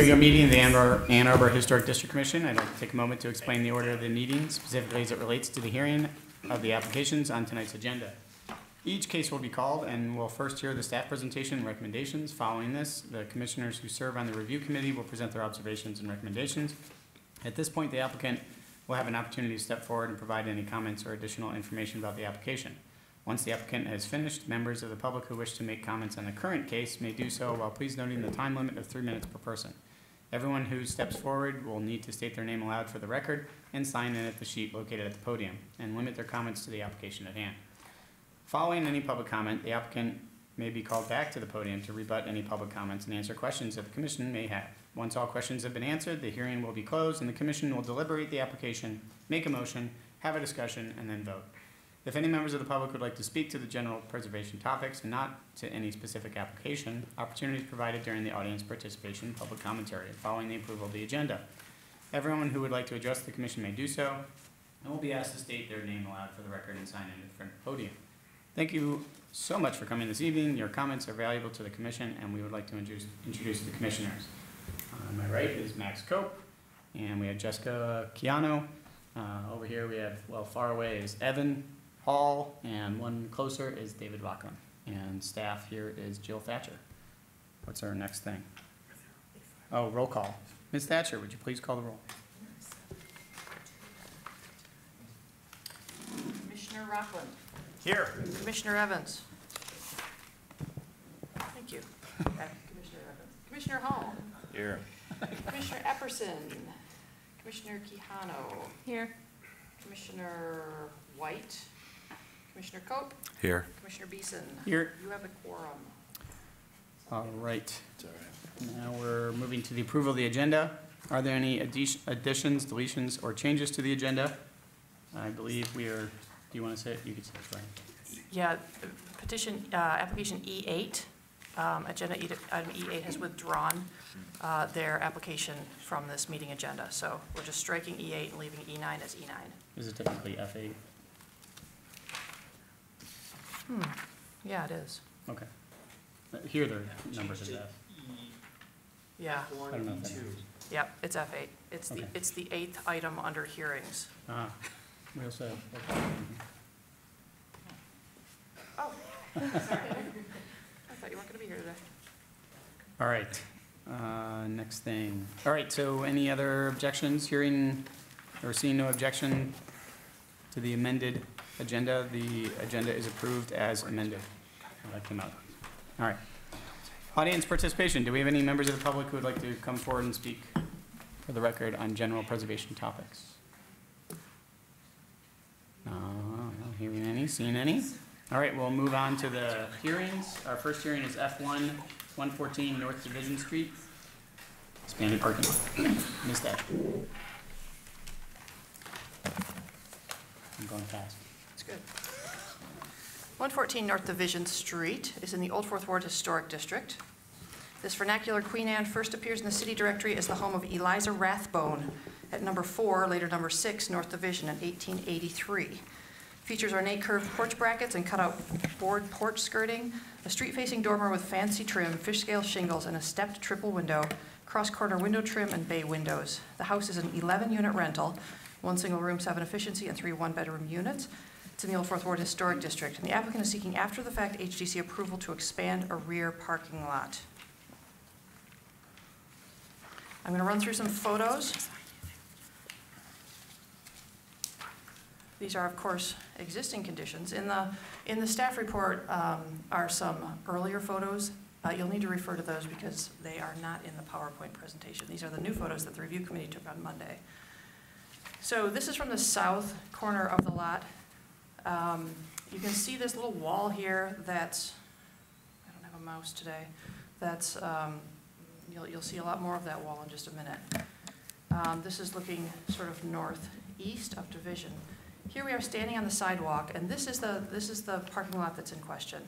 Regular meeting of the Ann Arbor Historic District Commission. I'd like to take a moment to explain the order of the meeting, specifically as it relates to the hearing of the applications on tonight's agenda. Each case will be called, and we'll first hear the staff presentation and recommendations. Following this, the commissioners who serve on the review committee will present their observations and recommendations. At this point, the applicant will have an opportunity to step forward and provide any comments or additional information about the application. Once the applicant has finished, members of the public who wish to make comments on the current case may do so, while please noting the time limit of 3 minutes per person. Everyone who steps forward will need to state their name aloud for the record and sign in at the sheet located at the podium, and limit their comments to the application at hand. Following any public comment, the applicant may be called back to the podium to rebut any public comments and answer questions that the commission may have. Once all questions have been answered, the hearing will be closed, and the commission will deliberate the application, make a motion, have a discussion, and then vote. If any members of the public would like to speak to the general preservation topics and not to any specific application, opportunities provided during the audience participation, public commentary, following the approval of the agenda. Everyone who would like to address the commission may do so, and will be asked to state their name aloud for the record and sign in at the front of the podium. Thank you so much for coming this evening. Your comments are valuable to the commission, and we would like to introduce the commissioners. On my right is Max Cope, and we have Jessica Chiano. Over here we have, well, far away is Evan Hall, and one closer is David Rockland. And staff here is Jill Thatcher. What's our next thing? Oh, roll call. Ms. Thatcher, would you please call the roll? Commissioner Rockland. Here. Commissioner Evans. Thank you. Commissioner Evans. Commissioner Hall. Here. Commissioner Epperson. Commissioner Quijano. Here. Commissioner White. Commissioner Cope. Here. Commissioner Beeson. Here. You have a quorum. All right. It's all right. Now we're moving to the approval of the agenda. Are there any additions, deletions, or changes to the agenda? I believe we are, do you want to say it? You can say it, Brian. Yeah, petition, application E8, agenda item E8 has withdrawn their application from this meeting agenda. So we're just striking E8 and leaving E9 as E9. Is it typically F8? Yeah, it is. Okay. Here the numbers is F. Yeah. I don't know if that is. Yep, it's F8. It's the Okay. it's the 8th item under hearings. We also have, Oh, sorry. I thought you weren't going to be here today. all right. Next thing. All right, so any other objections? Hearing or seeing no objection to the amended agenda, the agenda is approved as amended. That came out. All right. Audience participation. Do we have any members of the public who would like to come forward and speak for the record on general preservation topics? No, not hearing any, seeing any. All right, we'll move on to the hearings. Our first hearing is F1, 114 North Division Street. Expanded parking lot. Ms. Thatcher. I'm going fast. It's good. 114 North Division Street is in the Old Fourth Ward Historic District. This vernacular Queen Anne first appears in the city directory as the home of Eliza Rathbone at number 4, later number 6, North Division in 1883. Features ornate curved porch brackets and cutout board porch skirting, a street-facing dormer with fancy trim, fish-scale shingles, and a stepped triple window, cross-corner window trim, and bay windows. The house is an 11-unit rental, 1 single room, 7 efficiency, and 3 one-bedroom units. It's in the Old Fourth Ward Historic District, and the applicant is seeking after-the-fact HDC approval to expand a rear parking lot. I'm going to run through some photos. These are, of course, existing conditions. In the staff report are some earlier photos. You'll need to refer to those because they are not in the PowerPoint presentation. These are the new photos that the review committee took on Monday. So this is from the south corner of the lot. You can see this little wall here that's, I don't have a mouse today, that's, you'll see a lot more of that wall in just a minute. This is looking sort of northeast of Division. Here we are standing on the sidewalk, and this is the parking lot that's in question.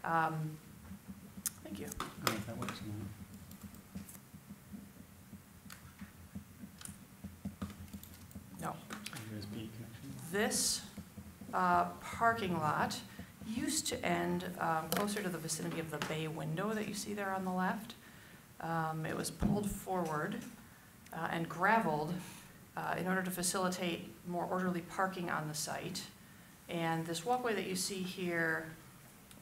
Thank you. I don't know if that works or not. No. USB connection. This parking lot used to end closer to the vicinity of the bay window that you see there on the left. It was pulled forward and gravelled in order to facilitate more orderly parking on the site. And this walkway that you see here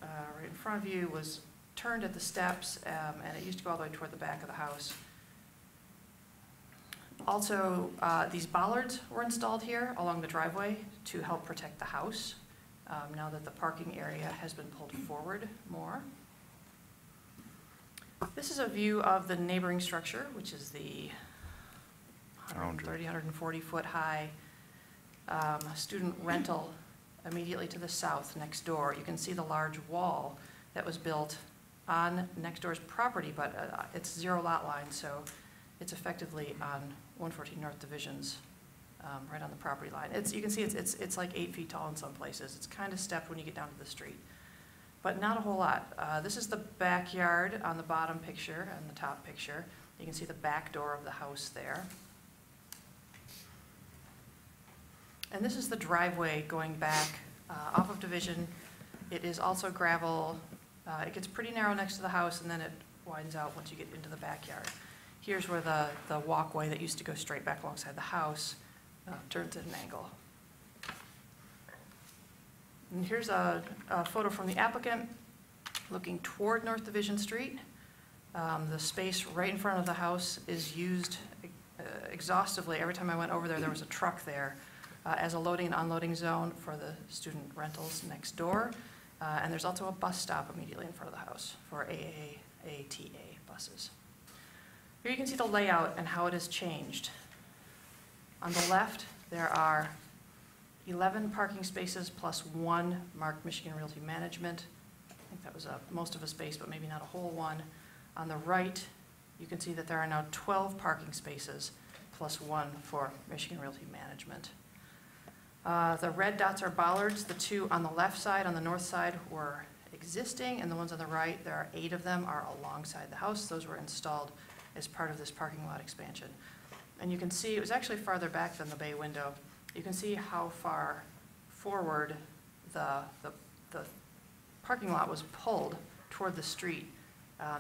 right in front of you was turned at the steps, and it used to go all the way toward the back of the house. Also, these bollards were installed here along the driveway to help protect the house now that the parking area has been pulled forward more. This is a view of the neighboring structure, which is the 130, 140 foot high student rental immediately to the south next door. You can see the large wall that was built on next door's property, but it's zero lot line, so it's effectively on 114 North Division's right on the property line. You can see it's like 8 feet tall in some places. It's kind of stepped when you get down to the street, but not a whole lot. This is the backyard on the bottom picture and the top picture. You can see the back door of the house there. And this is the driveway going back off of Division. It is also gravel. It gets pretty narrow next to the house, and then it widens out once you get into the backyard. Here's where the walkway that used to go straight back alongside the house turns at an angle. And here's a photo from the applicant looking toward North Division Street. The space right in front of the house is used exhaustively. Every time I went over there, there was a truck there as a loading and unloading zone for the student rentals next door. And there's also a bus stop immediately in front of the house for AATA buses. Here you can see the layout and how it has changed. On the left, there are 11 parking spaces plus 1 marked Michigan Realty Management. I think that was most of a space, but maybe not a whole one. On the right, you can see that there are now 12 parking spaces plus 1 for Michigan Realty Management. The red dots are bollards. The 2 on the left side, on the north side, were existing, and the ones on the right, there are 8 of them, are alongside the house. Those were installed as part of this parking lot expansion. And you can see, it was actually farther back than the bay window. You can see how far forward the parking lot was pulled toward the street.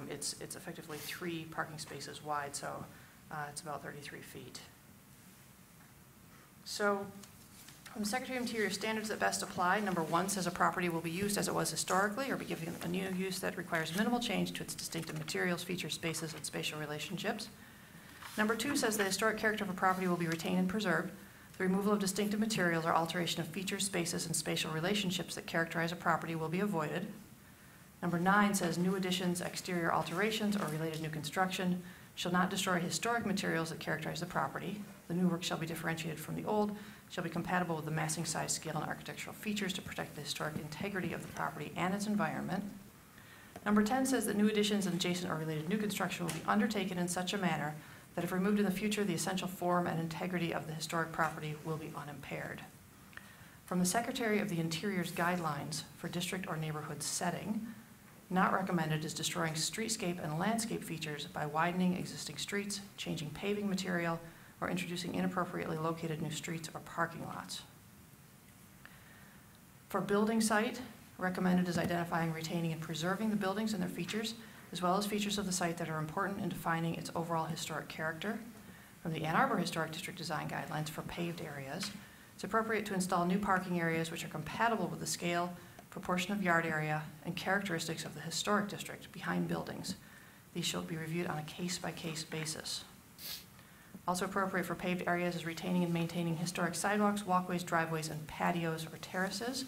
It's effectively 3 parking spaces wide, so it's about 33 feet. So, from the Secretary of Interior, standards that best apply. Number 1 says a property will be used as it was historically or be given a new use that requires minimal change to its distinctive materials, features, spaces, and spatial relationships. Number 2 says the historic character of a property will be retained and preserved. The removal of distinctive materials or alteration of features, spaces, and spatial relationships that characterize a property will be avoided. Number 9 says new additions, exterior alterations, or related new construction shall not destroy historic materials that characterize the property. The new work shall be differentiated from the old, shall be compatible with the massing, size, scale, and architectural features to protect the historic integrity of the property and its environment. Number 10 says that new additions and adjacent or related new construction will be undertaken in such a manner that if removed in the future, the essential form and integrity of the historic property will be unimpaired. From the Secretary of the Interior's guidelines for district or neighborhood setting, not recommended is destroying streetscape and landscape features by widening existing streets, changing paving material, or introducing inappropriately located new streets or parking lots. For building site, recommended is identifying, retaining, and preserving the buildings and their features, as well as features of the site that are important in defining its overall historic character. From the Ann Arbor Historic District Design Guidelines for paved areas, it's appropriate to install new parking areas which are compatible with the scale, proportion of yard area, and characteristics of the historic district behind buildings. These shall be reviewed on a case-by-case basis. Also appropriate for paved areas is retaining and maintaining historic sidewalks, walkways, driveways, and patios or terraces.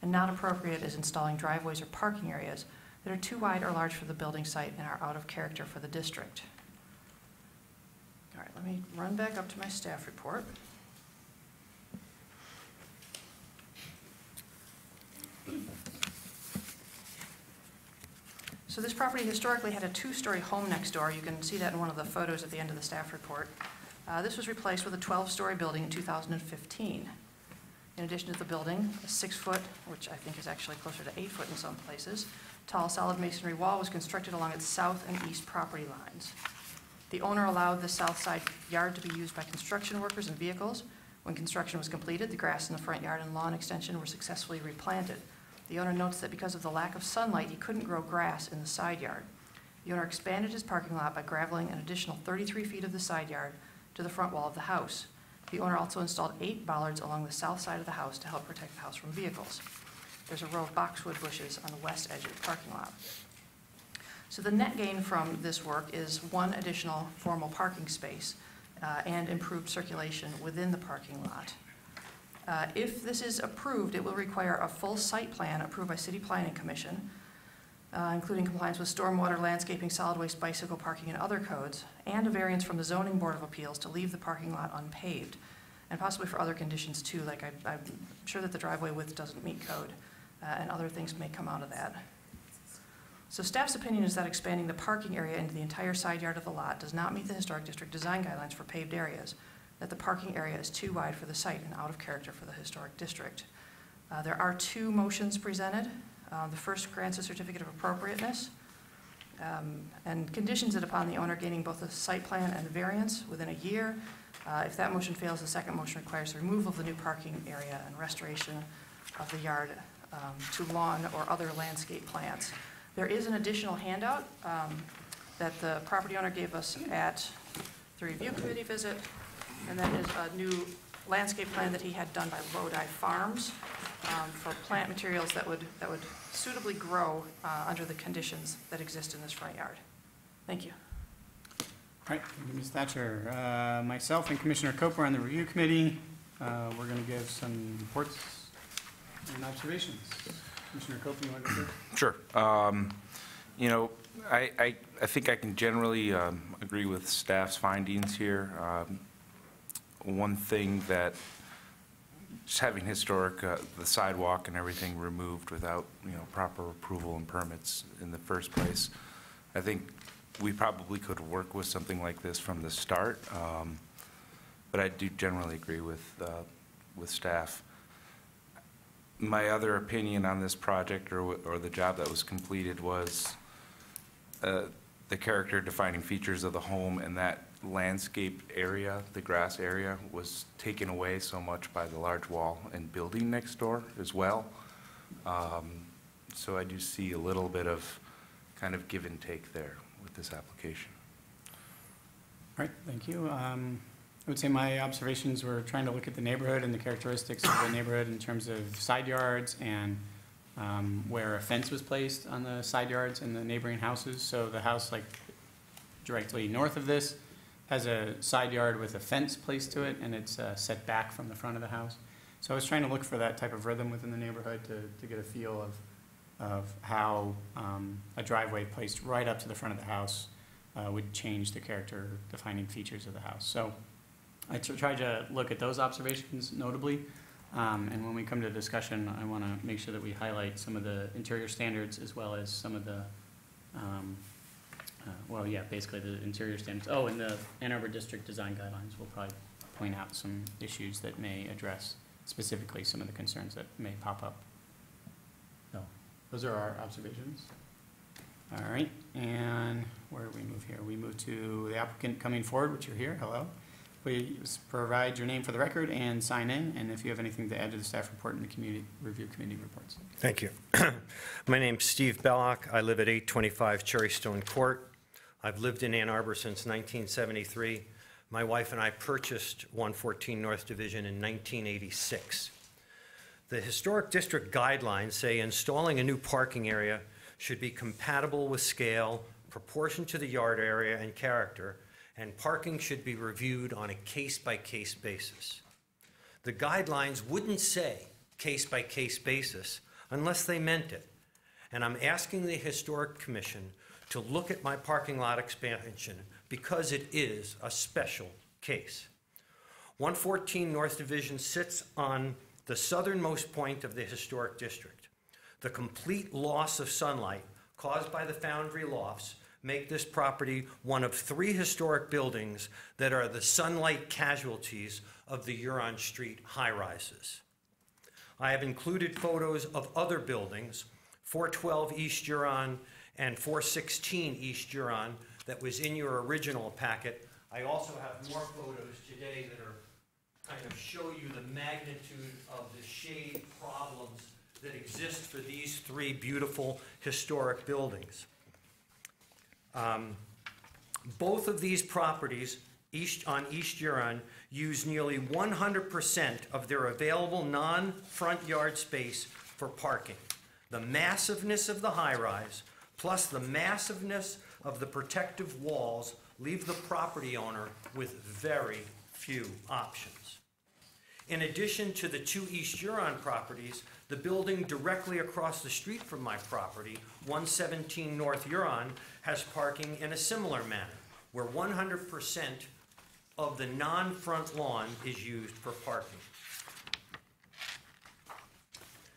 And not appropriate is installing driveways or parking areas that are too wide or large for the building site and are out of character for the district. All right, let me run back up to my staff report. So this property historically had a 2-story home next door. You can see that in one of the photos at the end of the staff report. This was replaced with a 12-story building in 2015. In addition to the building, a 6-foot, which I think is actually closer to 8 foot in some places, tall solid masonry wall was constructed along its south and east property lines. The owner allowed the south side yard to be used by construction workers and vehicles. When construction was completed, the grass in the front yard and lawn extension were successfully replanted. The owner notes that because of the lack of sunlight, he couldn't grow grass in the side yard. The owner expanded his parking lot by graveling an additional 33 feet of the side yard to the front wall of the house. The owner also installed 8 bollards along the south side of the house to help protect the house from vehicles. There's a row of boxwood bushes on the west edge of the parking lot. So the net gain from this work is 1 additional formal parking space and improved circulation within the parking lot. If this is approved, it will require a full site plan approved by City Planning Commission, including compliance with stormwater, landscaping, solid waste, bicycle parking, and other codes, and a variance from the Zoning Board of Appeals to leave the parking lot unpaved, and possibly for other conditions too, like I'm sure that the driveway width doesn't meet code, and other things may come out of that. So staff's opinion is that expanding the parking area into the entire side yard of the lot does not meet the Historic District design guidelines for paved areas, that the parking area is too wide for the site and out of character for the Historic District. There are 2 motions presented. The first grants a certificate of appropriateness and conditions it upon the owner gaining both a site plan and variance within a year. If that motion fails, the second motion requires the removal of the new parking area and restoration of the yard to lawn or other landscape plants. There is an additional handout that the property owner gave us at the review committee visit, and that is a new landscape plan that he had done by Lodi Farms for plant materials that would suitably grow under the conditions that exist in this front yard. Thank you. All right, thank you, Ms. Thatcher. Myself and Commissioner Cope are on the review committee. We're going to give some reports and observations. Commissioner Cope, you want to go first? Sure. You know, I think I can generally agree with staff's findings here. One thing that just having historic, the sidewalk and everything removed without, proper approval and permits in the first place, I think we probably could work with something like this from the start. But I do generally agree with staff. My other opinion on this project or the job that was completed was the character defining features of the home, and that landscape area, the grass area, was taken away so much by the large wall and building next door as well. So I do see a little bit of kind of give and take there with this application. All right, thank you. I would say my observations were trying to look at the neighborhood and the characteristics of the neighborhood in terms of side yards and where a fence was placed on the side yards and the neighboring houses. So the house, like directly north of this, has a side yard with a fence placed to it, and it's set back from the front of the house. So I was trying to look for that type of rhythm within the neighborhood to get a feel of how a driveway placed right up to the front of the house would change the character defining features of the house. So I tried to look at those observations notably, and when we come to discussion, I want to make sure that we highlight some of the interior standards as well as some of the basically the interior standards. Oh, and the Ann Arbor District Design Guidelines will probably point out some issues that may address specifically some of the concerns that may pop up. So those are our observations. All right, and where do we move here? We move to the applicant coming forward, which you're here. Hello. Please provide your name for the record and sign in, and if you have anything to add to the staff report and the community review committee reports. Thank you. My name's Steve Bellock. I live at 825 Cherrystone Court. I've lived in Ann Arbor since 1973. My wife and I purchased 114 North Division in 1986. The Historic District guidelines say installing a new parking area should be compatible with scale, proportion to the yard area and character, and parking should be reviewed on a case-by-case basis. The guidelines wouldn't say case-by-case basis unless they meant it. And I'm asking the Historic Commission to look at my parking lot expansion because it is a special case. 114 North Division sits on the southernmost point of the Historic District. The complete loss of sunlight caused by the foundry lofts make this property one of 3 historic buildings that are the sunlight casualties of the Huron Street high-rises. I have included photos of other buildings, 412 East Huron and 416 East Huron, that was in your original packet. I also have more photos today that are kind of show you the magnitude of the shade problems that exist for these 3 beautiful historic buildings. Both of these properties on East Huron use nearly 100% of their available non-front yard space for parking. The massiveness of the high-rise, plus the massiveness of the protective walls, leave the property owner with very few options. In addition to the two East Huron properties, the building directly across the street from my property, 117 North Huron, has parking in a similar manner, where 100% of the non-front lawn is used for parking.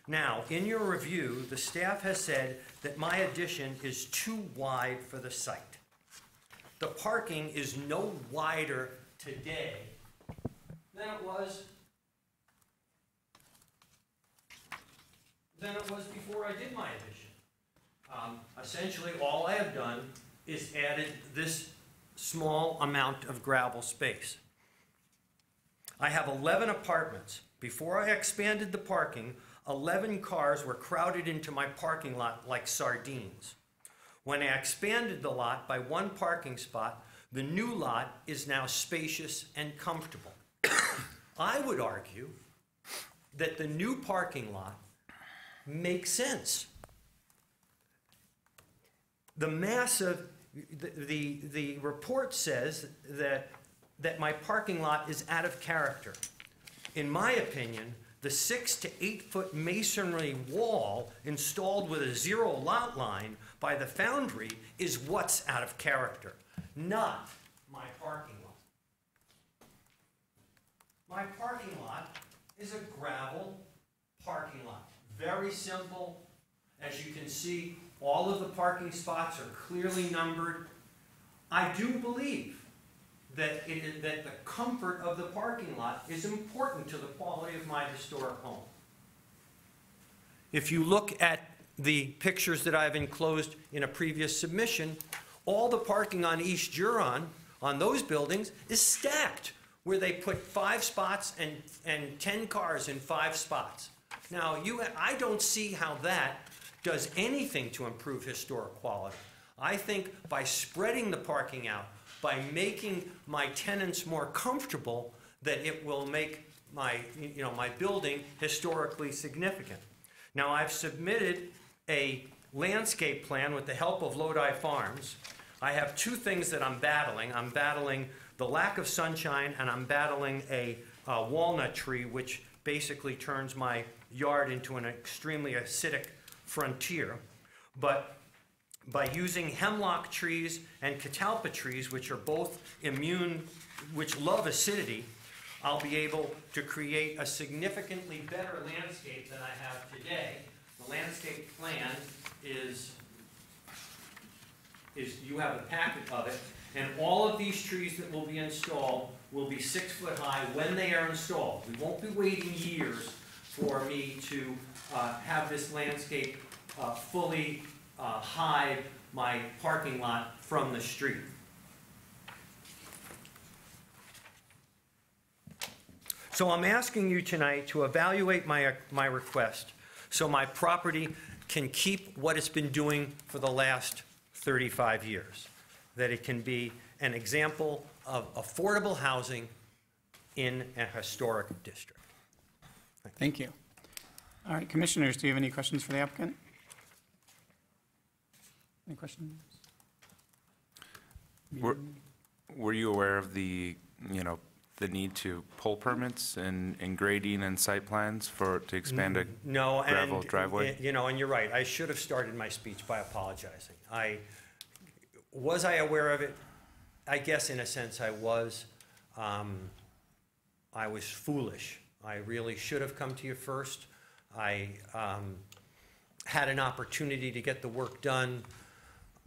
Now, in your review, the staff has said that my addition is too wide for the site. The parking is no wider today than it was before I did my addition. Essentially, all I have done is added this small amount of gravel space. I have 11 apartments. Before I expanded the parking, 11 cars were crowded into my parking lot like sardines. When I expanded the lot by one parking spot, the new lot is now spacious and comfortable. I would argue that the new parking lot makes sense. The report says that my parking lot is out of character. In my opinion, the 6 to 8 foot masonry wall installed with a zero lot line by the foundry is what's out of character, not my parking lot. My parking lot is a gravel parking lot. Very simple. As you can see, all of the parking spots are clearly numbered. I do believe that the comfort of the parking lot is important to the quality of my historic home. If you look at the pictures that I've enclosed in a previous submission, all the parking on East Huron, on those buildings, is stacked, where they put 5 spots and 10 cars in 5 spots. Now, I don't see how that does anything to improve historic quality. I think by spreading the parking out, by making my tenants more comfortable, that it will make my building historically significant. Now, I've submitted a landscape plan with the help of Lodi Farms. I have 2 things that I'm battling. I'm battling the lack of sunshine, and I'm battling a walnut tree, which basically turns my yard into an extremely acidic frontier. But by using hemlock trees and catalpa trees, which are both which love acidity, I'll be able to create a significantly better landscape than I have today. The landscape plan is you have a packet of it, and all of these trees that will be installed will be 6 foot high when they are installed. We won't be waiting years for me to have this landscape fully hide my parking lot from the street. So I'm asking you tonight to evaluate my request so my property can keep what it's been doing for the last 35 years, that it can be an example of affordable housing in a historic district. Thank you. All right, commissioners, do you have any questions for the applicant? Any questions? Were you aware of the need to pull permits and grading and site plans to expand a gravel driveway? And you're right. I should have started my speech by apologizing. Was I aware of it? I guess in a sense I was. I was foolish. I really should have come to you first. I had an opportunity to get the work done.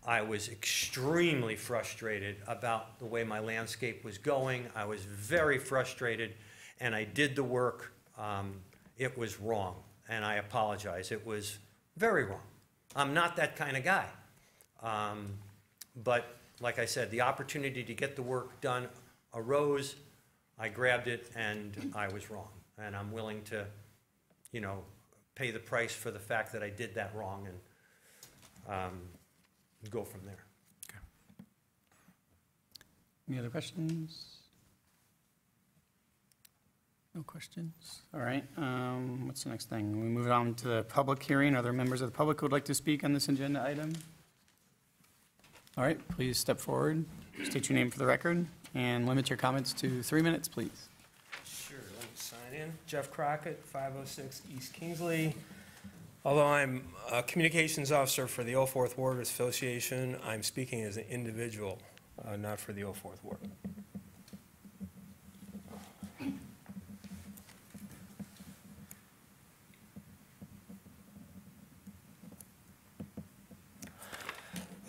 I was extremely frustrated about the way my landscape was going. I was very frustrated, and I did the work. It was wrong, and I apologize. It was very wrong. I'm not that kind of guy. But like I said, the opportunity to get the work done arose. I grabbed it, and I was wrong. And I'm willing to, pay the price for the fact that I did that wrong and go from there. Okay. Any other questions? No questions? All right, what's the next thing? We move on to the public hearing. Are there members of the public who would like to speak on this agenda item? All right, please step forward, state your name for the record, and limit your comments to 3 minutes, please. Sure, let me sign in. Jeff Crockett, 506 East Kingsley. Although I'm a communications officer for the 04th Ward Association, I'm speaking as an individual, not for the 04th Ward.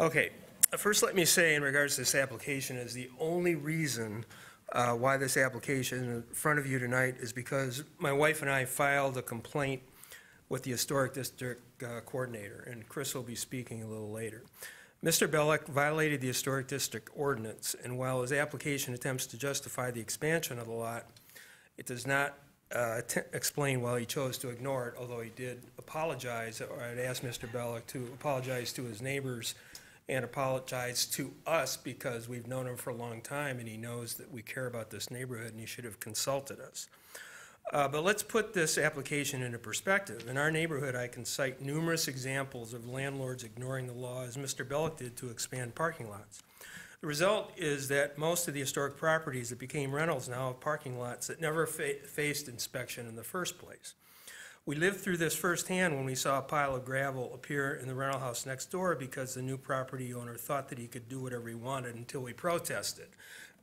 Okay, first let me say in regards to this application is the only reason why this application in front of you tonight is because my wife and I filed a complaint with the Historic District Coordinator, and Chris will be speaking a little later. Mr. Bellick violated the Historic District Ordinance, and while his application attempts to justify the expansion of the lot, it does not explain why he chose to ignore it, although he did apologize, or I'd asked Mr. Bellick to apologize to his neighbors and apologize to us because we've known him for a long time and he knows that we care about this neighborhood and he should have consulted us. But let's put this application into perspective. In our neighborhood, I can cite numerous examples of landlords ignoring the law, as Mr. Bellick did, to expand parking lots. The result is that most of the historic properties that became rentals now have parking lots that never faced inspection in the first place. We lived through this firsthand when we saw a pile of gravel appear in the rental house next door because the new property owner thought that he could do whatever he wanted until we protested.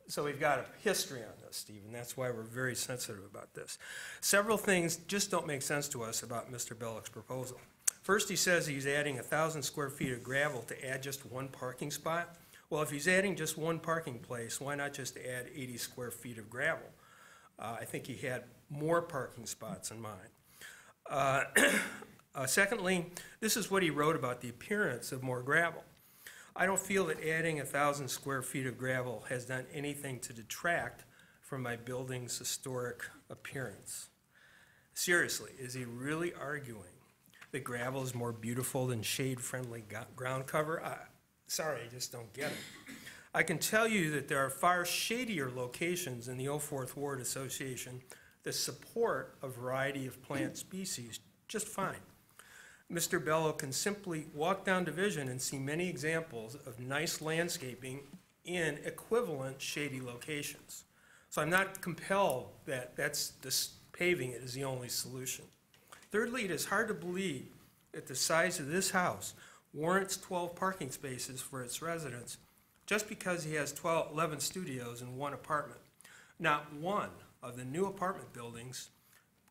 So we've got a history on this, Steve, and that's why we're very sensitive about this. Several things just don't make sense to us about Mr. Bellick's proposal. First, he says he's adding 1,000 square feet of gravel to add just one parking spot. Well, if he's adding just one parking place, why not just add 80 square feet of gravel? I think he had more parking spots in mind. Secondly, this is what he wrote about the appearance of more gravel. I don't feel that adding 1,000 square feet of gravel has done anything to detract from my building's historic appearance. Seriously, is he really arguing that gravel is more beautiful than shade-friendly ground cover? Sorry, I just don't get it. I can tell you that there are far shadier locations in the 04th Ward Association that support a variety of plant species just fine. Mr. Bellick can simply walk down Division and see many examples of nice landscaping in equivalent shady locations. So I'm not compelled that paving it is the only solution. Thirdly, it is hard to believe that the size of this house warrants 12 parking spaces for its residents just because he has 11 studios and one apartment. Not one of the new apartment buildings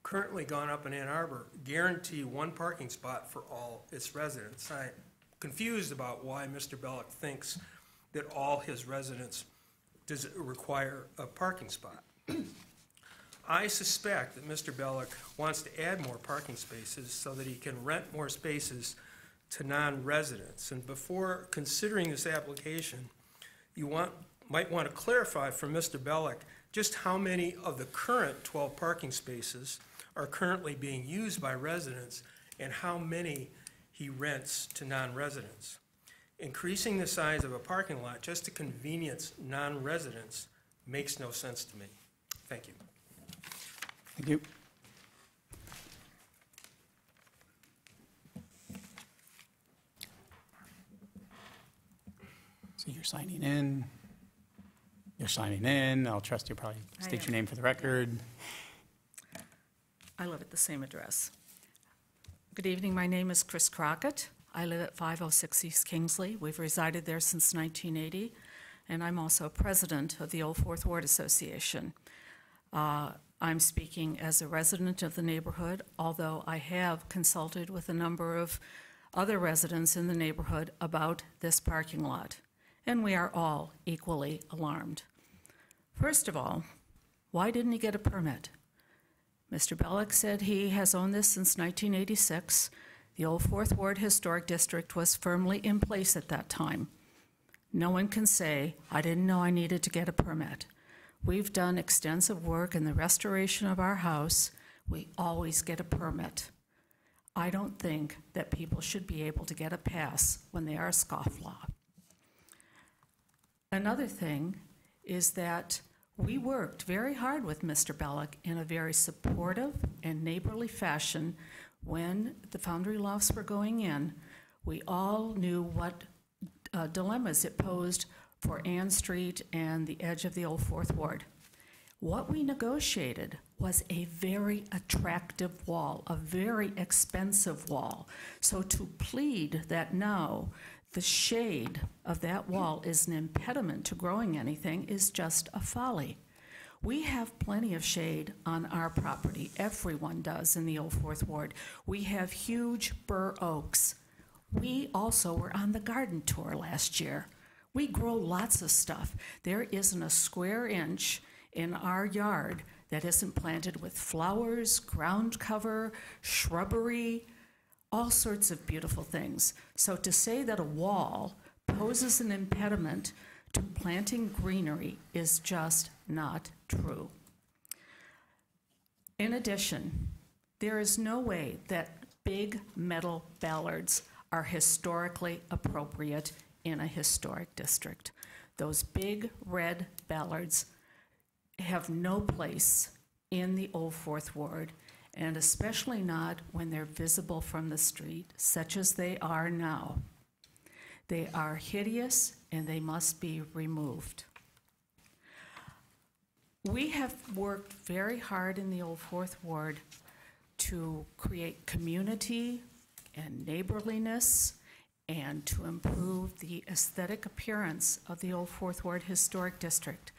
currently gone up in Ann Arbor guarantee one parking spot for all its residents. I'm confused about why Mr. Bellick thinks that all his residents require a parking spot. I suspect that Mr. Bellick wants to add more parking spaces so that he can rent more spaces to non-residents. And before considering this application, you might want to clarify from Mr. Bellick just how many of the current 12 parking spaces are currently being used by residents and how many he rents to non-residents. Increasing the size of a parking lot just to convenience non-residents makes no sense to me. Thank you. Thank you. So you're signing in. You're signing in. I'll trust you probably state your name for the record. I live at the same address. Good evening, my name is Chris Crockett. I live at 506 East Kingsley. We've resided there since 1980, and I'm also president of the 04th Ward Association. I'm speaking as a resident of the neighborhood, although I have consulted with a number of other residents in the neighborhood about this parking lot, and we are all equally alarmed. First of all, why didn't he get a permit? Mr. Bellick said he has owned this since 1986. The old 4th Ward Historic District was firmly in place at that time. No one can say, I didn't know I needed to get a permit. We've done extensive work in the restoration of our house. We always get a permit. I don't think that people should be able to get a pass when they are a scofflaw. Another thing is that we worked very hard with Mr. Bellick in a very supportive and neighborly fashion when the Foundry Lofts were going in. We all knew what dilemmas it posed for Ann Street and the edge of the old Fourth Ward. What we negotiated was a very attractive wall, a very expensive wall. So to plead that now the shade of that wall is an impediment to growing anything is just a folly. We have plenty of shade on our property. Everyone does in the old Fourth Ward. We have huge bur oaks. We also were on the garden tour last year. We grow lots of stuff. There isn't a square inch in our yard that isn't planted with flowers, ground cover, shrubbery, all sorts of beautiful things. So to say that a wall poses an impediment to planting greenery is just not true. In addition, there is no way that big metal ballards are historically appropriate in a historic district. Those big red ballards have no place in the old Fourth Ward, and especially not when they're visible from the street, such as they are now. They are hideous and they must be removed. We have worked very hard in the old Fourth Ward to create community and neighborliness and to improve the aesthetic appearance of the old Fourth Ward Historic District.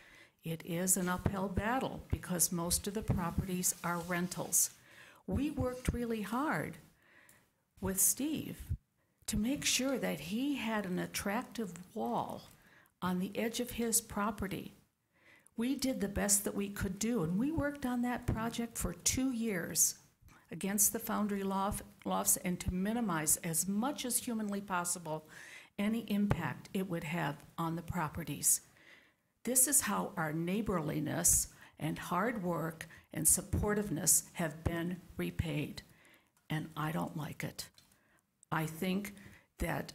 It is an uphill battle because most of the properties are rentals. We worked really hard with Steve to make sure that he had an attractive wall on the edge of his property. We did the best that we could do, and we worked on that project for 2 years against the Foundry Lofts and to minimize as much as humanly possible any impact it would have on the properties. This is how our neighborliness and hard work and supportiveness have been repaid, and I don't like it. I think that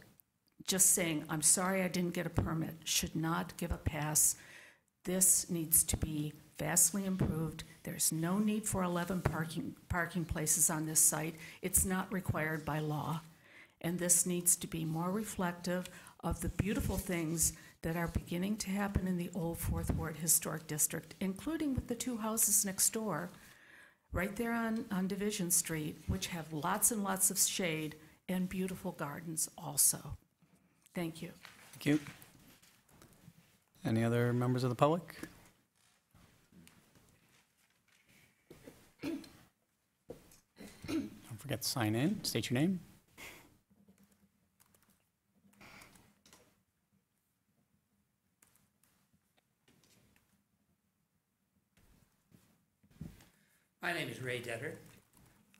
just saying, I'm sorry I didn't get a permit, should not give a pass. This needs to be vastly improved. There's no need for 11 parking places on this site. It's not required by law. And this needs to be more reflective of the beautiful things that are beginning to happen in the old Fourth Ward Historic District, including with the 2 houses next door, right there on Division Street, which have lots and lots of shade and beautiful gardens also. Thank you. Thank you. Any other members of the public? Don't forget to sign in, state your name. My name is Ray Detter.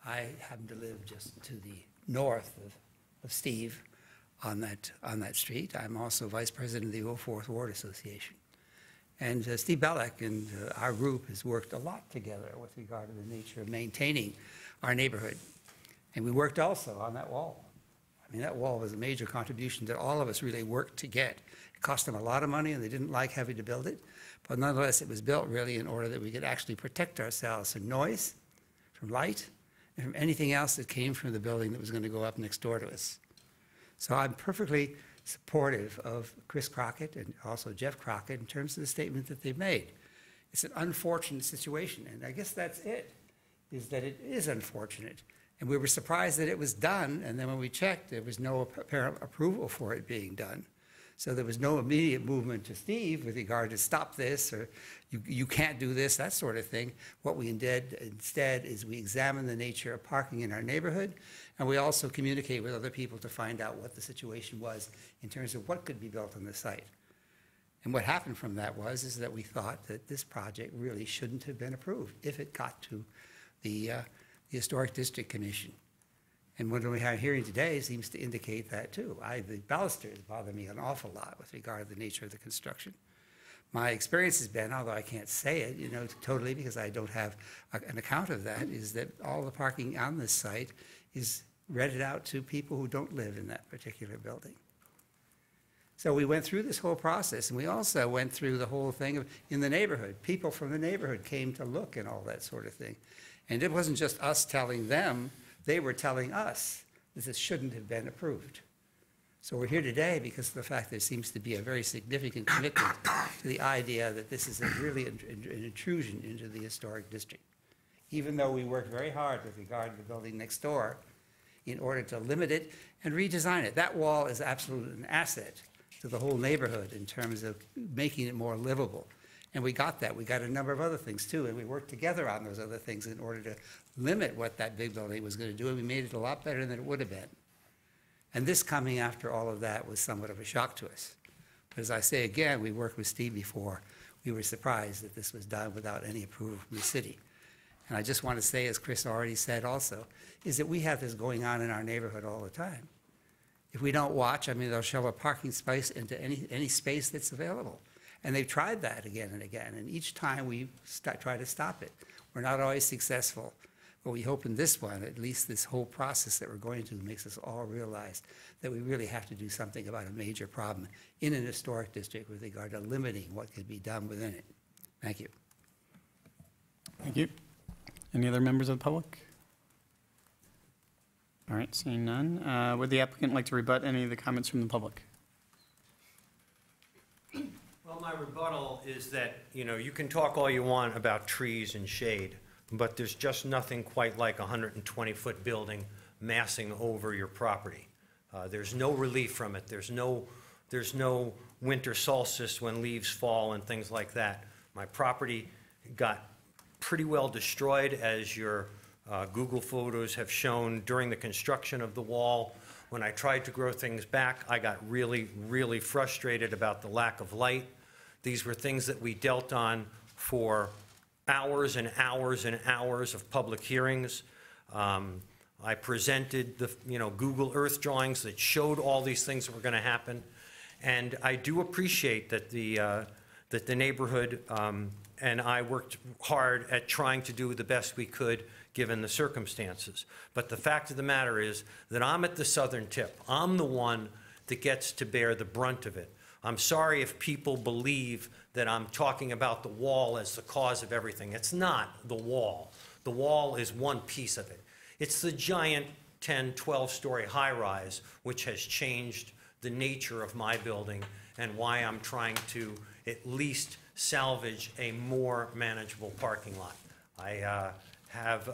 I happen to live just to the north of Steve on that street. I'm also vice president of the Old Fourth Ward Association. And Steve Bellick and our group has worked a lot together with regard to the nature of maintaining our neighborhood. And we worked also on that wall. I mean, that wall was a major contribution that all of us really worked to get. It cost them a lot of money, and they didn't like having to build it. But nonetheless, it was built really in order that we could actually protect ourselves from noise, from light, and from anything else that came from the building that was going to go up next door to us. So I'm perfectly supportive of Chris Crockett and also Jeff Crockett in terms of the statement that they've made. It's an unfortunate situation, and I guess that's it, is that it is unfortunate. And we were surprised that it was done, and then when we checked, there was no apparent approval for it being done. So there was no immediate movement to Steve with regard to stop this, or you can't do this, that sort of thing. What we did instead is we examined the nature of parking in our neighborhood, and we also communicate with other people to find out what the situation was in terms of what could be built on the site. And what happened from that is that we thought that this project really shouldn't have been approved if it got to the Historic District Commission. And what we have hearing today seems to indicate that too. The balusters bother me an awful lot with regard to the nature of the construction. My experience has been, although I can't say it, totally because I don't have an account of that, is that all the parking on this site is rented out to people who don't live in that particular building. So we went through this whole process, and we also went through the whole thing of, in the neighborhood. People from the neighborhood came to look and all that sort of thing. And it wasn't just us telling them, they were telling us that this shouldn't have been approved. So we're here today because of the fact there seems to be a very significant commitment to the idea that this is really an intrusion into the historic district. Even though we worked very hard with regard to the building next door in order to limit it and redesign it. That wall is absolutely an asset to the whole neighborhood in terms of making it more livable. And we got that. We got a number of other things too, and we worked together on those other things in order to limit what that big building was going to do, and we made it a lot better than it would have been. And this coming after all of that was somewhat of a shock to us. But as I say again, we worked with Steve before. We were surprised that this was done without any approval from the city. And I just want to say, as Chris already said also, is that we have this going on in our neighborhood all the time. If we don't watch, I mean, they'll shove a parking space into any space that's available. And they've tried that again and again, and each time we try to stop it. We're not always successful, but we hope in this one, at least this whole process that we're going through makes us all realize that we really have to do something about a major problem in an historic district with regard to limiting what could be done within it. Thank you. Thank you. Any other members of the public? All right, seeing none. Would the applicant like to rebut any of the comments from the public? Well, my rebuttal is that, you can talk all you want about trees and shade, but there's just nothing quite like a 120-foot building massing over your property. There's no relief from it. There's no winter solstice when leaves fall and things like that. My property got pretty well destroyed, as your Google photos have shown, during the construction of the wall. When I tried to grow things back, I got really, really frustrated about the lack of light. These were things that we dealt on for hours and hours and hours of public hearings. I presented the Google Earth drawings that showed all these things that were going to happen. And I do appreciate that the neighborhood and I worked hard at trying to do the best we could given the circumstances. But the fact of the matter is that I'm at the southern tip. I'm the one that gets to bear the brunt of it. I'm sorry if people believe that I'm talking about the wall as the cause of everything. It's not the wall. The wall is one piece of it. It's the giant 10, 12-story high-rise which has changed the nature of my building and why I'm trying to at least salvage a more manageable parking lot. I have,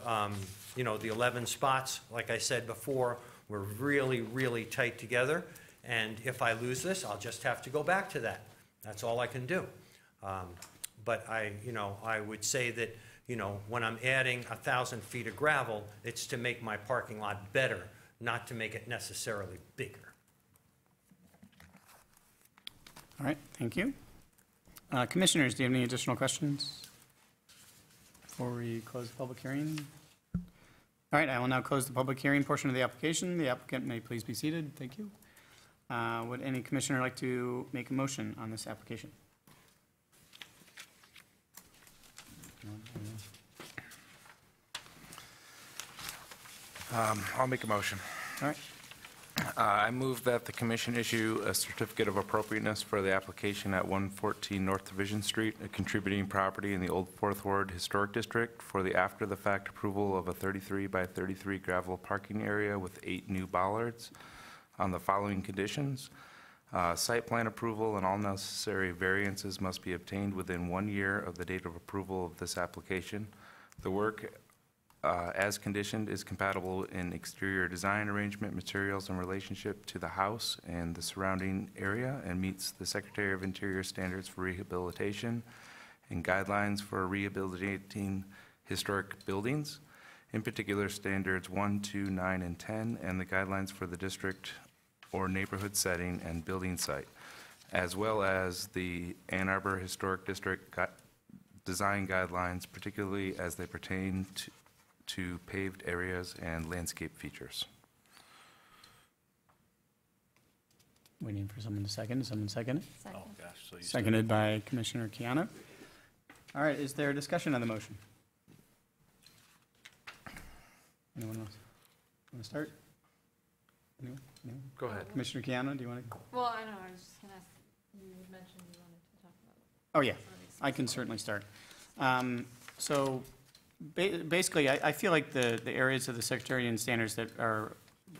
the 11 spots, like I said before, we're really, really tight together. And if I lose this, I'll just have to go back to that. That's all I can do. But I would say that, when I'm adding 1,000 feet of gravel, it's to make my parking lot better, not to make it necessarily bigger. All right, thank you. Commissioners, do you have any additional questions before we close the public hearing? All right, I will now close the public hearing portion of the application. The applicant may please be seated. Thank you. Would any commissioner like to make a motion on this application? I'll make a motion. All right. I move that the commission issue a certificate of appropriateness for the application at 114 North Division Street, a contributing property in the Old Fourth Ward Historic District, for the after-the-fact approval of a 33 by 33 gravel parking area with 8 new bollards on the following conditions. Site plan approval and all necessary variances must be obtained within 1 year of the date of approval of this application. The work as conditioned is compatible in exterior design, arrangement, materials, and relationship to the house and the surrounding area, and meets the Secretary of Interior standards for rehabilitation and guidelines for rehabilitating historic buildings, in particular standards 1, 2, 9, and 10, and the guidelines for the district or neighborhood setting and building site, as well as the Ann Arbor Historic District design guidelines, particularly as they pertain to paved areas and landscape features. Waiting for someone to second. Does someone second it? Second. Oh, gosh. So you Seconded by Commissioner Kiana. All right, is there discussion on the motion? Anyone else want to start? Anyone? Go ahead. Commissioner Keano, do you want to? Well, I know, I was just gonna ask, you mentioned you wanted to talk about. Oh, yeah, I can certainly start. So basically, I feel like the areas of the sectarian standards that are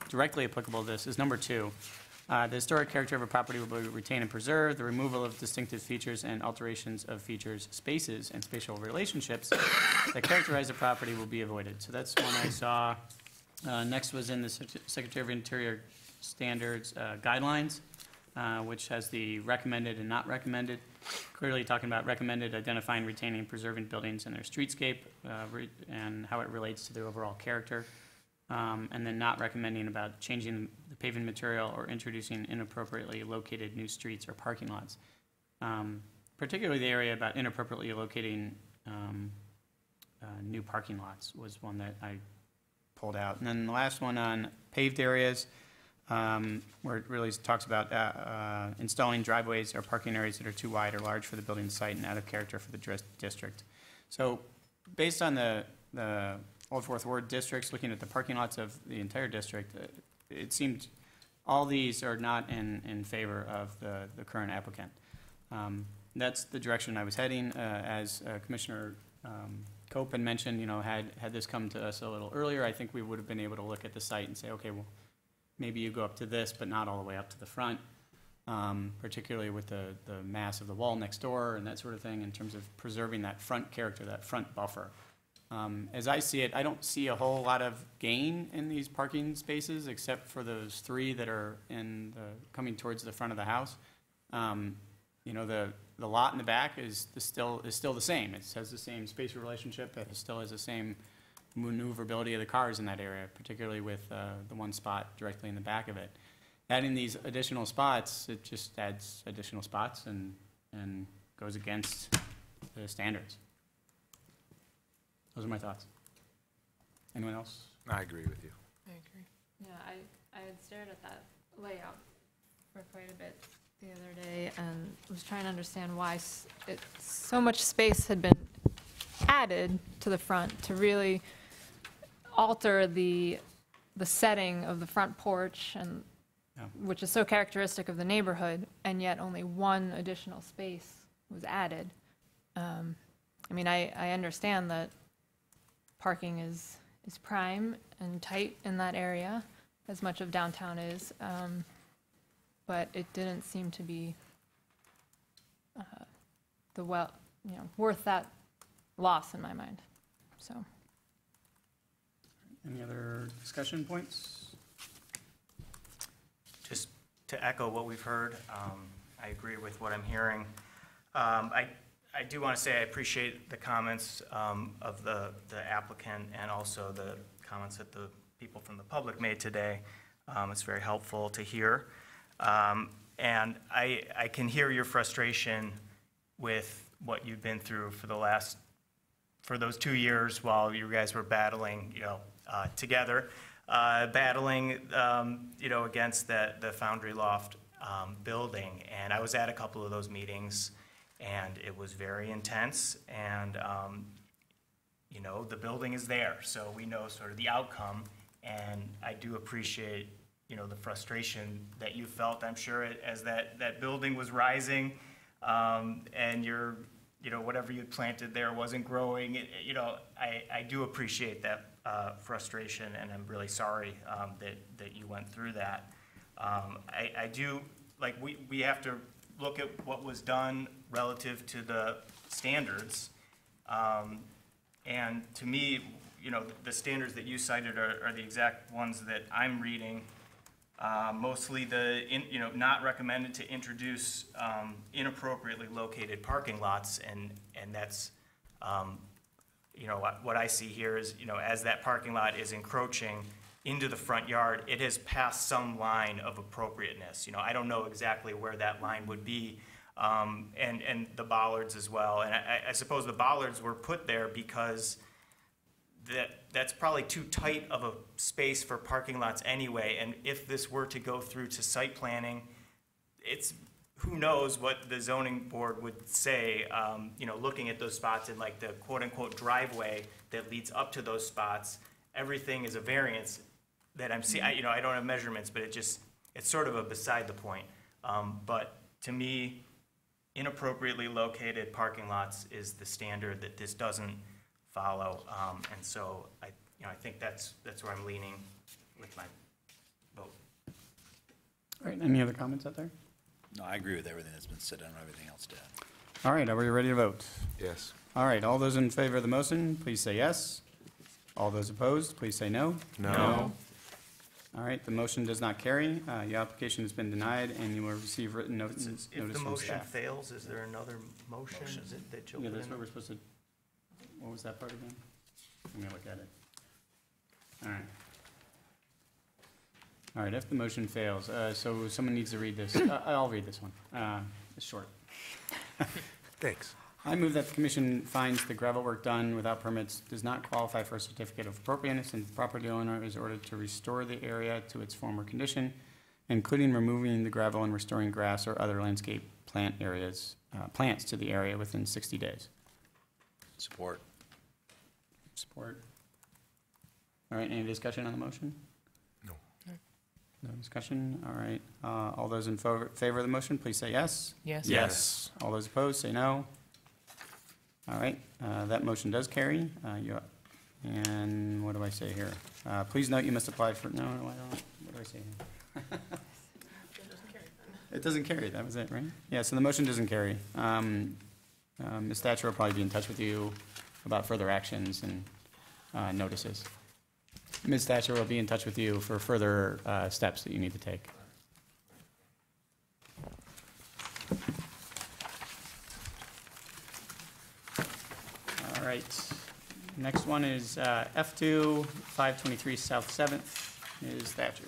directly applicable to this is number 2. The historic character of a property will be retained and preserved. The removal of distinctive features and alterations of features, spaces, and spatial relationships that characterize a property will be avoided. So that's one I saw. Next was in the Secretary of Interior Standards Guidelines, which has the recommended and not recommended. Clearly talking about recommended, identifying, retaining, and preserving buildings in their streetscape and how it relates to the overall character. And then not recommending about changing the paving material or introducing inappropriately located new streets or parking lots. Particularly the area about inappropriately locating new parking lots was one that I pulled out. And then the last one on paved areas, where it really talks about installing driveways or parking areas that are too wide or large for the building site and out of character for the district. So based on the Old Fourth Ward districts, looking at the parking lots of the entire district, it seemed all these are not in favor of the current applicant. That's the direction I was heading. As Commissioner Cope had mentioned, had this come to us a little earlier, I think we would have been able to look at the site and say, okay, well, maybe you go up to this, but not all the way up to the front, particularly with the mass of the wall next door and that sort of thing in terms of preserving that front character, that front buffer. As I see it, I don't see a whole lot of gain in these parking spaces except for those 3 that are coming towards the front of the house. The lot in the back is still the same. It has the same spatial relationship. It still has the same maneuverability of the cars in that area, particularly with the one spot directly in the back of it. Adding these additional spots, it just adds additional spots and goes against the standards. Those are my thoughts. Anyone else? I agree with you. I agree. Yeah, I had stared at that layout for quite a bit the other day and was trying to understand why so much space had been added to the front to really alter the setting of the front porch, and which is so characteristic of the neighborhood, and yet only one additional space was added. I understand that parking is prime and tight in that area, as much of downtown is, but it didn't seem to be worth that loss in my mind. So. Any other discussion points? Just to echo what we've heard, I agree with what I'm hearing. I do want to say I appreciate the comments of the applicant and also the comments that the people from the public made today. It's very helpful to hear. And I can hear your frustration with what you've been through for those 2 years while you guys were battling, together, battling, against the Foundry Loft building. And I was at a couple of those meetings, and it was very intense. And, the building is there, so we know sort of the outcome. And I do appreciate, the frustration that you felt, I'm sure, as that building was rising, and whatever you planted there wasn't growing. I do appreciate that frustration, and I'm really sorry that you went through that. I do, we have to look at what was done relative to the standards. And to me, the standards that you cited are the exact ones that I'm reading. Mostly not recommended to introduce inappropriately located parking lots, and that's, what I see here is, as that parking lot is encroaching into the front yard, it has passed some line of appropriateness. I don't know exactly where that line would be, and the bollards as well. And I suppose the bollards were put there because that's probably too tight of a space for parking lots anyway. And if this were to go through to site planning, who knows what the zoning board would say, looking at those spots and the quote unquote driveway that leads up to those spots, everything is a variance that I'm seeing, you know, I don't have measurements, but it's sort of a beside the point. But to me, inappropriately located parking lots is the standard that this doesn't follow. And so I think that's where I'm leaning with my vote. All right, any other comments out there? No, I agree with everything that's been said. I don't have anything else to add. All right, are we ready to vote? Yes. All right, all those in favor of the motion, please say yes. All those opposed, please say no. No. All right, the motion does not carry. Your application has been denied, and you will receive written notice If the from motion staff. fails, is there another motion that you'll Yeah, put that's in? what we're supposed to, what was that part again? I'm gonna look at it. All right. All right, if the motion fails, so someone needs to read this. I'll read this one. It's short. Thanks. I move that the commission finds the gravel work done without permits does not qualify for a certificate of appropriateness, and the property owner is ordered to restore the area to its former condition, including removing the gravel and restoring grass or other landscape plants to the area within 60 days. Support. Support. All right, any discussion on the motion? No. No discussion? All right. All those in favor of the motion, please say yes. Yes. Yes. All those opposed, say no. All right, that motion does carry. And what do I say here? Please note you must apply for, no, I don't, what do I say here? It doesn't carry, that was it, right? Yeah, so the motion doesn't carry. Ms. Thatcher will probably be in touch with you about further actions and notices. Ms. Thatcher will be in touch with you for further steps that you need to take. All right, next one is F2, 523 South 7th, Ms. Thatcher.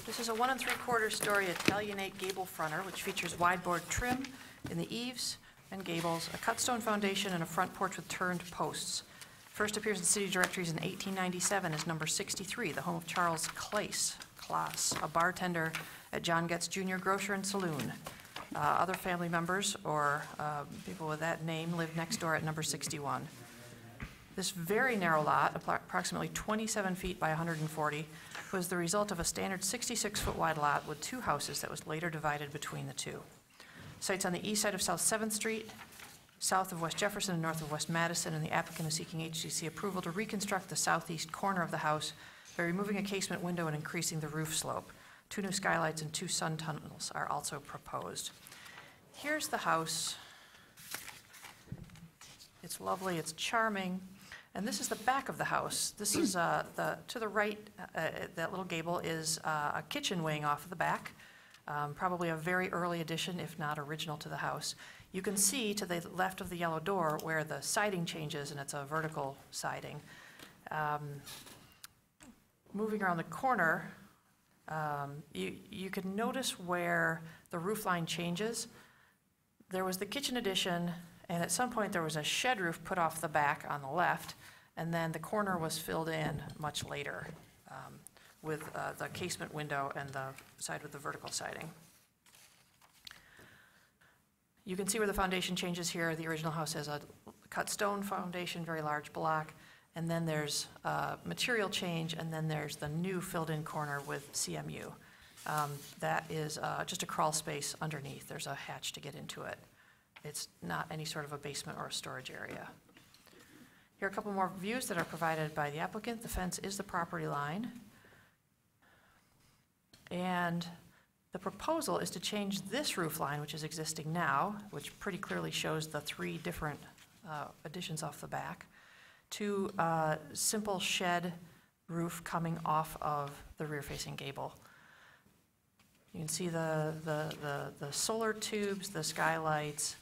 This is a 1 3/4 story Italianate gable fronter, which features wide board trim in the eaves and gables, a cut stone foundation, and a front porch with turned posts. First appears in city directories in 1897 as number 63, the home of Charles Claes, a bartender at John Getz Jr. Grocer and Saloon. Other family members or people with that name live next door at number 61. This very narrow lot, approximately 27 feet by 140, was the result of a standard 66-foot wide lot with 2 houses that was later divided between the 2. Sites on the east side of South 7th Street, south of West Jefferson and north of West Madison, and the applicant is seeking HDC approval to reconstruct the southeast corner of the house by removing a casement window and increasing the roof slope. 2 new skylights and 2 sun tunnels are also proposed. Here's the house. It's lovely, it's charming, and this is the back of the house. This is to the right, that little gable is a kitchen wing off of the back, probably a very early addition, if not original to the house. You can see to the left of the yellow door where the siding changes, and it's a vertical siding. Moving around the corner, you can notice where the roof line changes. There was the kitchen addition, and at some point there was a shed roof put off the back on the left, and then the corner was filled in much later with the casement window and the side with the vertical siding. You can see where the foundation changes here. The original house has a cut stone foundation, very large block, and then there's material change, and then there's the new filled-in corner with CMU. That is just a crawl space underneath. There's a hatch to get into it. It's not any sort of a basement or a storage area. Here are a couple more views that are provided by the applicant. The fence is the property line. And the proposal is to change this roof line, which is existing now, which pretty clearly shows the 3 different additions off the back, to a simple shed roof coming off of the rear-facing gable. You can see the solar tubes, the skylights.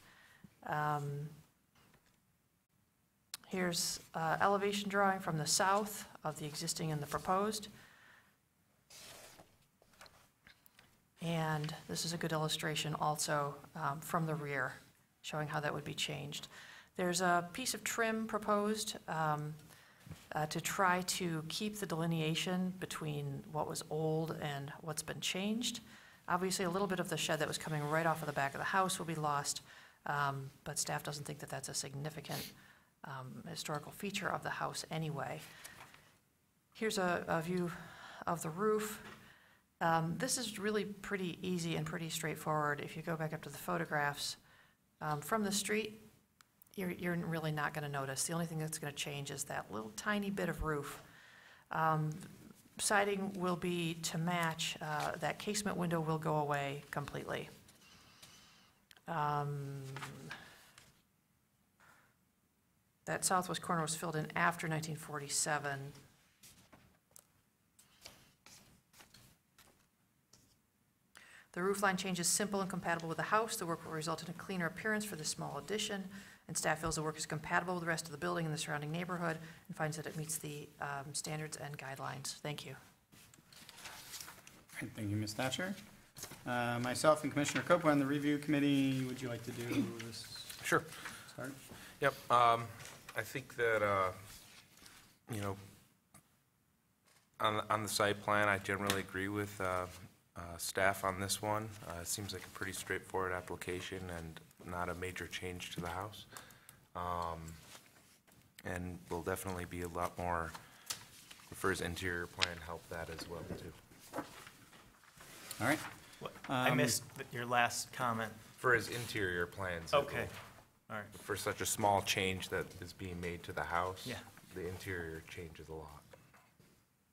Here's elevation drawing from the south of the existing and the proposed. And this is a good illustration also from the rear, showing how that would be changed. There's a piece of trim proposed to try to keep the delineation between what was old and what's been changed. Obviously, a little bit of the shed that was coming right off of the back of the house will be lost, but staff doesn't think that that's a significant historical feature of the house anyway. Here's a view of the roof. This is really pretty easy and pretty straightforward. If you go back up to the photographs, from the street, you're really not going to notice. The only thing that's going to change is that little tiny bit of roof. Siding will be to match. That casement window will go away completely. That southwest corner was filled in after 1947. The roof line change is simple and compatible with the house. The work will result in a cleaner appearance for this small addition, and staff feels the work is compatible with the rest of the building and the surrounding neighborhood, and finds that it meets the standards and guidelines. Thank you. All right, thank you, Ms. Thatcher. Myself and Commissioner Cope on the review committee, would you like to do this? Sure. Start? Yep, I think that, you know, on the site plan, I generally agree with staff on this one. It seems like a pretty straightforward application and not a major change to the house. And will definitely be a lot more, for his interior plan, help that as well, too. All right. I missed your last comment. For his interior plans. it Okay, will- all right. For such a small change that is being made to the house. Yeah. The interior changes a lot.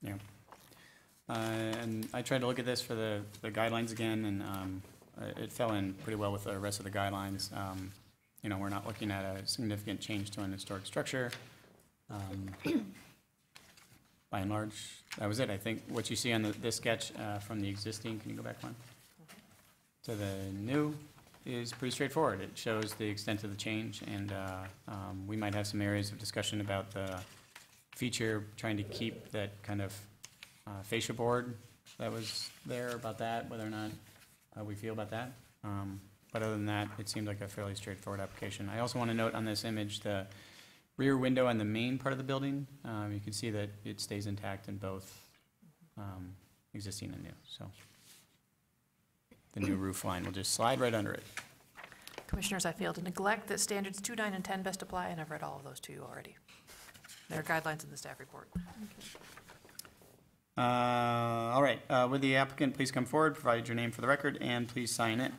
Yeah. And I tried to look at this for the guidelines again, and it fell in pretty well with the rest of the guidelines. You know, we're not looking at a significant change to an historic structure. By and large, that was it. I think what you see on this sketch from the existing, can you go back one? To the new is pretty straightforward. It shows the extent of the change, and we might have some areas of discussion about the feature, trying to keep that kind of fascia board that was there, about that, whether or not we feel about that. But other than that, it seemed like a fairly straightforward application. I also want to note on this image the rear window on the main part of the building. You can see that it stays intact in both existing and new. So the new roof line will just slide right under it. Commissioners, I failed to neglect that standards 2, 9, and 10 best apply, and I've read all of those to you already. There are guidelines in the staff report. All right, would the applicant please come forward, provide your name for the record, and please sign it.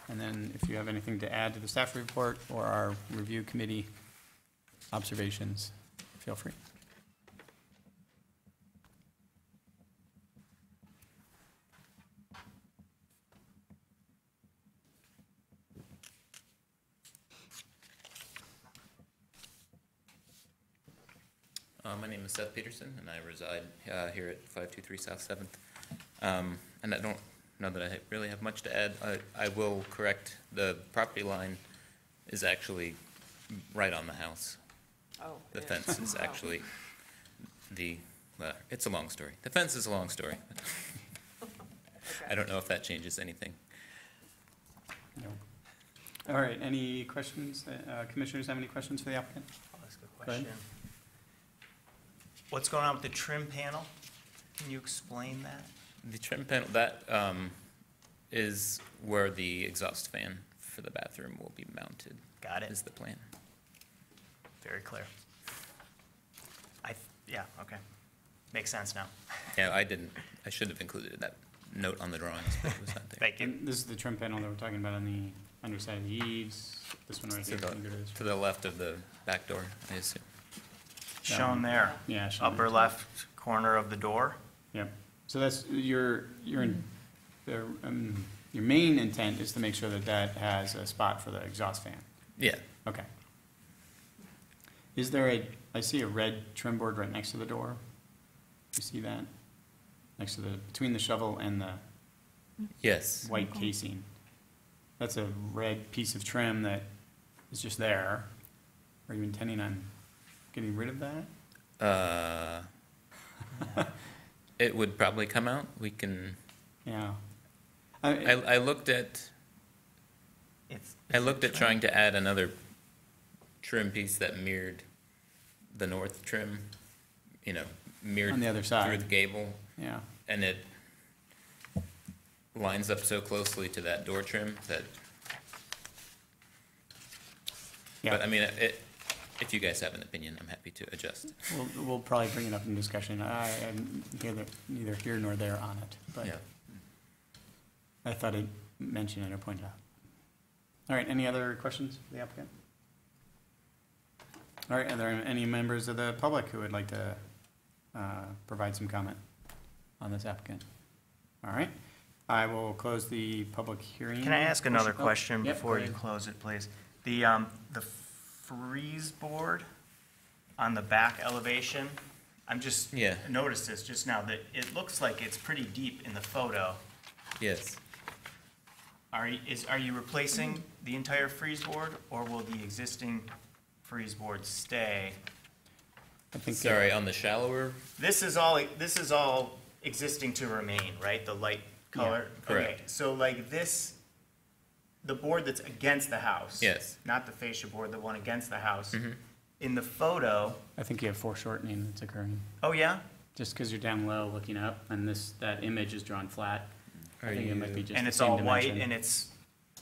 And then if you have anything to add to the staff report or our review committee observations, feel free. My name is Seth Peterson, and I reside here at 523 South 7th. And I don't know that I really have much to add. I will correct, the property line is actually right on the house. Oh, The it fence is actually it's a long story. The fence is a long story. I don't know if that changes anything. No. All right, any questions? Commissioners have any questions for the applicant? I'll ask a Go ahead. question. What's going on with the trim panel? Can you explain that? The trim panel, that is where the exhaust fan for the bathroom will be mounted. Got it. Is the plan. Very clear. Yeah, okay. Makes sense now. Yeah, I should have included that note on the drawings, but it was not there. Thank you. And this is the trim panel that we're talking about on the underside of the eaves. This one right To here. the, Can you go to this? to the left of the back door, I assume. Shown there. Yeah, shown Upper there. left corner of the door. Yep. So that's your main intent is to make sure that that has a spot for the exhaust fan. Yeah, Okay. Is there I see a red trim board right next to the door. You see that? Next to between the shovel and the yes. white casing. That's a red piece of trim that is just there. Are you intending on getting rid of that? It would probably come out. We can, Yeah. I looked at trying to add another trim piece that mirrored the north trim, mirrored On the other side. through the gable, Yeah. and it lines up so closely to that door trim that, Yeah. but I mean, if you guys have an opinion, I'm happy to adjust. We'll probably bring it up in discussion. I'm neither here nor there on it, but Yeah. I thought I'd mention it or point it out. All right, any other questions for the applicant? All right, are there any members of the public who would like to provide some comment on this applicant? All right, I will close the public hearing. Can I ask another portion. question Yep, before go you ahead. close it, please? The freeze board on the back elevation, I'm just Yeah. noticed this just now, that it looks like it's pretty deep in the photo. Yes. Are you replacing the entire freeze board, or will the existing freeze board stay? I think Sorry, on the shallower, This is all existing to remain, right? The light color? Yeah, correct. Okay, so like this, the board that's against the house? Yes. Not the fascia board, the one against the house. Mm-hmm. In the photo, I think you have foreshortening that's occurring, oh yeah? just because you're down low looking up, and that image is drawn flat. I think it might be just And the it's same all white dimension. and it's,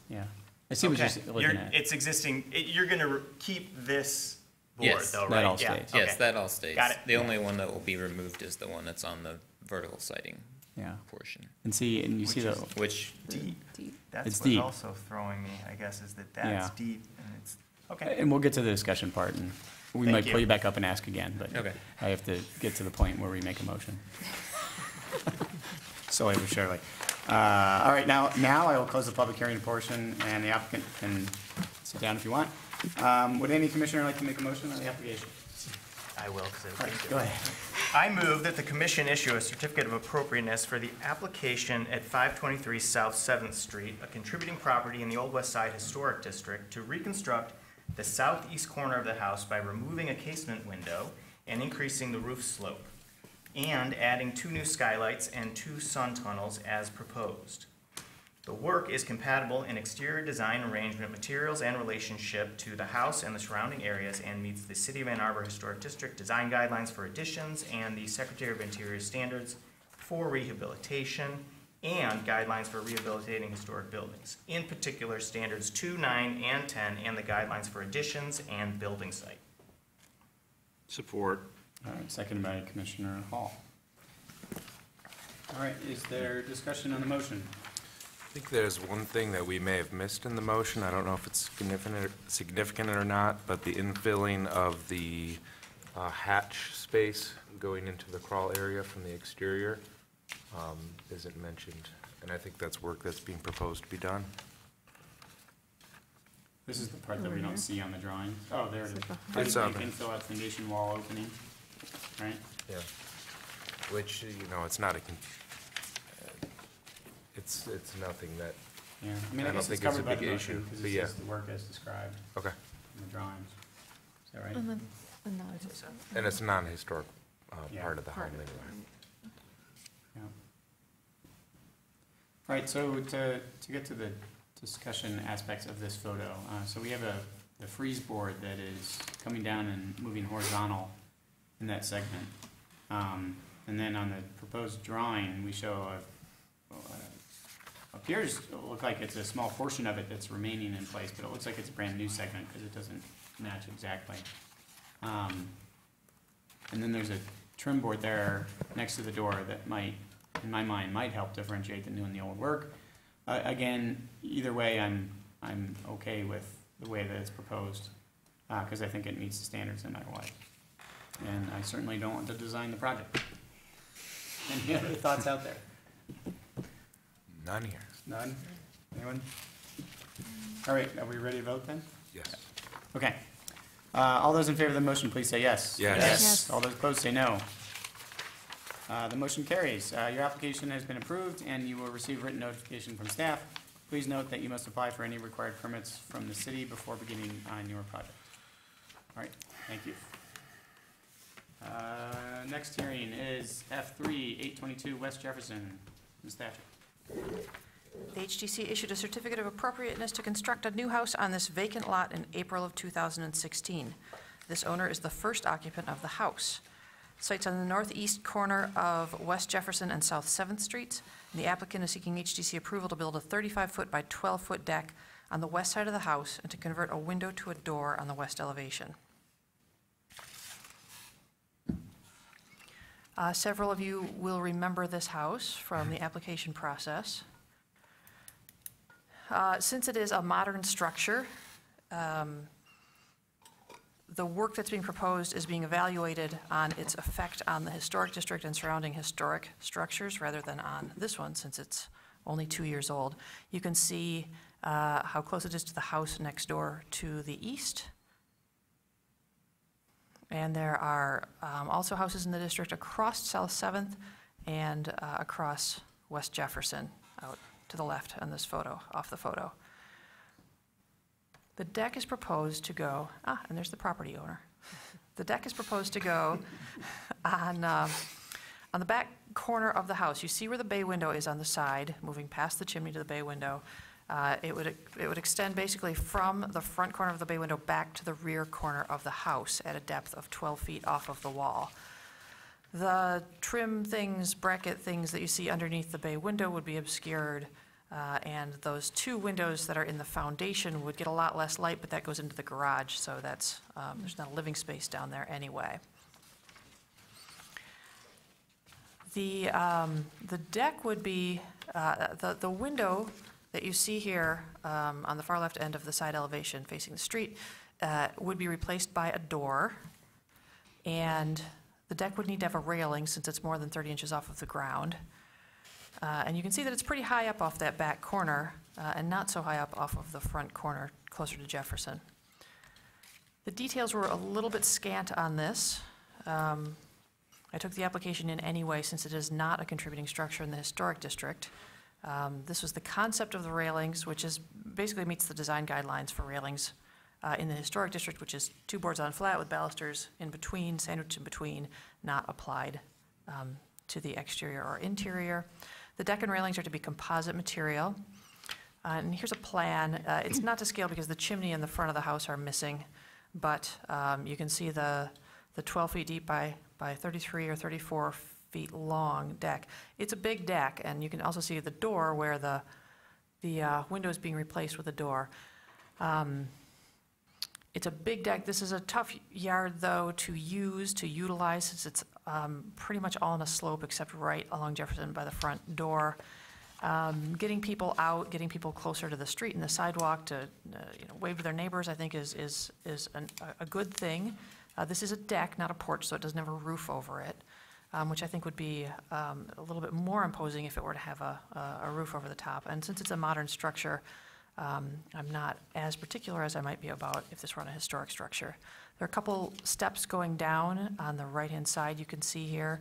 Yeah, I see what you're okay. looking at. It's existing, you're gonna keep this board Yes. though, That right? all Yeah, stays. yes, okay. that all stays. Got it. The only one that will be removed is the one that's on the vertical siding Yeah, portion, and you see the, which, Deep. It's That's what's deep. also throwing me, I guess, is that Yeah. that's deep and it's, okay. and we'll get to the discussion part, and we Thank might you. pull you back up and ask again, but Okay. I have to get to the point where we make a motion. So I was Shirley. All right, now I will close the public hearing portion, and the applicant can sit down if you want. Would any commissioner like to make a motion on the application? I will, because All right, go ahead. I move that the commission issue a certificate of appropriateness for the application at 523 South 7th Street, a contributing property in the Old West Side Historic District, to reconstruct the southeast corner of the house by removing a casement window and increasing the roof slope, and adding 2 new skylights and 2 sun tunnels as proposed. The work is compatible in exterior design, arrangement, materials, and relationship to the house and the surrounding areas, and meets the City of Ann Arbor Historic District design guidelines for additions and the Secretary of Interior standards for rehabilitation and guidelines for rehabilitating historic buildings. In particular, standards 2, 9, and 10, and the guidelines for additions and building site. Support. All right, seconded by Commissioner Hall. All right, is there discussion on the motion? I think there's one thing that we may have missed in the motion. I don't know if it's significant or not, but the infilling of the hatch space going into the crawl area from the exterior isn't mentioned. And I think that's work that's being proposed to be done. This is the part that we don't see on the drawing. Oh, there it is. It's on there. Infill at foundation wall opening, right? Yeah. Which, it's not it's nothing that, Yeah, I mean, I I don't guess it's think it's a covered by the big motion, issue, because but it yeah. says the work as described okay. in the drawings. Is that right? And then, no, it's just. And it's a non-historic Yeah. part of the home anyway. Yeah. All right, so to get to the discussion aspects of this photo, so we have the freeze board that is coming down and moving horizontal in that segment. And then on the proposed drawing, we show appears to look like it's a small portion of it that's remaining in place, but it looks like it's a brand-new segment because it doesn't match exactly. And then there's a trim board there next to the door that might, in my mind, might help differentiate the new and the old work. Again, either way, I'm okay with the way that it's proposed, because I think it meets the standards no matter what. And I certainly don't want to design the project. Any other thoughts out there? None here. None? Anyone? All right, are we ready to vote then? Yes. Okay. All those in favor of the motion, please say yes. Yes. Yes. All those opposed, say no. The motion carries. Your application has been approved, and you will receive written notification from staff. Please note that you must apply for any required permits from the city before beginning on your project. All right, thank you. Next hearing is F3, 822 West Jefferson. Ms. Thatcher. The HDC issued a certificate of appropriateness to construct a new house on this vacant lot in April of 2016. This owner is the first occupant of the house. Site's on the northeast corner of West Jefferson and South 7th Streets. And the applicant is seeking HDC approval to build a 35-foot by 12-foot deck on the west side of the house and to convert a window to a door on the west elevation. Several of you will remember this house from the application process. Since it is a modern structure, the work that's being proposed is being evaluated on its effect on the historic district and surrounding historic structures rather than on this one, since it's only 2 years old. You can see how close it is to the house next door to the east. And there are also houses in the district across South 7th and across West Jefferson, out to the left on this photo, off the photo. The deck is proposed to go, and there's the property owner. The deck is proposed to go on the back corner of the house. You see where the bay window is on the side, moving past the chimney to the bay window. It would extend basically from the front corner of the bay window back to the rear corner of the house at a depth of 12 feet off of the wall. The trim things, bracket things that you see underneath the bay window would be obscured, and those 2 windows that are in the foundation would get a lot less light, but that goes into the garage, so that's there's not a living space down there anyway. The deck would be, the window that you see here on the far left end of the side elevation facing the street would be replaced by a door, and the deck would need to have a railing since it's more than 30 inches off of the ground. And you can see that it's pretty high up off that back corner and not so high up off of the front corner closer to Jefferson. The details were a little bit scant on this. I took the application in anyway since it is not a contributing structure in the historic district. This was the concept of the railings, which is basically meets the design guidelines for railings in the historic district, which is 2 boards on flat with balusters in between, sandwiched in between, not applied to the exterior or interior. The deck and railings are to be composite material. And here's a plan. It's not to scale because the chimney in the front of the house are missing, but you can see the 12 feet deep by 33 or 34 feet long deck. It's a big deck, and you can also see the door where the window is being replaced with a door. It's a big deck. This is a tough yard, though, to utilize, since it's pretty much all on a slope except right along Jefferson by the front door. Getting people out, getting people closer to the street and the sidewalk to wave to their neighbors, I think is a good thing. This is a deck, not a porch, so it doesn't have a roof over it, which I think would be a little bit more imposing if it were to have a roof over the top. And since it's a modern structure, I'm not as particular as I might be about if this were on a historic structure. There are a couple steps going down on the right-hand side you can see here.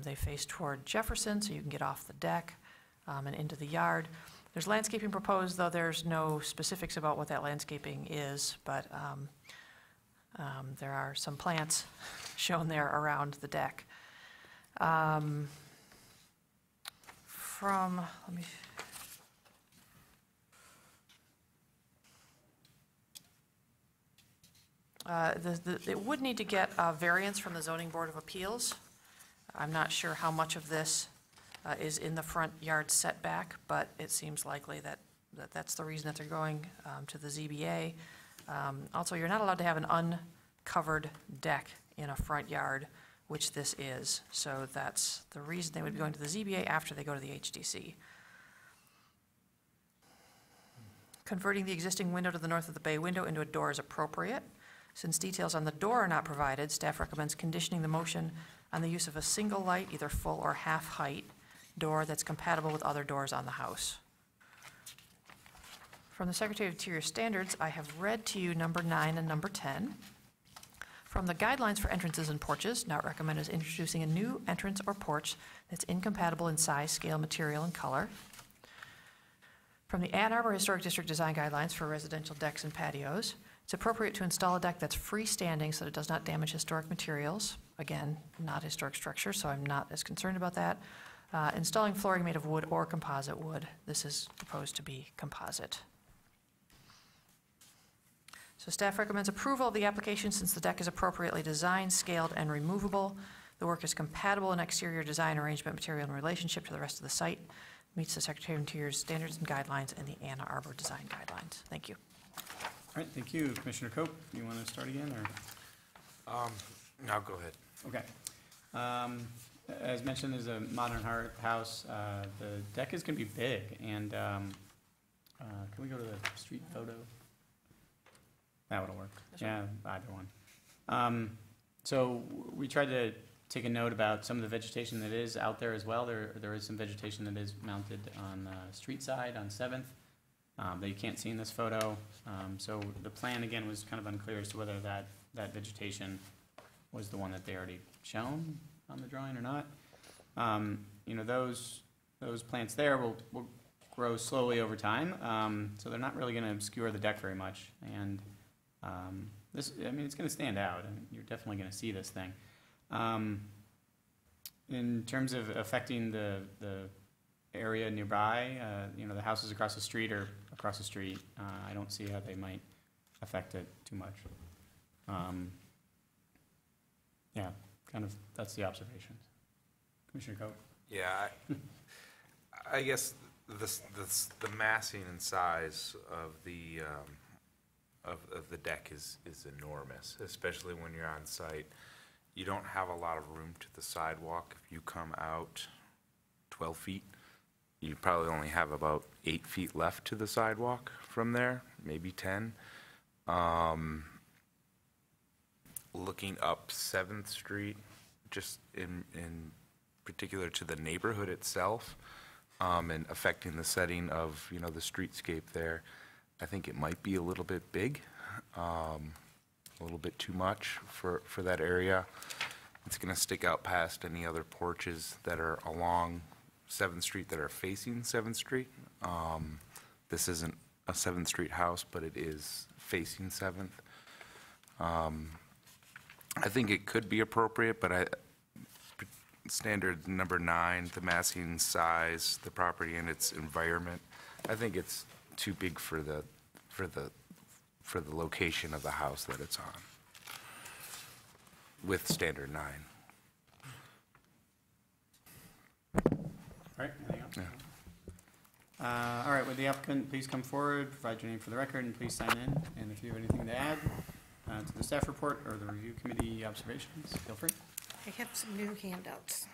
They face toward Jefferson, so you can get off the deck and into the yard. There's landscaping proposed, though there's no specifics about what that landscaping is, but there are some plants shown there around the deck. It would need to get a variance from the Zoning Board of Appeals. I'm not sure how much of this is in the front yard setback, but it seems likely that that's the reason that they're going to the ZBA. Also, you're not allowed to have an uncovered deck in a front yard, which this is. So that's the reason they would be going to the ZBA after they go to the HDC. Converting the existing window to the north of the bay window into a door is appropriate. Since details on the door are not provided, staff recommends conditioning the motion on the use of a single light, either full or half height, door that's compatible with other doors on the house. From the Secretary of Interior Standards, I have read to you number 9 and number 10. From the guidelines for entrances and porches, not recommended is introducing a new entrance or porch that's incompatible in size, scale, material, and color. From the Ann Arbor Historic District Design Guidelines for residential decks and patios, it's appropriate to install a deck that's freestanding so that it does not damage historic materials. Again, not historic structure, so I'm not as concerned about that. Installing flooring made of wood or composite wood. This is proposed to be composite. So staff recommends approval of the application since the deck is appropriately designed, scaled, and removable. The work is compatible in exterior design, arrangement, material, and relationship to the rest of the site. Meets the Secretary of Interior's standards and guidelines and the Ann Arbor Design Guidelines. Thank you. All right, thank you. Commissioner Cope, you want to start again, or? No, go ahead. Okay. As mentioned, there's a modern house. The deck is going to be big, and can we go to the street photo? That would work. Yeah, either one. So we tried to take a note about some of the vegetation that is out there as well. There is some vegetation that is mounted on the street side on 7th that you can't see in this photo. So the plan, again, was kind of unclear as to whether that vegetation was the one that they already shown on the drawing or not. You know, those plants there will grow slowly over time, so they're not really going to obscure the deck very much. And this, I mean, it's going to stand out, and you're definitely going to see this thing. In terms of affecting the area nearby, you know, the houses across the street are across the street. I don't see how they might affect it too much. Yeah, kind of, that's the observations. Commissioner Coe? Yeah, I guess the massing and size of the deck is enormous, especially when you're on site. You don't have a lot of room to the sidewalk. If you come out 12 feet, you probably only have about 8 feet left to the sidewalk from there, maybe 10. Looking up 7th Street, just in particular to the neighborhood itself, and affecting the setting of, you know, the streetscape there, I think it might be a little bit big, a little bit too much for that area. It's going to stick out past any other porches that are along 7th Street that are facing 7th Street. This isn't a 7th Street house, but it is facing 7th. I think it could be appropriate, but standard number 9, the massing size, the property and its environment, I think it's too big for the location of the house that it's on with standard 9. All right, anything else? Yeah. All right, would the applicant please come forward, provide your name for the record, and please sign in. And if you have anything to add to the staff report or the review committee observations, feel free. I have some new handouts.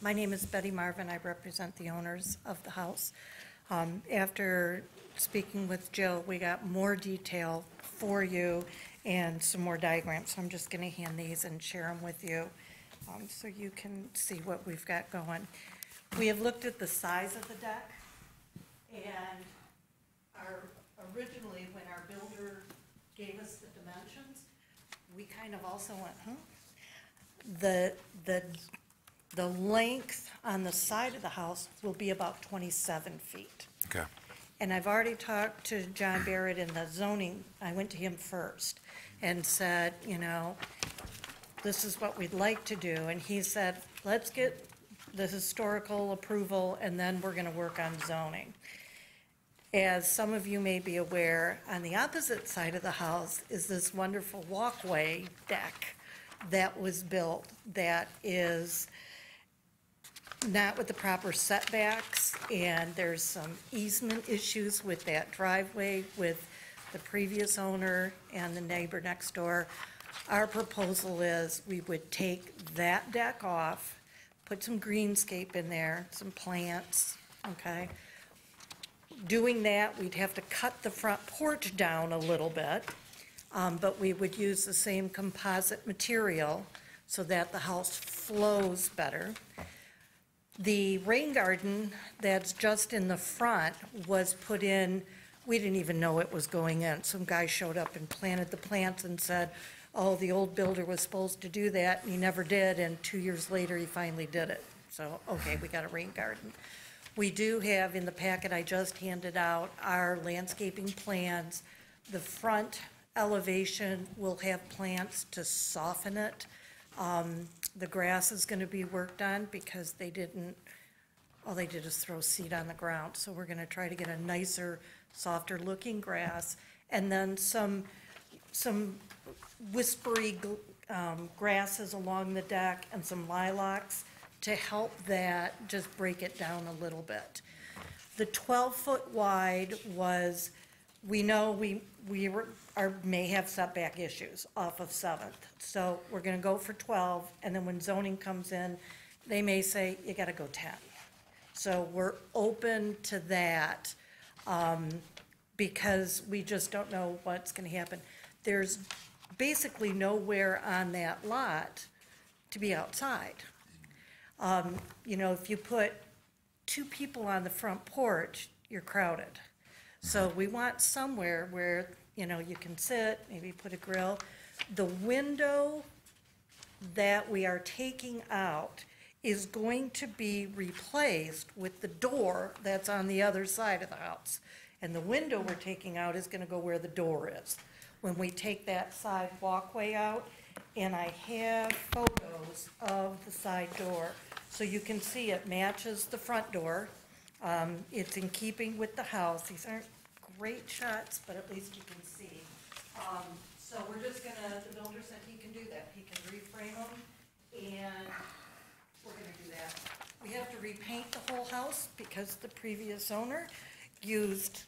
My name is Betty Marvin. I represent the owners of the house. After speaking with Jill, we got more detail for you and some more diagrams. So I'm just going to hand these and share them with you so you can see what we've got going. We have looked at the size of the deck, and originally when our builder gave us the dimensions, we kind of also went, The length on the side of the house will be about 27 feet. Okay. And I've already talked to John Barrett in the zoning. I went to him first and said, you know, this is what we'd like to do. And he said, let's get the historical approval, and then we're going to work on zoning. As some of you may be aware, on the opposite side of the house is this wonderful walkway deck that was built that is not with the proper setbacks, and there's some easement issues with that driveway with the previous owner and the neighbor next door. Our proposal is we would take that deck off, put some greenscape in there, some plants, okay? Doing that, we'd have to cut the front porch down a little bit, but we would use the same composite material so that the house flows better. The rain garden that's just in the front was put in, we didn't even know it was going in. Some guy showed up and planted the plants and said, oh, the old builder was supposed to do that, and he never did, and 2 years later, he finally did it. So, okay, we got a rain garden. We do have in the packet I just handed out our landscaping plans. The front elevation will have plants to soften it. The grass is going to be worked on because they didn't, all they did is throw seed on the ground. So we're going to try to get a nicer, softer looking grass. And then some whispery grasses along the deck and some lilacs to help that just break it down a little bit. The 12-foot wide was we know may have setback issues off of 7th. So we're gonna go for 12, and then when zoning comes in, they may say, you gotta go 10. So we're open to that, because we just don't know what's gonna happen. There's basically nowhere on that lot to be outside. You know, if you put 2 people on the front porch, you're crowded. So we want somewhere where, you know, you can sit, maybe put a grill. The window that we are taking out is going to be replaced with the door that's on the other side of the house. And the window we're taking out is gonna go where the door is. When we take that side walkway out, and I have photos of the side door, so you can see it matches the front door. It's in keeping with the house. These aren't great shots, but at least you can see. So we're just gonna, the builder said he can do that. He can reframe them, and we're gonna do that. We have to repaint the whole house because the previous owner used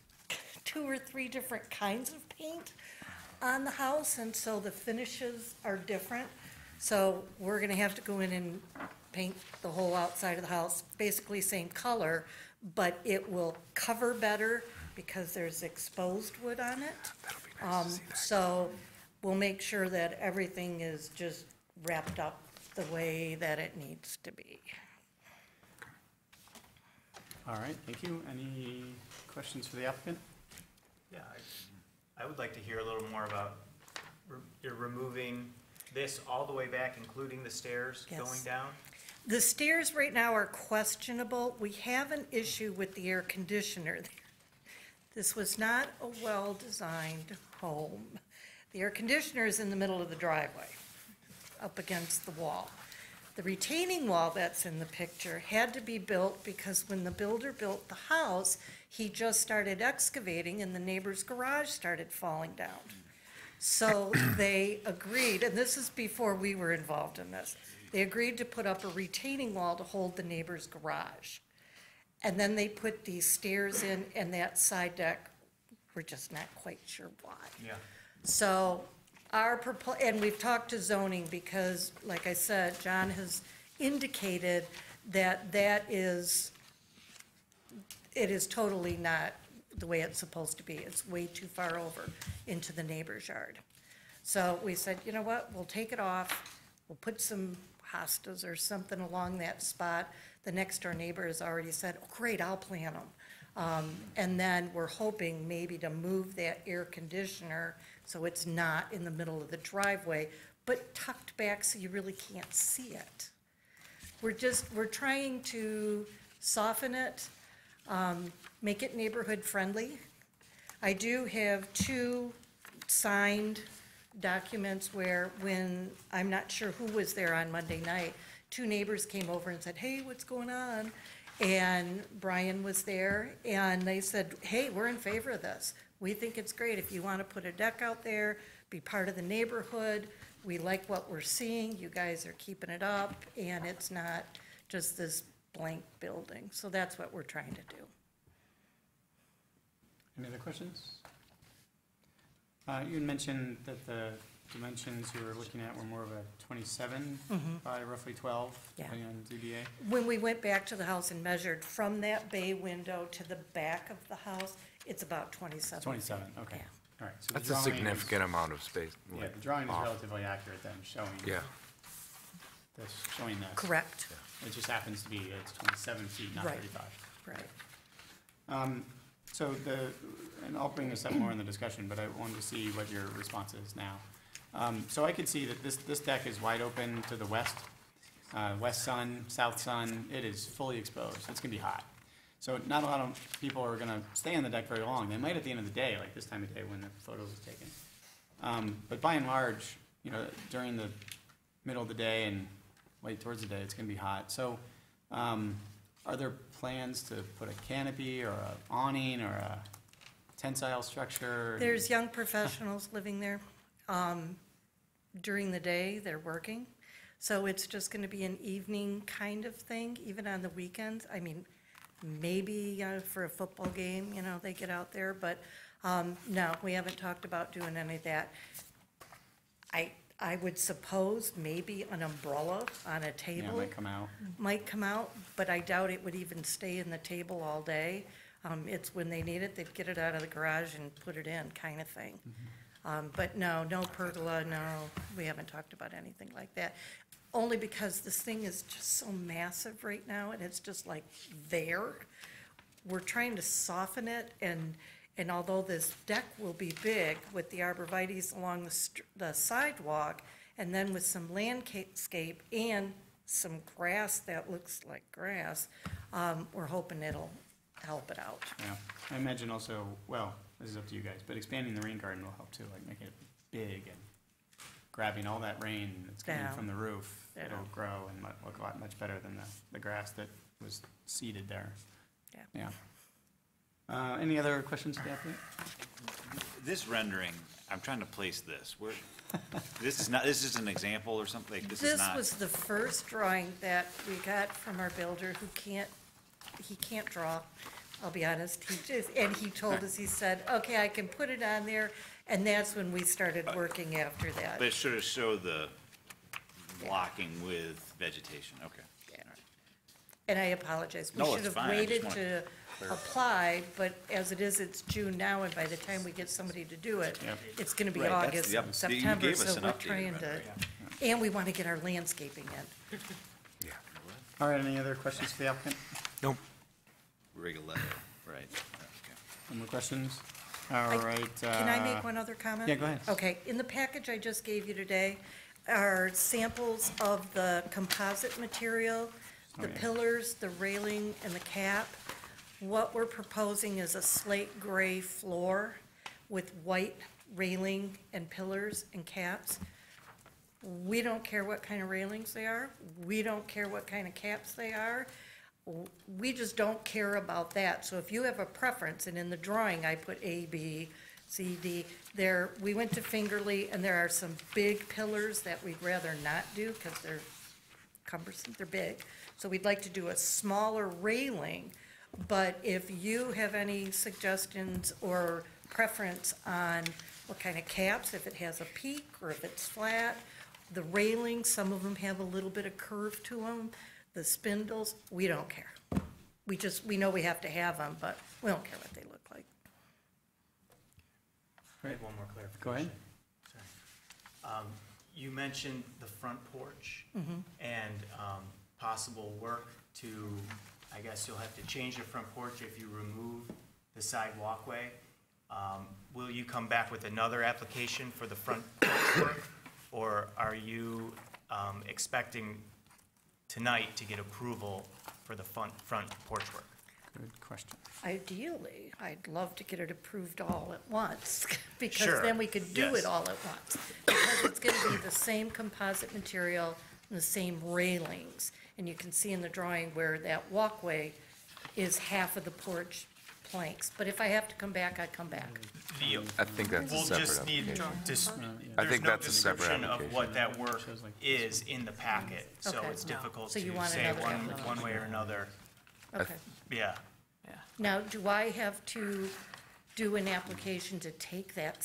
2 or 3 different kinds of paint on the house, and so the finishes are different. So we're gonna have to go in and paint the whole outside of the house, basically same color, but it will cover better because there's exposed wood on it. That'll be nice to see that. So we'll make sure that everything is just wrapped up the way that it needs to be. All right, thank you. Any questions for the applicant? Yeah, I would like to hear a little more about, you're removing this all the way back, including the stairs Yes. going down? The stairs right now are questionable. We have an issue with the air conditioner. This was not a well-designed home. The air conditioner is in the middle of the driveway, up against the wall. The retaining wall that's in the picture had to be built because when the builder built the house, he just started excavating and the neighbor's garage started falling down. So they agreed, and this is before we were involved in this, they agreed to put up a retaining wall to hold the neighbor's garage. And then they put these stairs in, and that side deck, we're just not quite sure why. Yeah. So and we've talked to zoning because, like I said, John has indicated that it is totally not the way it's supposed to be. It's way too far over into the neighbor's yard. So we said, you know what, we'll take it off, we'll put some hostas or something along that spot. The next door neighbor has already said, oh, great, I'll plant them. And then we're hoping maybe to move that air conditioner so it's not in the middle of the driveway, but tucked back so you really can't see it. We're trying to soften it, make it neighborhood friendly. I do have 2 signed documents where when, I'm not sure who was there on Monday night, 2 neighbors came over and said, hey, what's going on? And Brian was there, and they said, hey, we're in favor of this. We think it's great. If you want to put a deck out there, be part of the neighborhood, we like what we're seeing. You guys are keeping it up, and it's not just this blank building. So that's what we're trying to do. Any other questions? You had mentioned that the dimensions you were looking at were more of a 27 by roughly 12, Yeah. depending on ZBA. When we went back to the house and measured from that bay window to the back of the house, it's about 27. 27, okay. Yeah. All right. So the That's a drawing significant amount of space. is- Yeah, the drawing is off. relatively accurate then, showing. Yeah. Showing this. Correct, It just happens to be, it's 27 feet, not Right. 35. right. So and I'll bring this up more in the discussion, but I wanted to see what your response is now. So I could see that this deck is wide open to the west, west sun, south sun. It is fully exposed. It's gonna be hot. So not a lot of people are gonna stay on the deck very long. They might at the end of the day, like this time of day when the photo was taken. But by and large, you know, during the middle of the day and late towards the day, it's gonna be hot. So, are there plans to put a canopy or a awning or a tensile structure? There's young professionals living there. During the day, they're working. So it's just gonna be an evening kind of thing, even on the weekends. I mean, maybe for a football game, you know, they get out there, but No, we haven't talked about doing any of that. I would suppose maybe an umbrella on a Yeah, table might come out. might come out, but I doubt it would even stay in the table all day. It's when they need it, they'd get it out of the garage and put it in, kind of thing. But no pergola, no, we haven't talked about anything like that. Only because this thing is just so massive right now, and it's just like there. We're trying to soften it, and although this deck will be big with the arborvitaes along the sidewalk, and then with some landscape and some grass that looks like grass, we're hoping it'll help it out. Yeah, I imagine also, well, this is up to you guys, but expanding the rain garden will help too, like making it big and grabbing all that rain that's coming Down. from the roof. Yeah. It'll grow and look a lot much better than the grass that was seeded there. Yeah. Yeah. Any other questions to the applicant? This rendering, I'm trying to place this. Where, this is an example or something? Like, this is This not. was the first drawing that we got from our builder who he can't draw, I'll be honest. And he told us, he said, okay, I can put it on there, and that's when we started working after that. But it should have showed the blocking with vegetation, okay. Yeah. And I apologize. We No, should it's have fine. I just waited want to apply, but as it is, it's June now, and by the time we get somebody to do it, Yep. it's gonna be Right, that's August, the up- you September, gave us so an we're updated trying to, rendering. and we want to get our landscaping in. All right, any other questions for the applicant? Rigoletto, right, okay. No more questions? All right. Can I make one other comment? Yeah, go ahead. Okay, in the package I just gave you today are samples of the composite material, the yeah. pillars, the railing, and the cap. What we're proposing is a slate gray floor with white railing and pillars and caps. We don't care what kind of railings they are. We don't care what kind of caps they are. We just don't care about that. So if you have a preference, and in the drawing I put A, B, C, D, there, we went to Fingerly, and there are some big pillars that we'd rather not do because they're cumbersome, they're big. So we'd like to do a smaller railing, but if you have any suggestions or preference on what kind of caps, if it has a peak or if it's flat, the railings, some of them have a little bit of curve to them, the spindles, we don't care. We know we have to have them, but we don't care what they look like. I have one more clarification. Go ahead. Sorry. You mentioned the front porch and possible work to, I guess you'll have to change the front porch if you remove the side walkway. Will you come back with another application for the front porch work? Or are you expecting tonight to get approval for the front porch work? Good question. Ideally, I'd love to get it approved all at once, because Sure, then we could do yes. it all at once. Because it's gonna be the same composite material and the same railings. And you can see in the drawing where that walkway is half of the porch planks. But if I have to come back, I come back. I think that's a We'll separate just need, application. there's think no that's a separate description of application. what that work is in the packet, so Okay. it's difficult So to you want say another one application. way or another. Okay. Yeah. Now, do I have to do an application to take that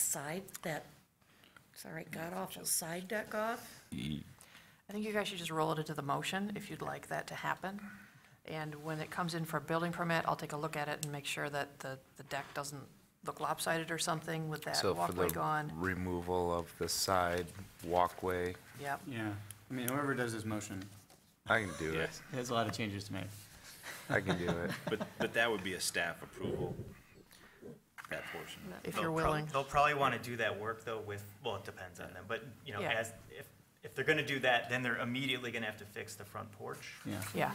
sorry, god-awful side deck off? I think you guys should just roll it into the motion if you'd like that to happen. And when it comes in for a building permit, I'll take a look at it and make sure that the deck doesn't look lopsided or something with that So for walkway the gone. removal of the side walkway, Yep. Yeah, I mean, whoever does this motion, I can do it. has a lot of changes to make. I can do it. But that would be a staff approval, that portion. If They'll you're prob- willing. They'll probably want to do that work though with, well, it depends on them, but, you know, Yeah. if they're gonna do that, then they're immediately gonna have to fix the front porch. Yeah. Yeah.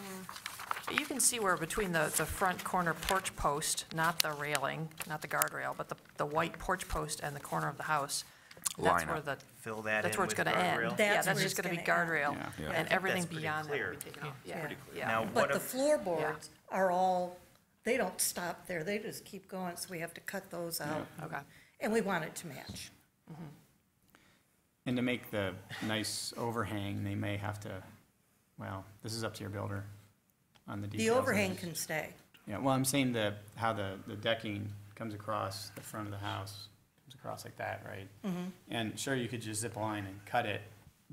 You can see where between the front corner porch post, not the railing, not the guardrail, but the white porch post and the corner of the house, that's Line where up. the, Fill that that's in where it's with gonna end. guardrail. Yeah, That's that's where just it's gonna be gonna end. guardrail. Yeah. Yeah. And I think everything that's pretty beyond that will clear. be taken off. Yeah, Pretty clear. yeah. Now, But what the if, floorboards are all, they don't stop there, they just keep going, so we have to cut those out. Okay. And we want it to match. And to make the nice overhang, they may have to, well, this is up to your builder on the details. The of overhang it. can stay. Yeah, well, I'm saying how the decking comes across the front of the house, comes across like that, right? And sure, you could just zip line and cut it,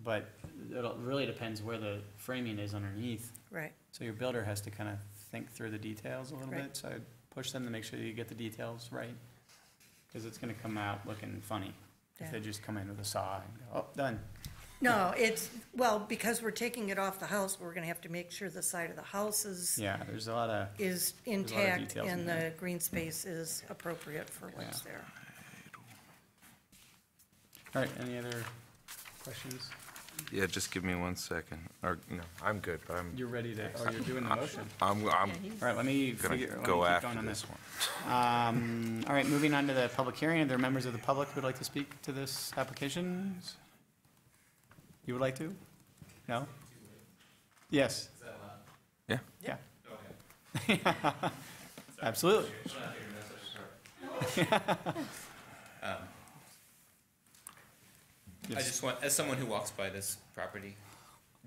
but it really depends where the framing is underneath. Right. So your builder has to kind of think through the details a little Right. bit, so I'd push them to make sure you get the details right, because it's gonna come out looking funny if Yeah. they just come in with a saw and go, oh, done. No, well, because we're taking it off the house, we're gonna have to make sure the side of the house is Yeah, there's a lot of, is a lot of intact details in and there. the green space is appropriate for what's there. all right, any other questions? Yeah, just give me 1 second, or, no, I'm good, but I'm, You're ready to, oh, you're doing the motion. I'm All right, let me gonna figure, let me keep go going after on this this. one. All right, moving on to the public hearing. Are there members of the public who would like to speak to this application? You would like to? No? Yes? Yeah. Yeah. Absolutely. I just want, as someone who walks by this property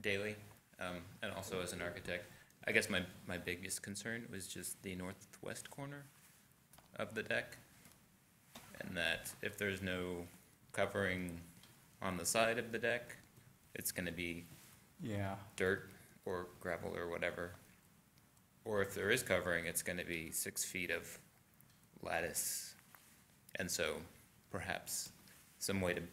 daily, and also as an architect, I guess my biggest concern was just the northwest corner of the deck. And that if there's no covering on the side of the deck, it's gonna be Yeah. dirt or gravel or whatever. Or if there is covering, it's gonna be 6 feet of lattice. And so perhaps some way to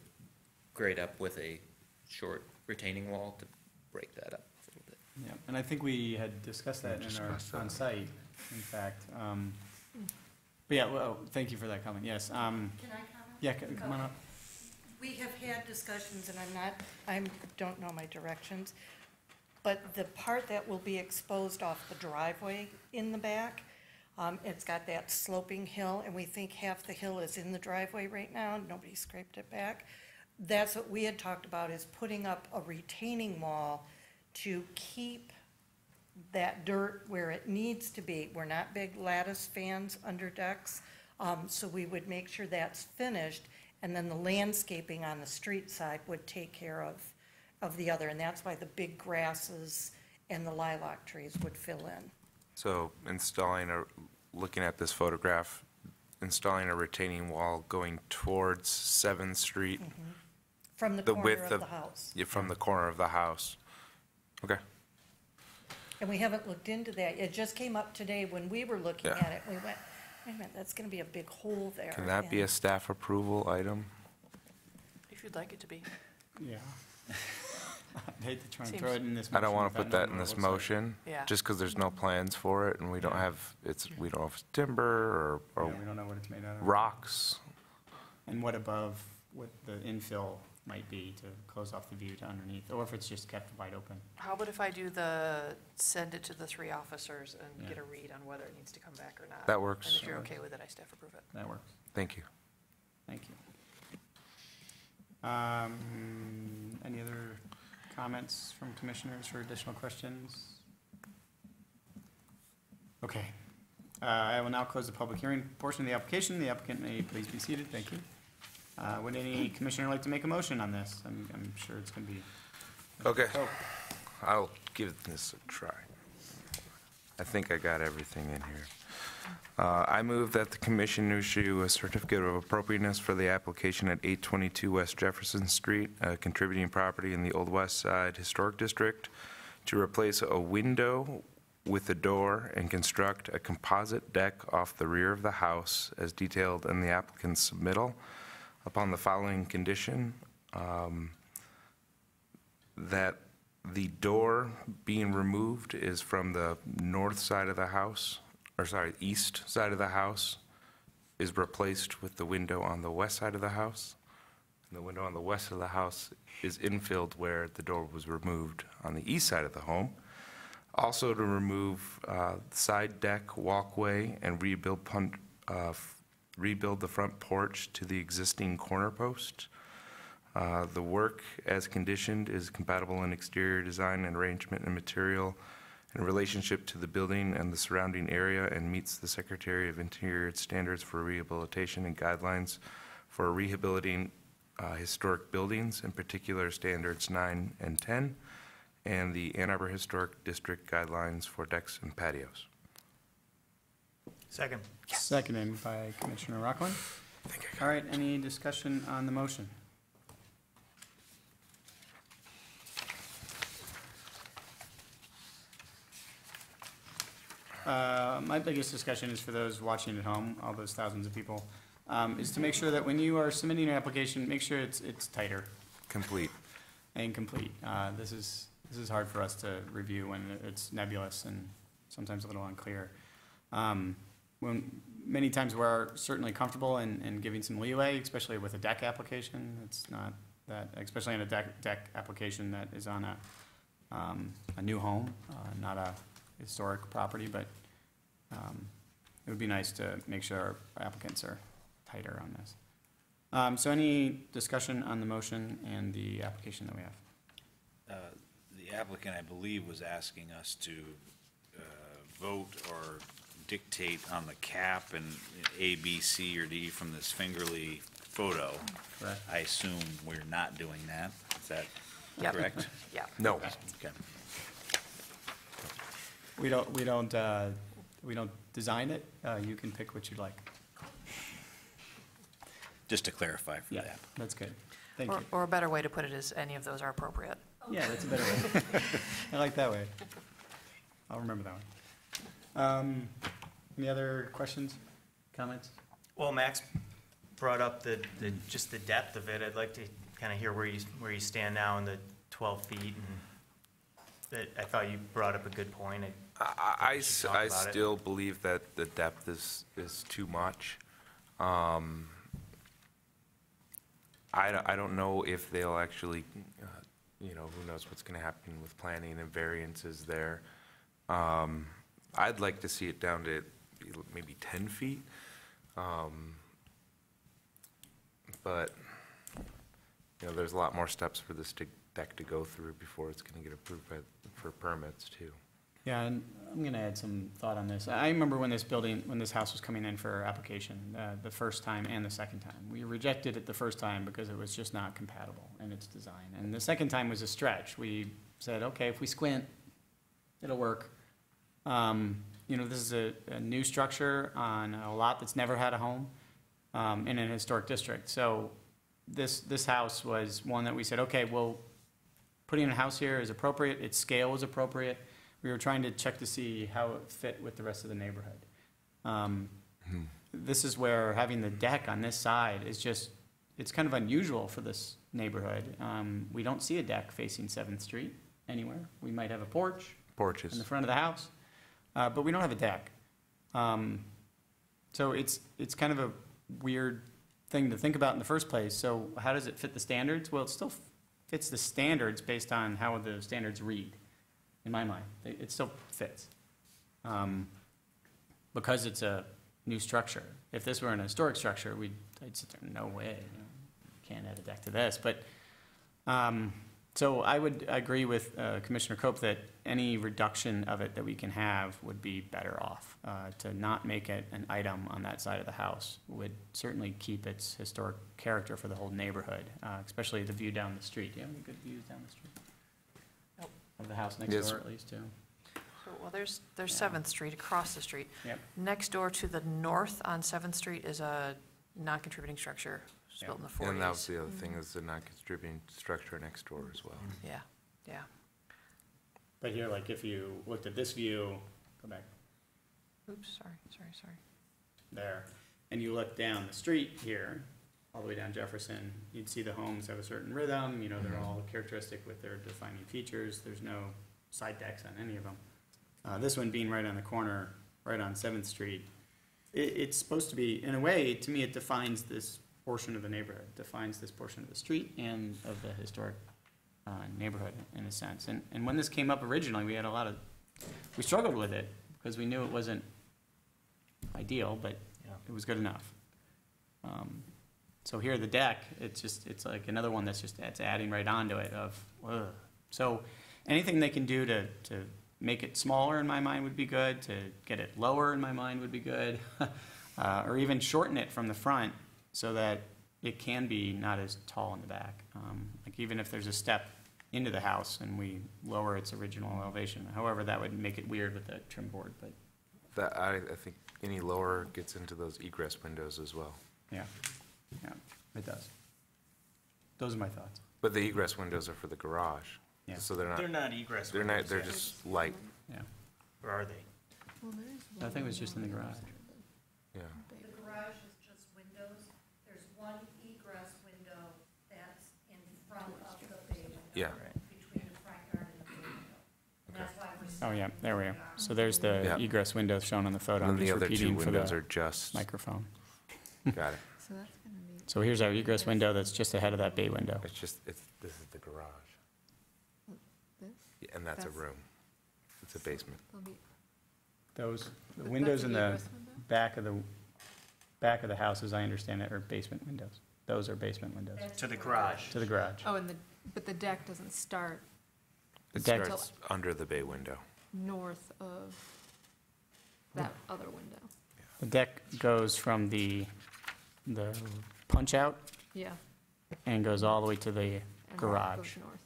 grade up with a short retaining wall to break that up a little bit. Yeah, and I think we had discussed that in our on-site, in fact. But yeah, well, thank you for that comment, yes. Can I comment? Yeah, come on up. We have had discussions, and I don't know my directions, but the part that will be exposed off the driveway in the back, it's got that sloping hill, and we think half the hill is in the driveway right now, and nobody scraped it back. That's what we had talked about, is putting up a retaining wall to keep that dirt where it needs to be. We're not big lattice fans under decks, so we would make sure that's finished, and then the landscaping on the street side would take care of the other, and that's why the big grasses and the lilac trees would fill in. So looking at this photograph, installing a retaining wall going towards 7th Street, From the the corner width of the house. Yeah, from the corner of the house. Okay. And we haven't looked into that. It just came up today when we were looking Yeah. at it. We went, wait a minute, that's gonna be a big hole there. Can that be a staff approval item? If you'd like it to be. Yeah. I'd hate to try and Seems- throw it in this. I don't motion want to if put know that what in it this looks like. motion. Yeah. Just because there's no plans for it, and we don't have, we don't have timber Yeah, or we don't know what it's made out of. rocks. And what above, what the infill might be to close off the view to underneath, or if it's just kept wide open. How about if I do send it to the 3 officers and get a read on whether it needs to come back or not? That works. And if you're okay with it, I staff approve it. That works. Thank you. Thank you. Any other comments from commissioners or additional questions? Okay. I will now close the public hearing portion of the application. The applicant may please be seated. Thank you. Would any commissioner like to make a motion on this? I'm sure it's going to be. Okay. Oh, I'll give this a try. I think I got everything in here. I move that the commission issue a certificate of appropriateness for the application at 822 West Jefferson Street, a contributing property in the Old West Side Historic District, to replace a window with a door and construct a composite deck off the rear of the house as detailed in the applicant's submittal, upon the following condition, that the door being removed is from the north side of the house, east side of the house, is replaced with the window on the west side of the house. And the window on the west of the house is infilled where the door was removed on the east side of the home. Also to remove side deck, walkway, and rebuild the front porch to the existing corner post. The work, as conditioned, is compatible in exterior design and arrangement and material in relationship to the building and the surrounding area, and meets the Secretary of Interior standards for rehabilitation and guidelines for rehabilitating historic buildings, in particular standards 9 and 10, and the Ann Arbor Historic District guidelines for decks and patios. Second. Seconded by Commissioner Rockland. All right, any discussion on the motion? My biggest discussion is for those watching at home, all those thousands of people, is to make sure that when you are submitting your application, make sure it's tighter Complete. and complete. This is hard for us to review when it's nebulous and sometimes a little unclear. Many times we're certainly comfortable in giving some leeway, especially with a deck application. It's not that, especially on a deck application that is on a new home, not a historic property, but it would be nice to make sure our applicants are tighter on this. So any discussion on the motion and the application that we have? The applicant, I believe, was asking us to vote or dictate on the cap and A, B, C, or D from this fingerly photo. Correct. I assume we're not doing that. Is that Yep. correct? Yeah. No. Okay. We don't design it. You can pick what you'd like. Just to clarify for Yeah, that. that's good. Thank you. Or a better way to put it is any of those are appropriate. Yeah, that's a better way. I like that way. I'll remember that one. Any other questions, comments? Well, Max brought up just the depth of it. I'd like to kind of hear where you stand now in the 12 feet. And I thought you brought up a good point. I should talk about it. still believe that the depth is too much. I don't know if they'll actually, who knows what's going to happen with planning and variances there. I'd like to see it down to maybe 10 feet. But, there's a lot more steps for this deck to go through before it's going to get approved for permits too. Yeah, and I'm going to add some thought on this. I remember when this house was coming in for application, the first time and the second time. We rejected it the first time because it was just not compatible in its design. And the second time was a stretch. We said, okay, if we squint, it'll work. This is a new structure on a lot that's never had a home in an historic district. So this house was one that we said, okay, well, putting a house here is appropriate. Its scale was appropriate. We were trying to check to see how it fit with the rest of the neighborhood. This is where having the deck on this side is it's kind of unusual for this neighborhood. We don't see a deck facing 7th Street anywhere. We might have a porch in Porches. the front of the house, but we don't have a deck. So it's kind of a weird thing to think about in the first place. So how does it fit the standards? Well, it still fits the standards based on how the standards read, in my mind. It still fits. Because it's a new structure. If this were an historic structure, I'd sit there, no way, can't add a deck to this. But, so I would agree with Commissioner Cope that any reduction of it that we can have would be better off. To not make it an item on that side of the house would certainly keep its historic character for the whole neighborhood, especially the view down the street. Do you have any good views down the street? Nope. Of the house next Yes. door, at least, too? Well, there's 7th Street across the street. Yep. Next door to the north on 7th Street is a non-contributing structure. It was built in the 40s. And that was the other thing, is the non-contributing structure next door as well. Yeah, yeah. But here, like, if you looked at this view, go back Oops, sorry. there, and you look down the street here, all the way down Jefferson, you'd see the homes have a certain rhythm, they're all characteristic with their defining features. There's no side decks on any of them. This one being right on the corner, right on 7th Street, it's supposed to be, in a way, to me, it defines this portion of the neighborhood, defines this portion of the street and of the historic neighborhood, in a sense. And when this came up originally, we struggled with it because we knew it wasn't ideal, but it was good enough. So here, the deck, it's like another one that's adding right onto it So anything they can do to make it smaller, in my mind, would be good. To get it lower, in my mind, would be good. Or even shorten it from the front so that it can be not as tall in the back. Like even if there's a step into the house and we lower its original elevation. However, that would make it weird with the trim board, but That, I think any lower gets into those egress windows as well. Yeah, yeah, it does. Those are my thoughts. But the egress windows are for the garage. Yeah. So they're They're not, not egress they're windows. not, they're yeah. just light, Yeah, Or are they? I think it was just in the garage. yeah. The garage is just windows. There's one egress window that's in front of the bay window. Yeah. Between the front yard and the bay window. And that's why we're. Oh, yeah, there we go. So there's the Yeah. egress window shown on the photo. And I'm then the just other two repeating for windows the are just, microphone. got it. So that's going to be, So here's our egress window that's just ahead of that bay window. It's just, this is the garage. this, Yeah, and that's a That's- room. It's a basement. there'll be, Those, the That's windows an in the egress window? back of the house, as I understand it, are basement windows. Those are basement windows To the garage. to the garage. oh, and but the deck doesn't start The It deck- starts under the bay window. north of that other window. The deck goes from the punch-out Yeah. and goes all the way to the And that garage. goes north.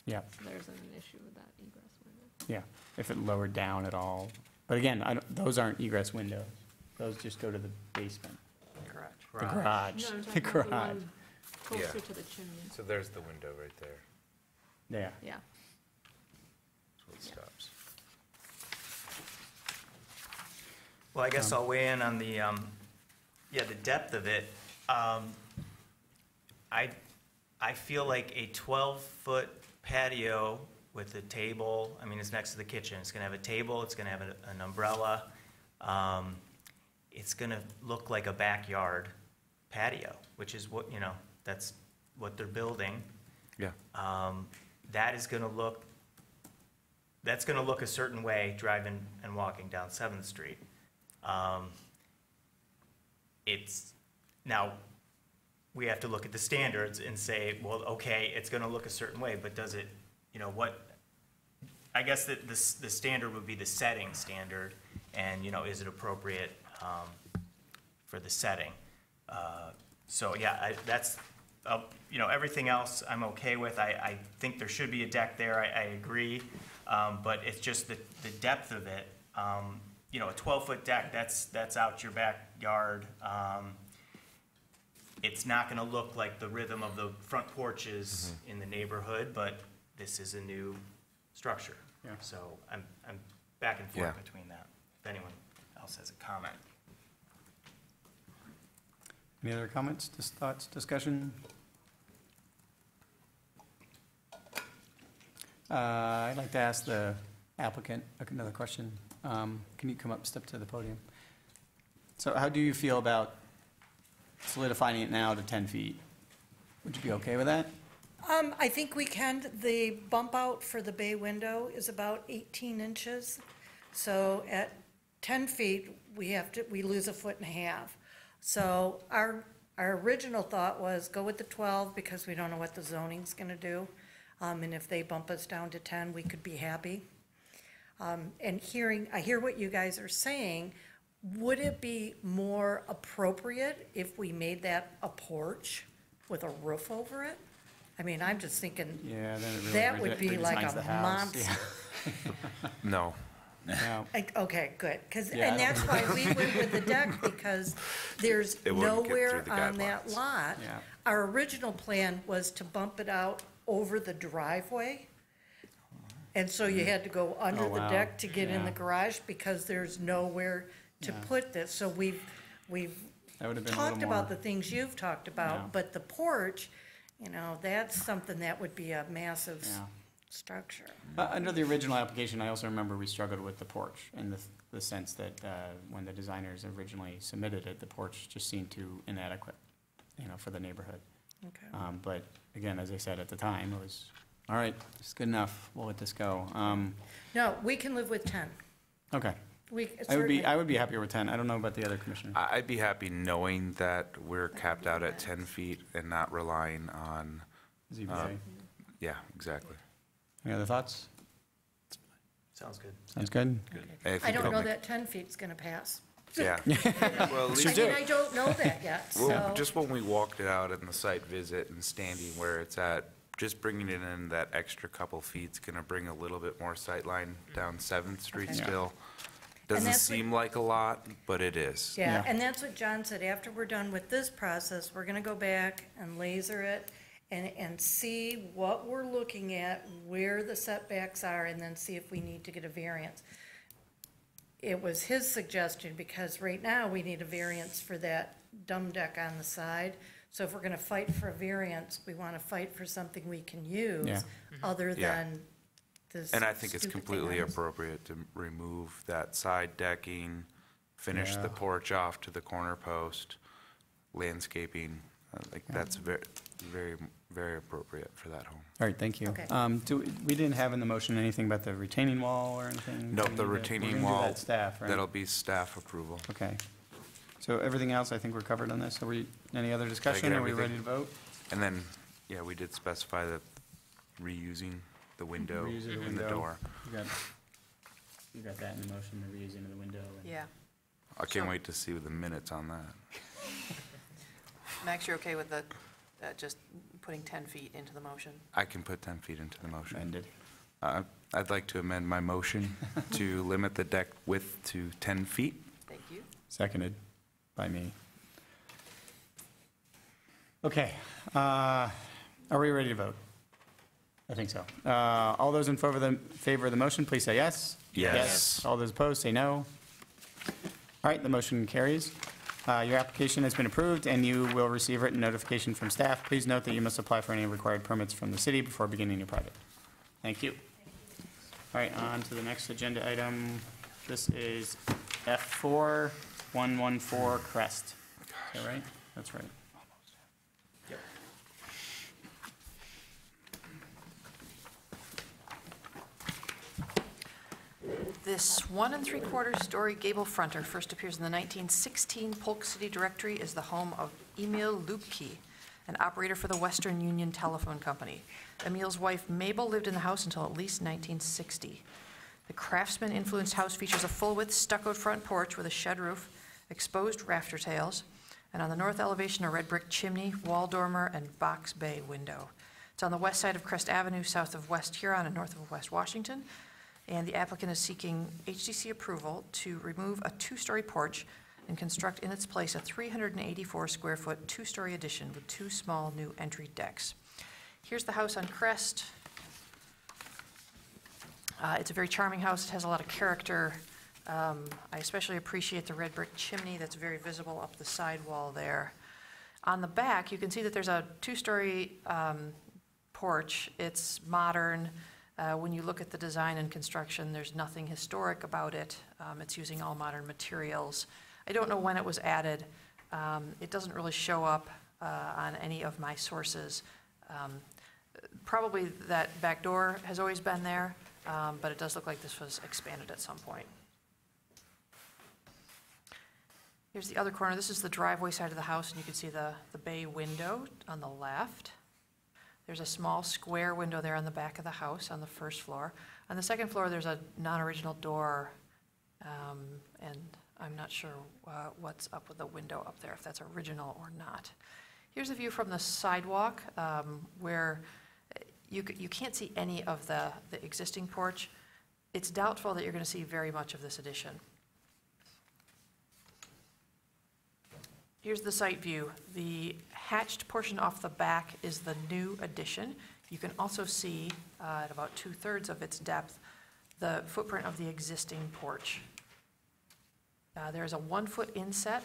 Yeah, So there's an issue with that egress window. yeah, if it lowered down at all. But again, those aren't egress windows. Those just go to the basement, Garage. the garage, No, I'm the talking about the garage. one closer to the chimney. So there's the window right there. Yeah, Yeah. That's where it stops. Well, I guess I'll weigh in on the, the depth of it. I feel like a 12-foot patio with a table, I mean, it's next to the kitchen. It's gonna have a table, it's gonna have an umbrella. It's gonna look like a backyard patio, which is what, that's what they're building. Yeah. That's gonna look a certain way driving and walking down 7th Street. Now, we have to look at the standards and say, well, okay, it's gonna look a certain way, but does it, I guess that the standard would be the setting standard, and, is it appropriate, for the setting? So, yeah, that's, everything else I'm okay with. I think there should be a deck there, I agree, but it's just the depth of it. A 12-foot deck, that's out your backyard. It's not gonna look like the rhythm of the front porches in the neighborhood, but this is a new structure. Yeah. So I'm back and Yeah. forth between that, if anyone else has a comment. Any other comments, thoughts, discussion? I'd like to ask the applicant another question. Can you come up, step to the podium? So how do you feel about solidifying it now to 10 feet? Would you be okay with that? I think we can. The bump out for the bay window is about 18 inches. So at 10 feet, we lose a foot and a half. So our original thought was go with the 12 because we don't know what the zoning's gonna do. And if they bump us down to 10, we could be happy. And I hear what you guys are saying. Would it be more appropriate if we made that a porch with a roof over it? I mean, I'm just thinking, Yeah, then it really that would be like redesigns a the house. monster. No. Yeah. Okay, good, Yeah, I and that's why we went with the deck, because there's It wouldn't get through nowhere the on that guidelines. lot. Yeah. Our original plan was to bump it out over the driveway. And so you had to go under Oh, the wow. deck to get in the Yeah. garage, because there's nowhere to Yeah. put this. So we've That would have been a talked little about more. the things you've talked Yeah. about, but the porch, that's something that would be a massive Yeah. structure. Under the original application, I also remember we struggled with the porch in the sense that when the designers originally submitted it, the porch just seemed too inadequate, for the neighborhood. Okay. But again, as I said at the time, it was, all right, it's good enough, we'll let this go. No, we can live with 10. Okay, We I certainly. would be happier with 10. I don't know about the other commissioners. I'd be happy knowing that we're capped out at 10 feet and not relying on, ZBA. yeah, exactly. Any other thoughts? Sounds good. Sounds good? If I you don't could know make- that 10 feet's going to pass. Yeah. Well, at least, I don't know that yet, well, so. just when we walked it out in the site visit and standing where it's at, just bringing it in that extra couple feet's gonna bring a little bit more sight line down 7th Street Okay. still. Doesn't that's what- seem like a lot, but it is. Yeah, Yeah. and that's what John said, after we're done with this process, we're gonna go back and laser it and see what we're looking at, where the setbacks are, and then see if we need to get a variance. It was his suggestion, because right now, we need a variance for that dumb deck on the side. So if we're gonna fight for a variance, we wanna fight for something we can use, Yeah. other Yeah. than this And I think it's stupid thing completely on the- appropriate to remove that side decking, finish the Yeah. porch off to the corner post, landscaping. Like, that's very, very, very appropriate for that home. All right, thank you. Okay. We didn't have in the motion anything about the retaining wall or anything? Nope, Do we the need to- retaining we're gonna do wall, that staff, right? that'll be staff approval. Okay. So everything else, I think we're covered on this. Any other discussion? get Are we ready everything? to vote? And then, yeah, we did specify that reusing the window Reuse of the and the window. door. You got that in the motion, the reusing of the window? Yeah. I can't So- wait to see the minutes on that. Max, you're okay with the, just putting 10 feet into the motion? I can put 10 feet into the motion. Amended. I'd like to amend my motion to limit the deck width to 10 feet. Thank you. Seconded by me. Okay, are we ready to vote? I think so. All those in favor of the motion, please say yes. Yes. All those opposed, say no. All right, the motion carries. Your application has been approved, and you will receive written notification from staff. Please note that you must apply for any required permits from the city before beginning your project. Thank you. All right, on to the next agenda item. This is F4 114 Crest. Is that right? That's right. Yep. This 1 3/4-story gable fronter first appears in the 1916 Polk City Directory as the home of Emil Lubke, an operator for the Western Union Telephone Company. Emil's wife Mabel lived in the house until at least 1960. The craftsman-influenced house features a full-width stuccoed front porch with a shed roof, exposed rafter tails, and on the north elevation, a red brick chimney, wall dormer, and box bay window. It's on the west side of Crest Avenue, south of West Huron and north of West Washington. And the applicant is seeking HDC approval to remove a 2-story porch and construct in its place a 384-square-foot 2-story addition with 2 small new entry decks. Here's the house on Crest. It's a very charming house. It has a lot of character. I especially appreciate the red brick chimney that's very visible up the side wall there. On the back, you can see that there's a 2-story porch. It's modern. When you look at the design and construction, there's nothing historic about it. It's using all modern materials. I don't know when it was added. It doesn't really show up on any of my sources. Probably that back door has always been there, but it does look like this was expanded at some point. Here's the other corner. This is the driveway side of the house, and you can see the bay window on the left. There's a small square window there on the back of the house on the first floor. On the second floor, there's a non-original door, and I'm not sure what's up with the window up there, if that's original or not. Here's a view from the sidewalk where you can't see any of the existing porch. It's doubtful that you're going to see very much of this addition. Here's the site view. The hatched portion off the back is the new addition. You can also see at about 2/3 of its depth the footprint of the existing porch. There's a 1-foot inset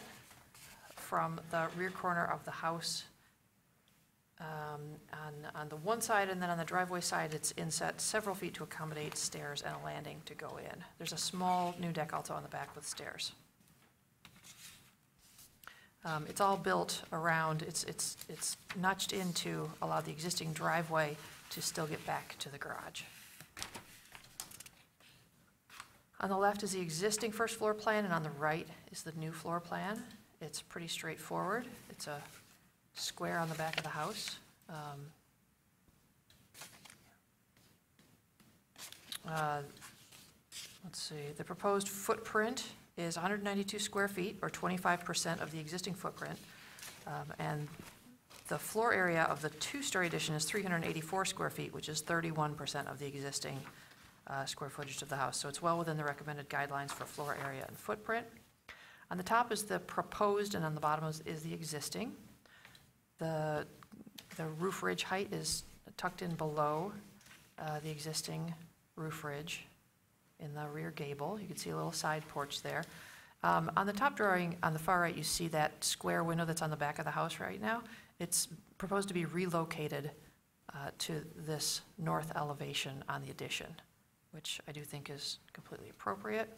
from the rear corner of the house on the one side, and then on the driveway side, it's inset several feet to accommodate stairs and a landing to go in. There's a small new deck also on the back with stairs. It's all built around, it's notched in to allow the existing driveway to still get back to the garage. On the left is the existing first floor plan, and on the right is the new floor plan. It's pretty straightforward. It's a square on the back of the house. Let's see, the proposed footprint is 192 square feet, or 25% of the existing footprint. And the floor area of the 2-story addition is 384 square feet, which is 31% of the existing square footage of the house. So it's well within the recommended guidelines for floor area and footprint. On the top is the proposed, and on the bottom is the existing. The roof ridge height is tucked in below the existing roof ridge in the rear gable. You can see a little side porch there. On the top drawing, on the far right, you see that square window that's on the back of the house right now. It's proposed to be relocated to this north elevation on the addition, which I do think is completely appropriate.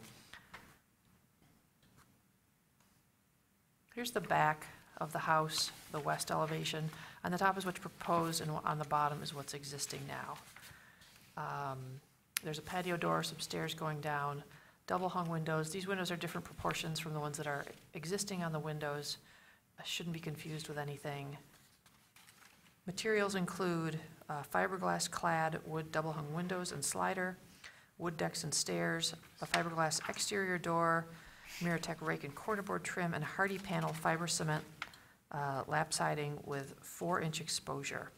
Here's the back of the house, the west elevation. On the top is what's proposed, and on the bottom is what's existing now. There's a patio door, some stairs going down, double hung windows. These windows are different proportions from the ones that are existing on the windows. Shouldn't be confused with anything. Materials include fiberglass clad wood double hung windows and slider, wood decks and stairs, a fiberglass exterior door, Miratec rake and cornerboard trim, and hardy panel fiber cement lap siding with 4-inch exposure.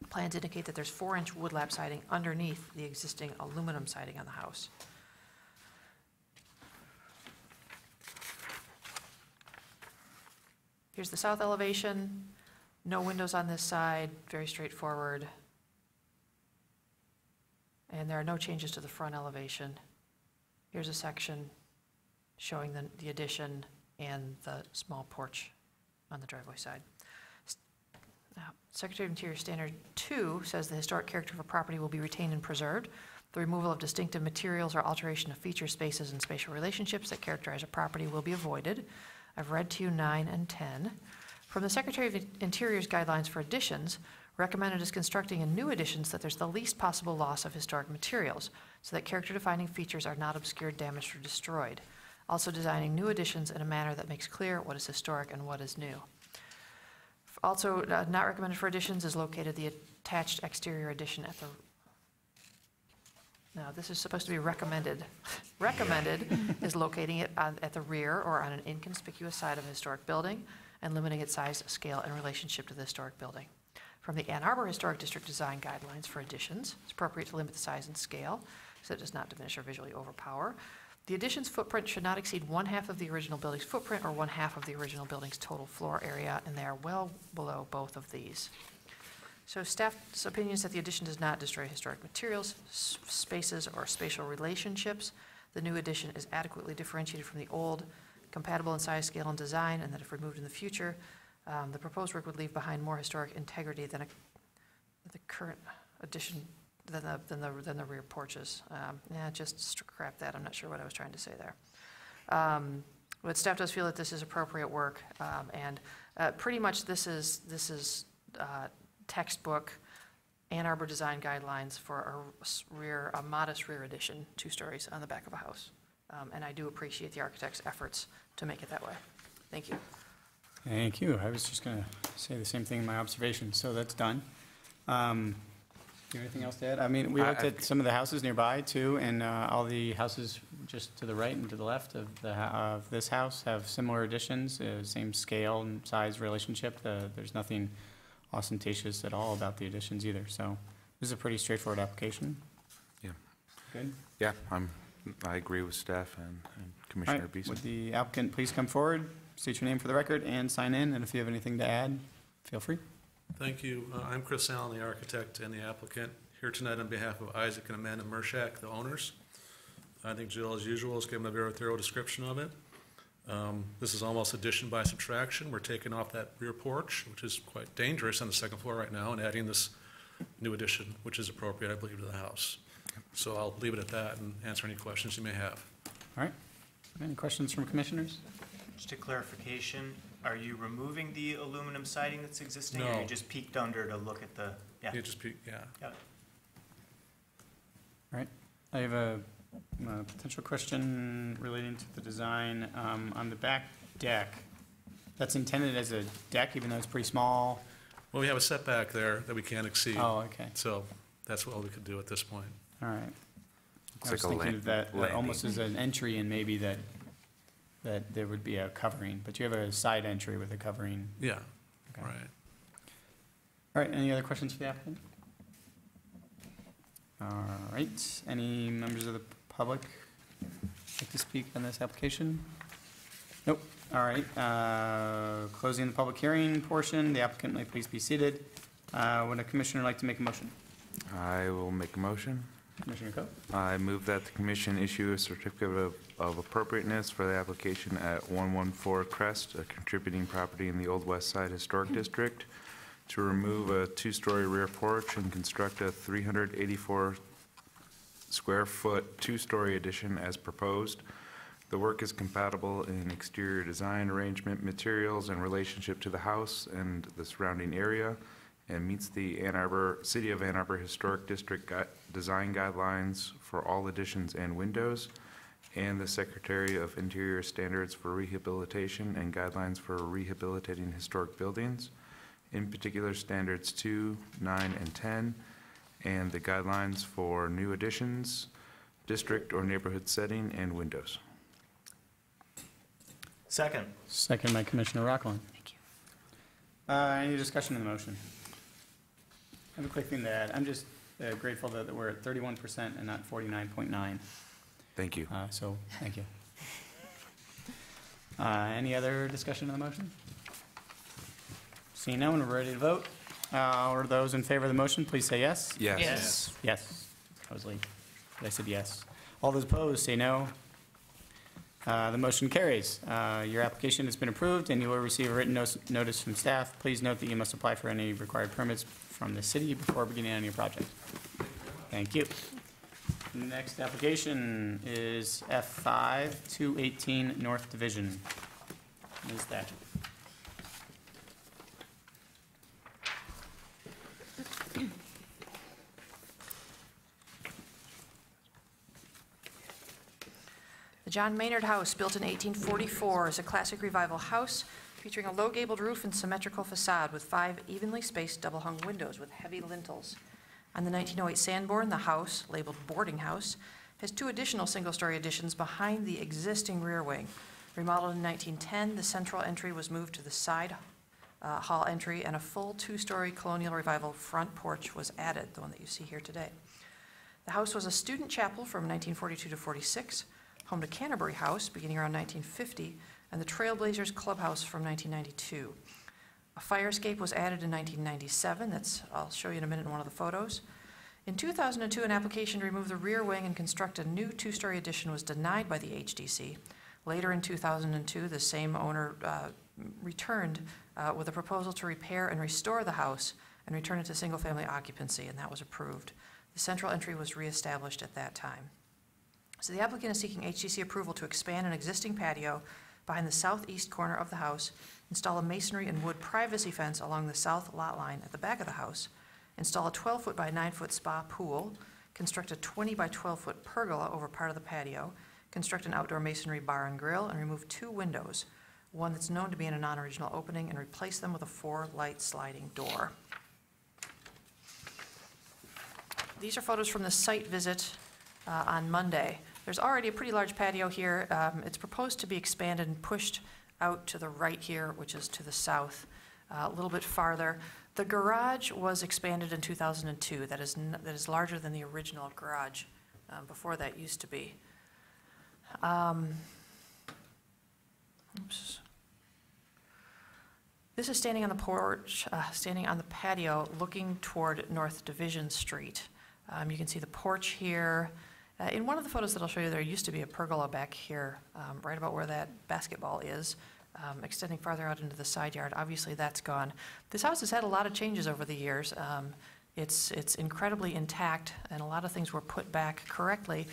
Plans indicate that there's 4-inch wood lap siding underneath the existing aluminum siding on the house. Here's the south elevation. No windows on this side, very straightforward. And there are no changes to the front elevation. Here's a section showing the addition and the small porch on the driveway side. Secretary of Interior Standard 2 says the historic character of a property will be retained and preserved. The removal of distinctive materials or alteration of features, spaces, and spatial relationships that characterize a property will be avoided. I've read to you 9 and 10. From the Secretary of Interior's guidelines for additions, recommended is constructing in new additions that there's the least possible loss of historic materials, so that character-defining features are not obscured, damaged, or destroyed. Also designing new additions in a manner that makes clear what is historic and what is new. Also not recommended for additions is located the attached exterior addition at the, now this is supposed to be recommended. Recommended is locating it at the rear or on an inconspicuous side of a historic building and limiting its size, scale, and relationship to the historic building. From the Ann Arbor Historic District Design Guidelines for additions, it's appropriate to limit the size and scale so it does not diminish or visually overpower. The addition's footprint should not exceed 1/2 of the original building's footprint or 1/2 of the original building's total floor area, and they are well below both of these. So staff's opinion is that the addition does not destroy historic materials, spaces, or spatial relationships. The new addition is adequately differentiated from the old, compatible in size, scale, and design, and that if removed in the future, the proposed work would leave behind more historic integrity than the current addition than the rear porches. Just scrap that. I'm not sure what I was trying to say there. But staff does feel that this is appropriate work, and pretty much this is textbook Ann Arbor design guidelines for a modest rear addition, 2 stories on the back of a house. And I do appreciate the architect's efforts to make it that way. Thank you. Thank you. I was just going to say the same thing in my observation, so that's done. Do you have anything else to add? I mean, we looked at some of the houses nearby too, and all the houses just to the right and to the left of this house have similar additions, same scale and size relationship. There's nothing ostentatious at all about the additions either. So this is a pretty straightforward application. Yeah. Good. Yeah, I agree with staff and Commissioner Beeson. Would the applicant please come forward, state your name for the record, and sign in, and if you have anything to add, feel free. Thank you. I'm Chris Allen, the architect and the applicant, here tonight on behalf of Isaac and Amanda Mershak, the owners. I think Jill, as usual, has given a very thorough description of it. This is almost addition by subtraction. We're taking off that rear porch, which is quite dangerous on the second floor right now, and adding this new addition, which is appropriate, I believe, to the house. So I'll leave it at that and answer any questions you may have. All right. Any questions from commissioners? Just a clarification, are you removing the aluminum siding that's existing? No. Or you just peeked under to look at the, yeah? You just, yeah. Got it. All right. I have a potential question relating to the design on the back deck. That's intended as a deck, even though it's pretty small. Well, we have a setback there that we can't exceed. Oh, okay. So that's what we could do at this point. All right. I was like a thinking of that landing. almost as an entry, and maybe that there would be a covering, but you have a side entry with a covering. Yeah, Okay. right. All right, any other questions for the applicant? All right, any members of the public like to speak on this application? Nope. All right, closing the public hearing portion, the applicant may please be seated. Would a commissioner like to make a motion? I will make a motion. Commissioner Coe? I move that the commission issue a certificate of appropriateness for the application at 114 Crest, a contributing property in the Old West Side Historic District, to remove a two-story rear porch and construct a 384 square foot two-story addition as proposed. The work is compatible in exterior design, arrangement, materials, and relationship to the house and the surrounding area, and meets the City of Ann Arbor Historic District design guidelines for all additions and windows, and the Secretary of Interior standards for rehabilitation and guidelines for rehabilitating historic buildings, in particular standards 2, 9, and 10, and the guidelines for new additions, district or neighborhood setting, and windows. Second. Second by Commissioner Rockland. Thank you. Any discussion on the motion? I have a quick thing to add. I'm just grateful that we're at 31% and not 49.9. Thank you. So, thank you. Any other discussion on the motion? Seeing no one, we're ready to vote. Or those in favor of the motion, please say yes. Yes. Yes. Yes. I was late, but I said yes. All those opposed, say no. The motion carries. Your application has been approved, and you will receive a written notice from staff. Please note that you must apply for any required permits from the city before beginning on your project. Thank you. Next application is F5 218 North Division. Ms. Thatcher. The John Maynard House, built in 1844, is a classic revival house featuring a low gabled roof and symmetrical facade with 5 evenly spaced double-hung windows with heavy lintels. On the 1908 Sanborn, the house, labeled boarding house, has 2 additional single-story additions behind the existing rear wing. Remodeled in 1910, the central entry was moved to the side hall entry, and a full 2-story colonial revival front porch was added, the one that you see here today. The house was a student chapel from 1942 to 46, home to Canterbury House beginning around 1950, and the Trailblazers Clubhouse from 1992. A fire escape was added in 1997. I'll show you in a minute in one of the photos. In 2002, an application to remove the rear wing and construct a new 2-story addition was denied by the HDC. Later in 2002, the same owner returned with a proposal to repair and restore the house and return it to single-family occupancy, and that was approved. The central entry was reestablished at that time. So the applicant is seeking HDC approval to expand an existing patio behind the southeast corner of the house, install a masonry and wood privacy fence along the south lot line at the back of the house, install a 12-foot by 9-foot spa pool, construct a 20 by 12-foot pergola over part of the patio, construct an outdoor masonry bar and grill, and remove 2 windows, one that's known to be in a non-original opening, and replace them with a 4-light sliding door. These are photos from the site visit on Monday. There's already a pretty large patio here. It's proposed to be expanded and pushed out to the right here, which is to the south, a little bit farther. The garage was expanded in 2002. That is larger than the original garage. Before that used to be. Oops. This is standing on the porch, standing on the patio, looking toward North Division Street. You can see the porch here. In one of the photos that I'll show you, there used to be a pergola back here, right about where that basketball is, extending farther out into the side yard. Obviously, that's gone. This house has had a lot of changes over the years. It's incredibly intact, and a lot of things were put back correctly.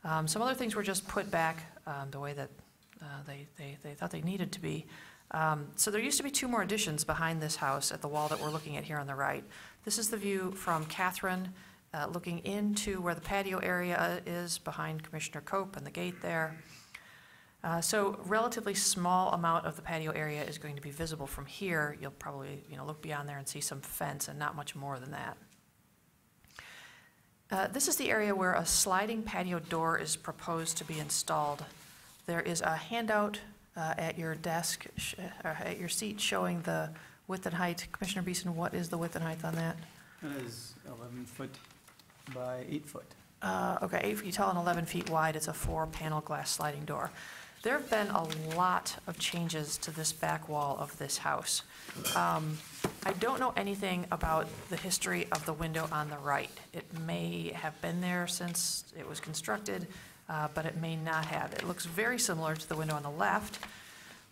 Some other things were just put back the way that they thought they needed to be. So there used to be 2 more additions behind this house at the wall that we're looking at here on the right. This is the view from Catherine, looking into where the patio area is behind Commissioner Cope and the gate there. So relatively small amount of the patio area is going to be visible from here. You'll probably look beyond there and see some fence and not much more than that. This is the area where a sliding patio door is proposed to be installed. There is a handout at your desk, at your seat, showing the width and height. Commissioner Beeson, what is the width and height on that? That is 11 foot by 8 foot. Okay, 8 feet tall and 11 feet wide. It's a 4-panel glass sliding door. There have been a lot of changes to this back wall of this house. I don't know anything about the history of the window on the right. It may have been there since it was constructed, but it may not have. It looks very similar to the window on the left,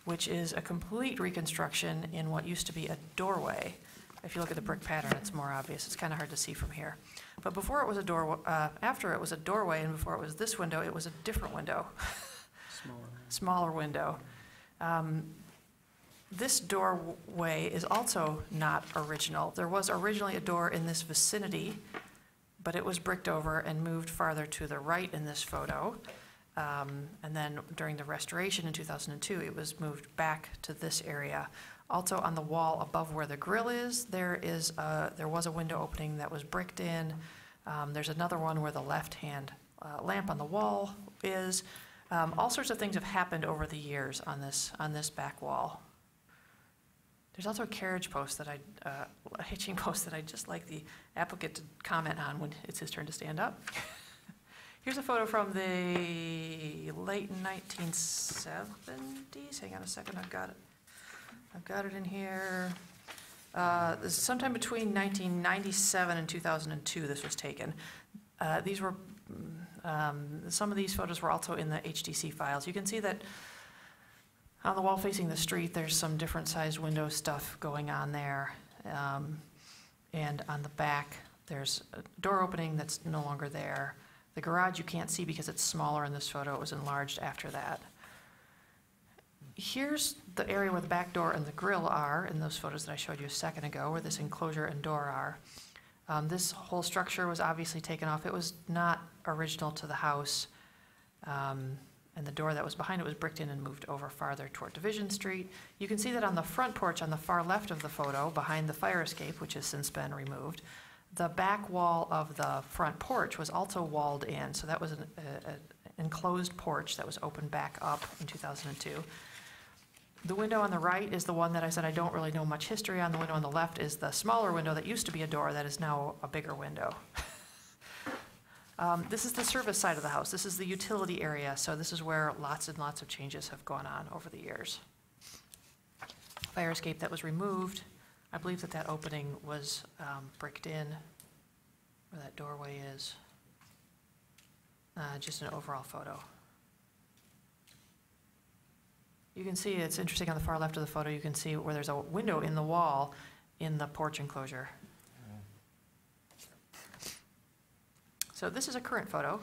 which is a complete reconstruction in what used to be a doorway. If you look at the brick pattern, it's more obvious. It's kind of hard to see from here. But before it was a door, after it was a doorway, and before it was this window, it was a different window. Smaller window. This doorway is also not original. There was originally a door in this vicinity, but it was bricked over and moved farther to the right in this photo. And then during the restoration in 2002, it was moved back to this area. Also on the wall above where the grill is, there was a window opening that was bricked in. There's another one where the left-hand lamp on the wall is. All sorts of things have happened over the years on this back wall. There's also a carriage post that a hitching post that I'd just like the applicant to comment on when it's his turn to stand up. Here's a photo from the late 1970s. Hang on a second, I've got it in here. Sometime between 1997 and 2002 this was taken. These were, some of these photos were also in the HDC files. You can see that on the wall facing the street, there's some different sized window stuff going on there. And on the back, there's a door opening that's no longer there. The garage you can't see because it's smaller in this photo. It was enlarged after that. Here's the area where the back door and the grill are in those photos that I showed you a second ago, where this enclosure and door are. This whole structure was obviously taken off. It was not original to the house. And the door that was behind it was bricked in and moved over farther toward Division Street. You can see that on the front porch on the far left of the photo, behind the fire escape, which has since been removed, the back wall of the front porch was also walled in. So that was an enclosed porch that was opened back up in 2002. The window on the right is the one that I said I don't really know much history on. The window on the left is the smaller window that used to be a door that is now a bigger window. This is the service side of the house. This is the utility area, so this is where lots and lots of changes have gone on over the years. Fire escape that was removed. I believe that opening was bricked in, where that doorway is. Just an overall photo. You can see, it's interesting on the far left of the photo, you can see where there's a window in the wall in the porch enclosure. So this is a current photo.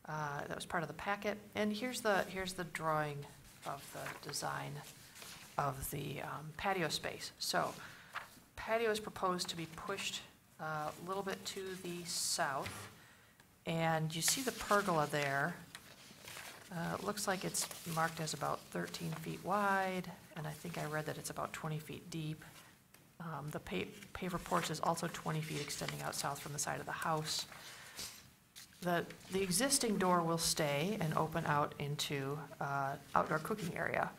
That was part of the packet. And here's the drawing of the design of the patio space. So patio is proposed to be pushed a little bit to the south. And you see the pergola there. It looks like it's marked as about 13 feet wide, and I think I read that it's about 20 feet deep. The paver porch is also 20 feet extending out south from the side of the house. The existing door will stay and open out into outdoor cooking area.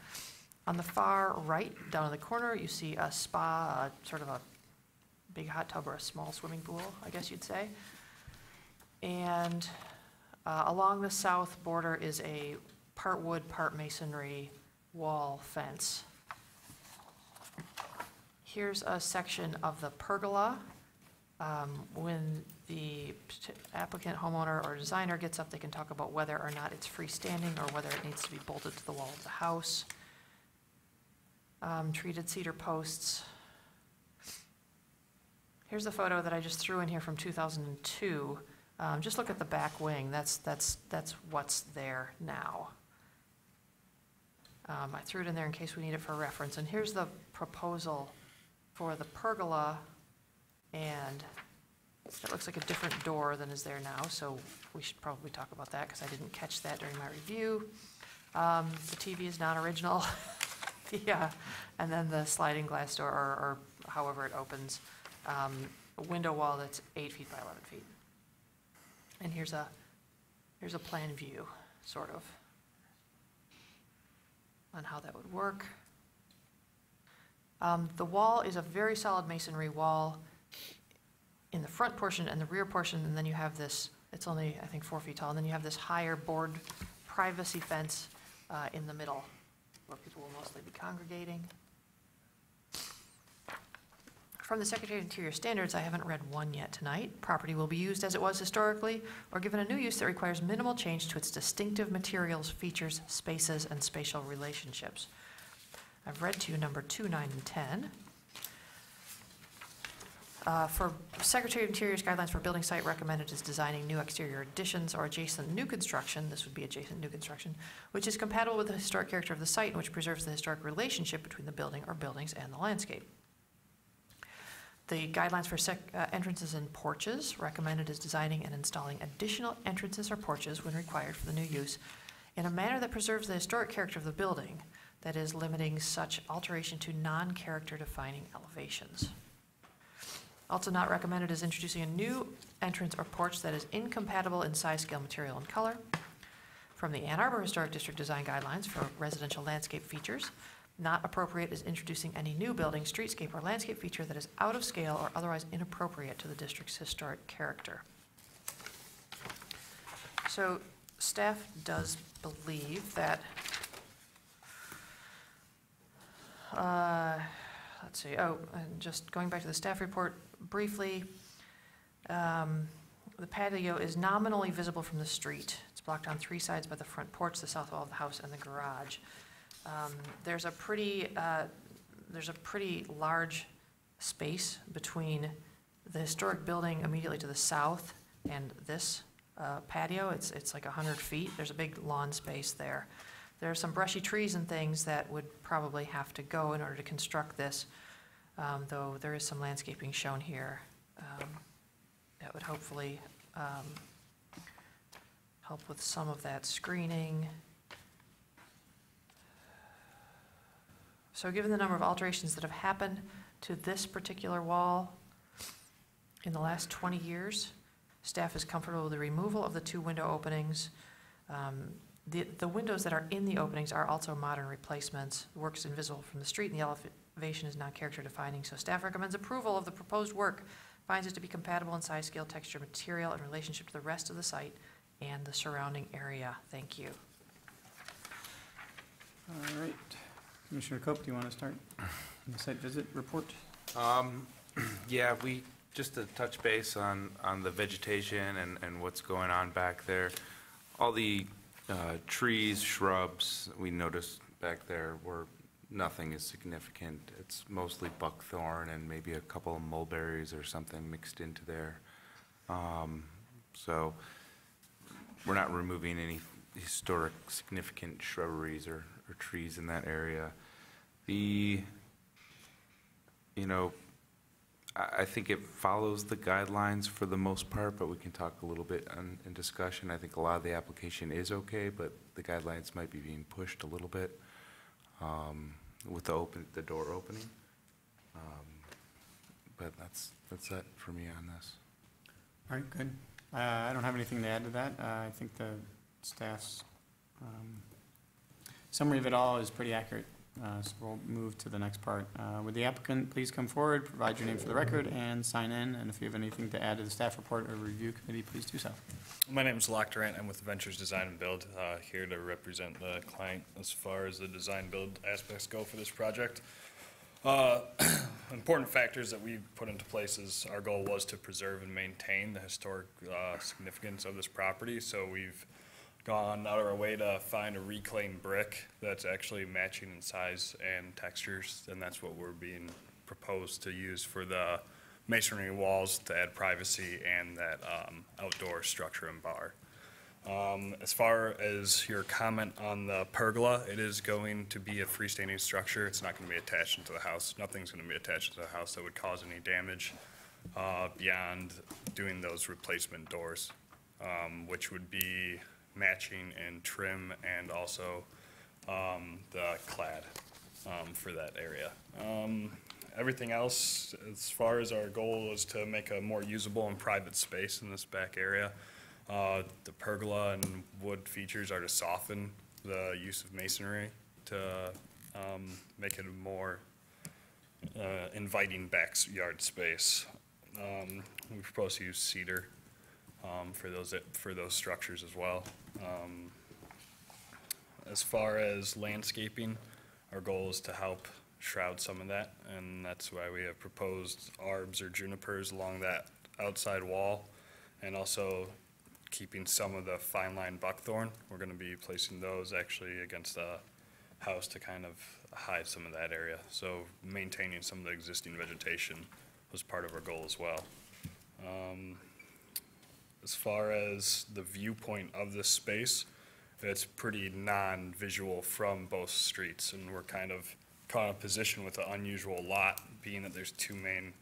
On the far right, down in the corner, you see a spa, sort of a big hot tub or a small swimming pool, I guess you'd say. And along the south border is a part wood, part masonry wall fence. Here's a section of the pergola. When the applicant, homeowner, or designer gets up, they can talk about whether or not it's freestanding or whether it needs to be bolted to the wall of the house. Treated cedar posts. Here's a photo that I just threw in here from 2002. Just look at the back wing. That's what's there now. I threw it in there in case we need it for reference. And here's the proposal for the pergola, and it looks like a different door than is there now, so we should probably talk about that because I didn't catch that during my review. The TV is not original. Yeah, and then the sliding glass door, or however it opens, a window wall that's 8 feet by 11 feet. And here's a plan view, sort of, on how that would work. The wall is a very solid masonry wall. in the front portion and the rear portion, and then you have this, it's only, I think, 4 feet tall, and then you have this higher board privacy fence in the middle, where people will mostly be congregating. From the Secretary of Interior Standards, I haven't read one yet tonight. Property will be used as it was historically or given a new use that requires minimal change to its distinctive materials, features, spaces, and spatial relationships. I've read to you number 2, 9, and 10. For Secretary of Interior's guidelines for building site, recommended is designing new exterior additions or adjacent new construction, this would be adjacent new construction, which is compatible with the historic character of the site and which preserves the historic relationship between the building or buildings and the landscape. The guidelines for entrances and porches, recommended is designing and installing additional entrances or porches when required for the new use in a manner that preserves the historic character of the building, that is, limiting such alteration to non-character defining elevations. Also not recommended is introducing a new entrance or porch that is incompatible in size, scale, material, and color. From the Ann Arbor Historic District Design Guidelines for residential landscape features, not appropriate is introducing any new building, streetscape, or landscape feature that is out of scale or otherwise inappropriate to the district's historic character. So staff does believe that, let's see, and just going back to the staff report briefly, the patio is nominally visible from the street. It's blocked on 3 sides by the front porch, the south wall of the house, and the garage. There's a pretty large space between the historic building immediately to the south and this patio. It's like 100 feet. There's a big lawn space there. There are some brushy trees and things that would probably have to go in order to construct this, though there is some landscaping shown here that would hopefully help with some of that screening. So given the number of alterations that have happened to this particular wall in the last 20 years, staff is comfortable with the removal of the 2 window openings. The windows that are in the openings are also modern replacements. The work is invisible from the street and the elevation is not character defining. So staff recommends approval of the proposed work, finds it to be compatible in size, scale, texture, material, and relationship to the rest of the site and the surrounding area. Thank you. All right. Commissioner Cope, do you want to start on the site visit report? Yeah, just to touch base on the vegetation and what's going on back there. All the trees, shrubs we noticed back there were nothing is significant. It's mostly buckthorn and maybe a couple of mulberries or something mixed into there. So we're not removing any historic significant shrubberies or trees in that area. I think it follows the guidelines for the most part, but we can talk a little bit in discussion. I think a lot of the application is okay, but the guidelines might be being pushed a little bit with the door opening. But that's it for me on this. All right, good. I don't have anything to add to that. I think the staff's summary of it all is pretty accurate. So we'll move to the next part. Would the applicant please come forward, provide your name for the record, and sign in? And if you have anything to add to the staff report or review committee, please do so. My name is Locke Durant. I'm with Ventures Design and Build, here to represent the client as far as the design build aspects go for this project. Important factors that we put into place is our goal was to preserve and maintain the historic significance of this property. So we've gone out of our way to find a reclaimed brick that's actually matching in size and textures, and that's what we're being proposed to use for the masonry walls to add privacy and that outdoor structure and bar. As far as your comment on the pergola, it is going to be a freestanding structure. It's not going to be attached into the house. Nothing's going to be attached to the house that would cause any damage beyond doing those replacement doors, which would be matching in trim and also the clad for that area. Everything else, as far as our goal is to make a more usable and private space in this back area. The pergola and wood features are to soften the use of masonry to make it a more inviting backyard space. We propose to use cedar for those structures as well. As far as landscaping, our goal is to help shroud some of that, and that's why we have proposed arbs or junipers along that outside wall, and also keeping some of the fine line buckthorn. We're going to be placing those actually against the house to kind of hide some of that area. So maintaining some of the existing vegetation was part of our goal as well. As far as the viewpoint of this space, it's pretty non-visual from both streets, and we're kind of caught in a position with an unusual lot, being that there's two main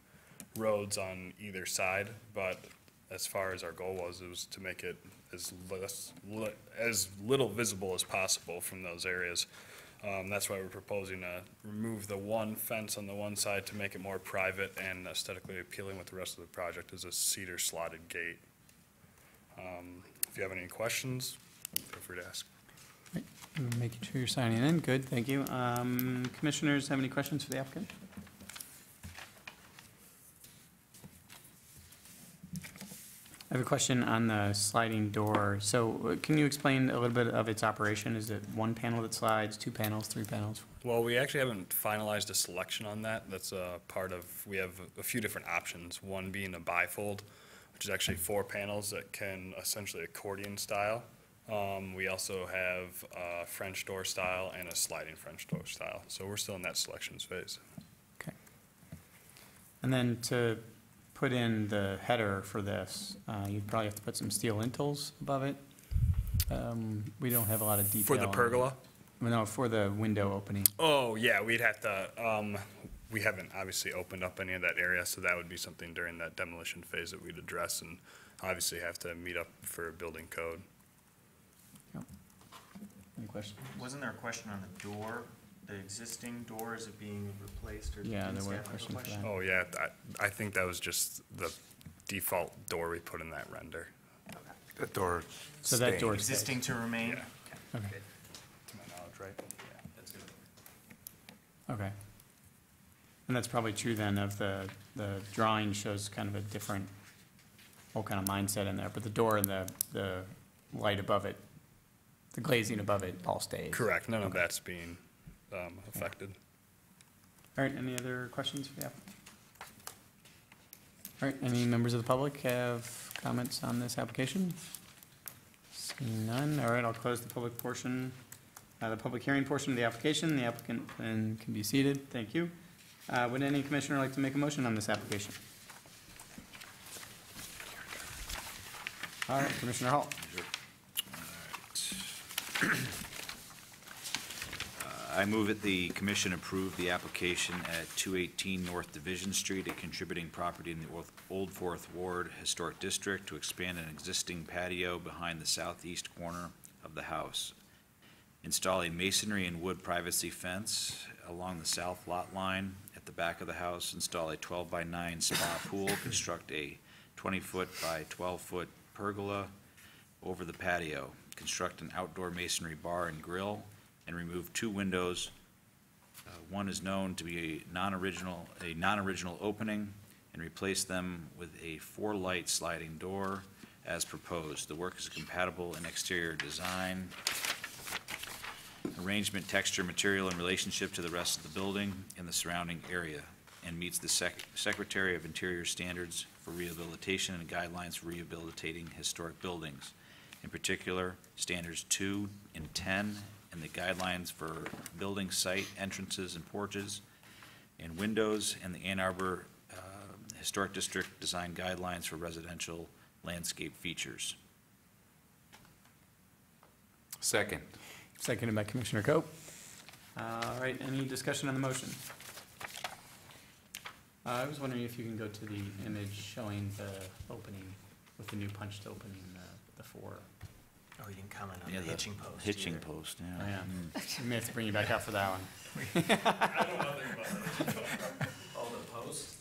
roads on either side. But as far as our goal was, it was to make it as little visible as possible from those areas. That's why we're proposing to remove the one fence on the one side to make it more private and aesthetically appealing with the rest of the project as a cedar slotted gate. If you have any questions, feel free to ask. Right. Making sure you're signing in. Good, thank you. Commissioners have any questions for the applicant? I have a question on the sliding door. So can you explain a little bit of its operation? Is it one panel that slides, two panels, three panels? Well, we actually haven't finalized a selection on that. That's a part of, we have a few different options. One being a bifold, which is actually 4 panels that can essentially accordion style. We also have a French door style and a sliding French door style. So we're still in that selections phase. Okay. And then to put in the header for this, you'd probably have to put some steel lintels above it. We don't have a lot of detail. For the pergola? No, for the window opening. Oh, yeah, we'd have to, we haven't obviously opened up any of that area, so that would be something during that demolition phase that we'd address, and obviously have to meet up for building code. Yep. Any questions? Wasn't there a question on the door, the existing door, is it being replaced, or? Yeah, did there were staff have a questions for that. Oh, yeah, I think that was just the default door we put in that render. That door So that door stays. Existing to remain? Yeah. Okay. To my knowledge, right? Yeah, that's good. Okay. And that's probably true then of the drawing shows kind of a different whole kind of mindset in there, but the door and the light above it, the glazing above it all stays. Correct, none of that's being affected. All right, any other questions for the applicant? All right, any members of the public have comments on this application? Seeing none, all right, I'll close the public portion, the public hearing portion of the application. The applicant then can be seated. Thank you. Would any commissioner like to make a motion on this application? All right, Commissioner Hall. I move that the commission approve the application at 218 North Division Street, a contributing property in the Old Fourth Ward Historic District, to expand an existing patio behind the southeast corner of the house. Install a masonry and wood privacy fence along the south lot line at the back of the house. Install a 12-by-9 spa pool. Construct a 20-foot by 12-foot pergola over the patio. Construct an outdoor masonry bar and grill, and remove 2 windows. One is known to be a non-original opening, and replace them with a 4-light sliding door as proposed. The work is compatible in exterior design, arrangement, texture, material, and relationship to the rest of the building and the surrounding area, and meets the Secretary of Interior standards for rehabilitation and guidelines for rehabilitating historic buildings. In particular, standards 2 and 10, and the guidelines for building site entrances and porches and windows, and the Ann Arbor Historic District design guidelines for residential landscape features. Second. Seconded by Commissioner Cope. All right, any discussion on the motion? I was wondering if you can go to the image showing the opening with the new punched opening, the 4. Oh, you didn't comment on Yeah, the hitching post. Hitching either. post, Oh, yeah. yeah. We may have to bring you back out for that one. I know nothing about that. Oh, the post?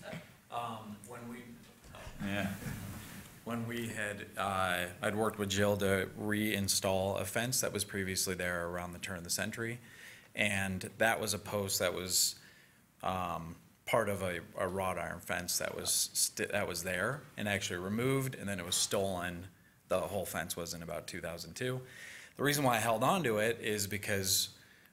Yeah. When we had, I'd worked with Jill to reinstall a fence that was previously there around the turn of the century. And that was a post that was part of a wrought iron fence that was there and actually removed, and then it was stolen. The whole fence was in about 2002. The reason why I held on to it is because,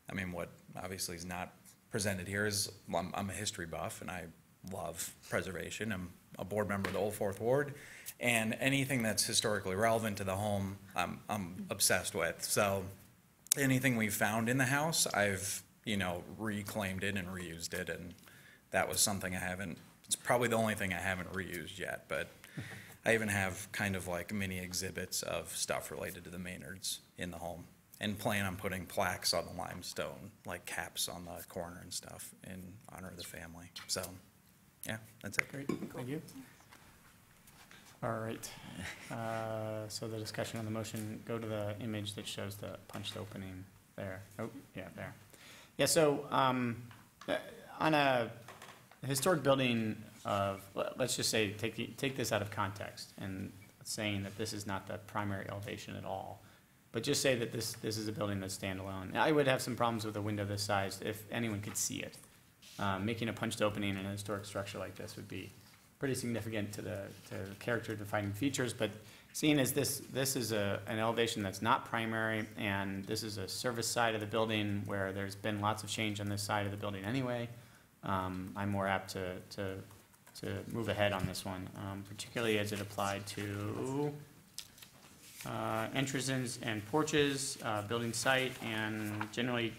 I mean, what obviously is not presented here is I'm a history buff and I love preservation. I'm a board member of the Old Fourth Ward, and anything that's historically relevant to the home, I'm obsessed with. So anything we've found in the house, I've, reclaimed it and reused it, and that was something it's probably the only thing I haven't reused yet, but I even have kind of like mini exhibits of stuff related to the Maynards in the home, and plan on putting plaques on the limestone, like caps on the corner and stuff in honor of the family. So, yeah, that's it. Great, thank you. All right, so the discussion on the motion, go to the image that shows the punched opening there. Oh, yeah, there. Yeah, so on a historic building of, let's just say, take this out of context and saying that this is not the primary elevation at all, but just say that this is a building that's standalone. I would have some problems with a window this size if anyone could see it. Making a punched opening in a historic structure like this would be pretty significant to the character defining features, but seeing as this is an elevation that's not primary, and this is a service side of the building where there's been lots of change on this side of the building anyway, I'm more apt to move ahead on this one, particularly as it applied to entrances and porches, building site, and generally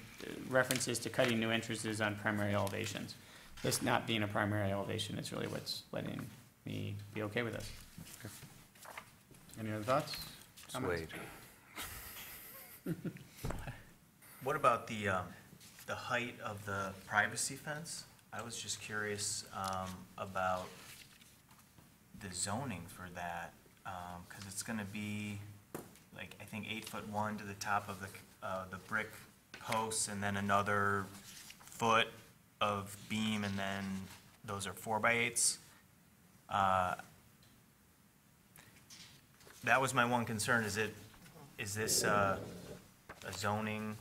references to cutting new entrances on primary elevations. This not being a primary elevation is really what's letting me be okay with this. Okay. Any other thoughts? Wade. What about the height of the privacy fence? I was just curious about the zoning for that, because it's going to be like, I think 8'1" to the top of the brick posts, and then another foot of beam, and then those are 4x8s. That was my one concern. Is this a zoning?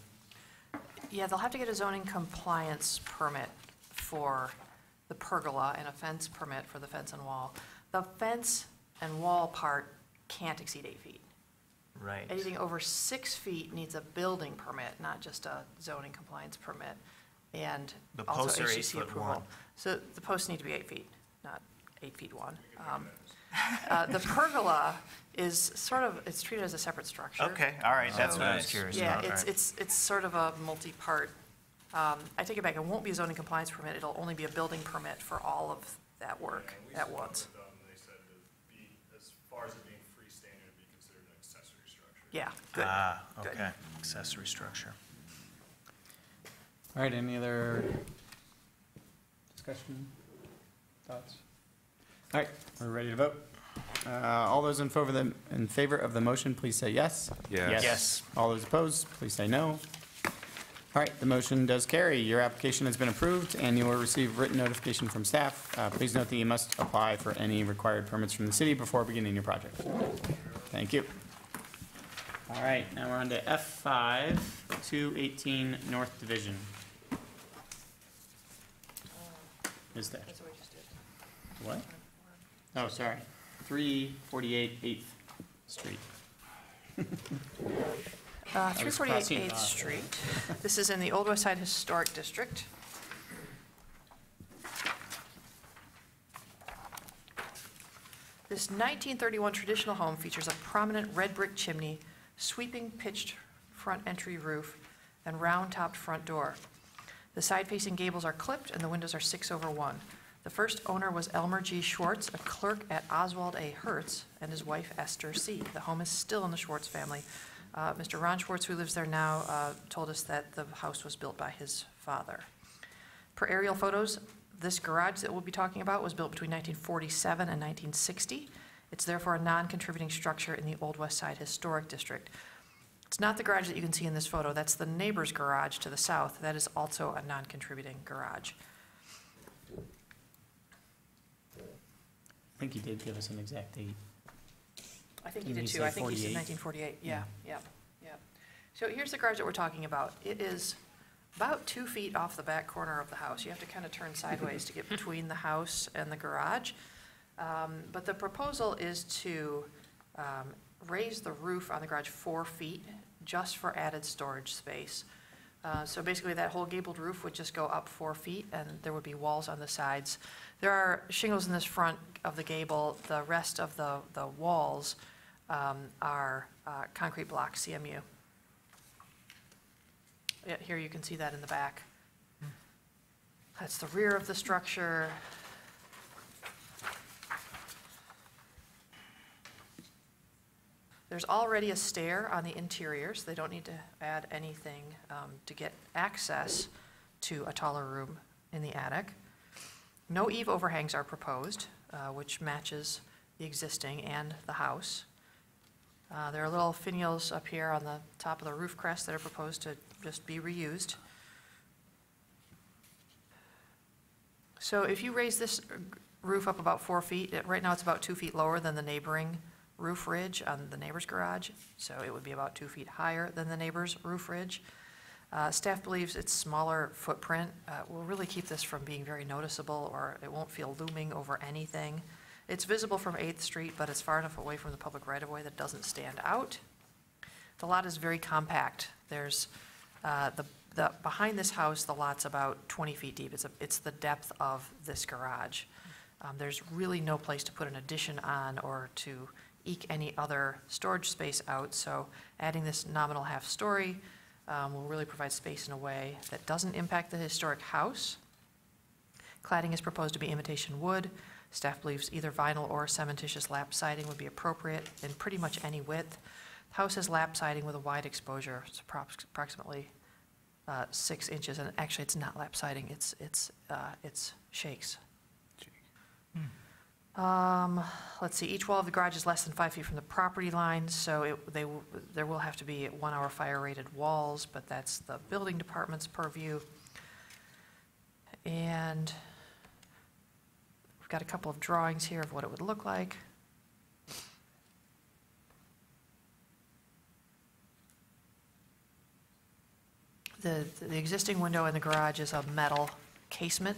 Yeah, they'll have to get a zoning compliance permit for the pergola and a fence permit for the fence and wall. The fence and wall part can't exceed 8 feet. Right. Anything over 6 feet needs a building permit, not just a zoning compliance permit, and The also posts are HGC 8'1". approval. So the posts need to be 8 feet, not 8'1". The pergola is it's treated as a separate structure. Okay, all right, that's what I was curious Yeah, about. it's sort of a multi-part, I take it back, it won't be a zoning compliance permit, it'll only be a building permit for all of that work at once. They said as far as it being freestanding, it'd be considered an accessory structure. Yeah, good. Good. Okay, accessory structure. All right, any other discussion, thoughts? All right, we're ready to vote. All those in favor of the motion, please say yes. Yes. Yes. All those opposed, please say no. All right, the motion does carry. Your application has been approved, and you will receive written notification from staff. Please note that you must apply for any required permits from the city before beginning your project. Thank you. All right, now we're on to F5, 218 North Division. Is there? That's what we just did. What? Oh, sorry. 348 8th Street. 348 8th Street. This is in the Old West Side Historic District. This 1931 traditional home features a prominent red brick chimney, sweeping pitched front entry roof, and round-topped front door. The side-facing gables are clipped and the windows are 6/1. The first owner was Elmer G. Schwartz, a clerk at Oswald A. Hertz, and his wife Esther C. The home is still in the Schwartz family. Mr. Ron Schwartz, who lives there now, told us that the house was built by his father. Per aerial photos, this garage that we'll be talking about was built between 1947 and 1960. It's therefore a non-contributing structure in the Old West Side Historic District. It's not the garage that you can see in this photo. That's the neighbor's garage to the south. That is also a non-contributing garage. I think you did give us an exact date. I think you Didn't did you too. say I think you said 48? 1948. Yeah. So here's the garage that we're talking about. It is about 2 feet off the back corner of the house. You have to kind of turn sideways to get between the house and the garage. But the proposal is to raise the roof on the garage 4 feet just for added storage space. So basically, that whole gabled roof would just go up 4 feet, and there would be walls on the sides. There are shingles in this front of the gable. The rest of the walls are concrete block CMU. Yeah, here you can see that in the back. That's the rear of the structure. There's already a stair on the interior, so they don't need to add anything to get access to a taller room in the attic. No eave overhangs are proposed, which matches the existing and the house. There are little finials up here on the top of the roof crest that are proposed to just be reused. So if you raise this roof up about 4 feet, right now it's about 2 feet lower than the neighboring roof ridge on the neighbor's garage, so it would be about 2 feet higher than the neighbor's roof ridge. Staff believes its smaller footprint will really keep this from being very noticeable, or it won't feel looming over anything. It's visible from 8th Street, but it's far enough away from the public right-of-way that doesn't stand out. The lot is very compact. There's behind this house, the lot's about 20 feet deep. It's the depth of this garage. There's really no place to put an addition on or to eke any other storage space out, so adding this nominal half-story will really provide space in a way that doesn't impact the historic house. Cladding is proposed to be imitation wood. Staff believes either vinyl or cementitious lap siding would be appropriate in pretty much any width. The house has lap siding with a wide exposure. It's approximately 6 inches, and actually it's not lap siding, it's shakes. Let's see, each wall of the garage is less than 5 feet from the property line, so there will have to be 1-hour fire-rated walls, but that's the building department's purview. And we've got a couple of drawings here of what it would look like. The existing window in the garage is a metal casement,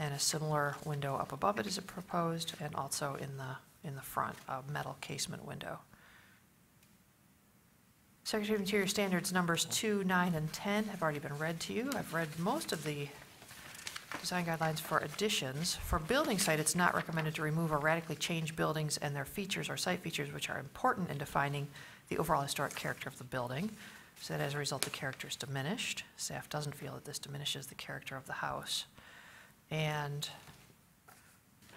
and a similar window up above it is proposed, and also in the front, a metal casement window. Secretary of Interior Standards numbers 2, 9, and 10 have already been read to you. I've read most of the design guidelines for additions. For building site, it's not recommended to remove or radically change buildings and their features or site features which are important in defining the overall historic character of the building, so that as a result the character is diminished. Staff doesn't feel that this diminishes the character of the house. And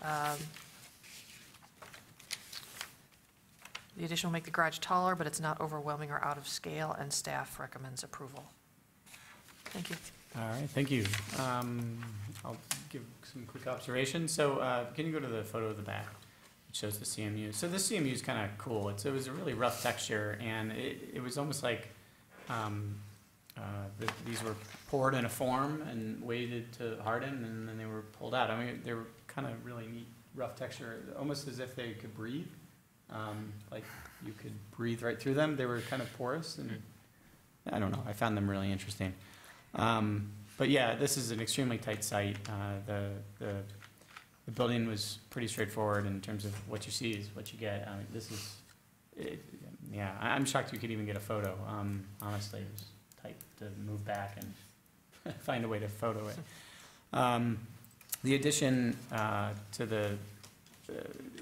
the addition will make the garage taller, but it's not overwhelming or out of scale, and staff recommends approval. Thank you. All right, thank you. I'll give some quick observations. So can you go to the photo of the back? It shows the CMU. So this CMU is kind of cool. It was a really rough texture, and it was almost like these were poured in a form and waited to harden, and then they were pulled out. I mean, they were kind of really neat, rough texture, almost as if they could breathe. Like you could breathe right through them. They were kind of porous, and I don't know. I found them really interesting. But yeah, this is an extremely tight site. The building was pretty straightforward in terms of what you see is what you get. I mean, yeah, I'm shocked you could even get a photo. Honestly, it was tight to move back and find a way to photo it. The addition to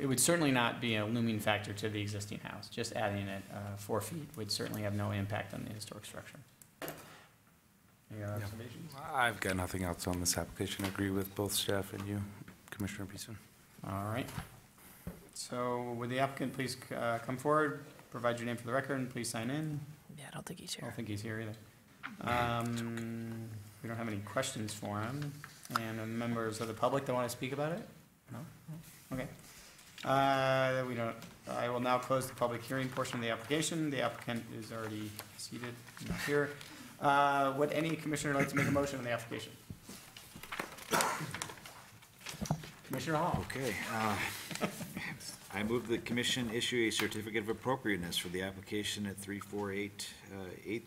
it would certainly not be a looming factor to the existing house. Just adding it 4 feet would certainly have no impact on the historic structure. Any other observations? I've got nothing else on this application. I agree with both staff and you, Commissioner Peterson. All right. So would the applicant please come forward, provide your name for the record, and please sign in? Yeah, I don't think he's here. I don't think he's here either. We don't have any questions for him. And members of the public that want to speak about it? No? Okay. We don't. I will now close the public hearing portion of the application. The applicant is already seated here. Would any commissioner like to make a motion on the application? Commissioner Hall. Okay. I move the commission issue a certificate of appropriateness for the application at 348 8th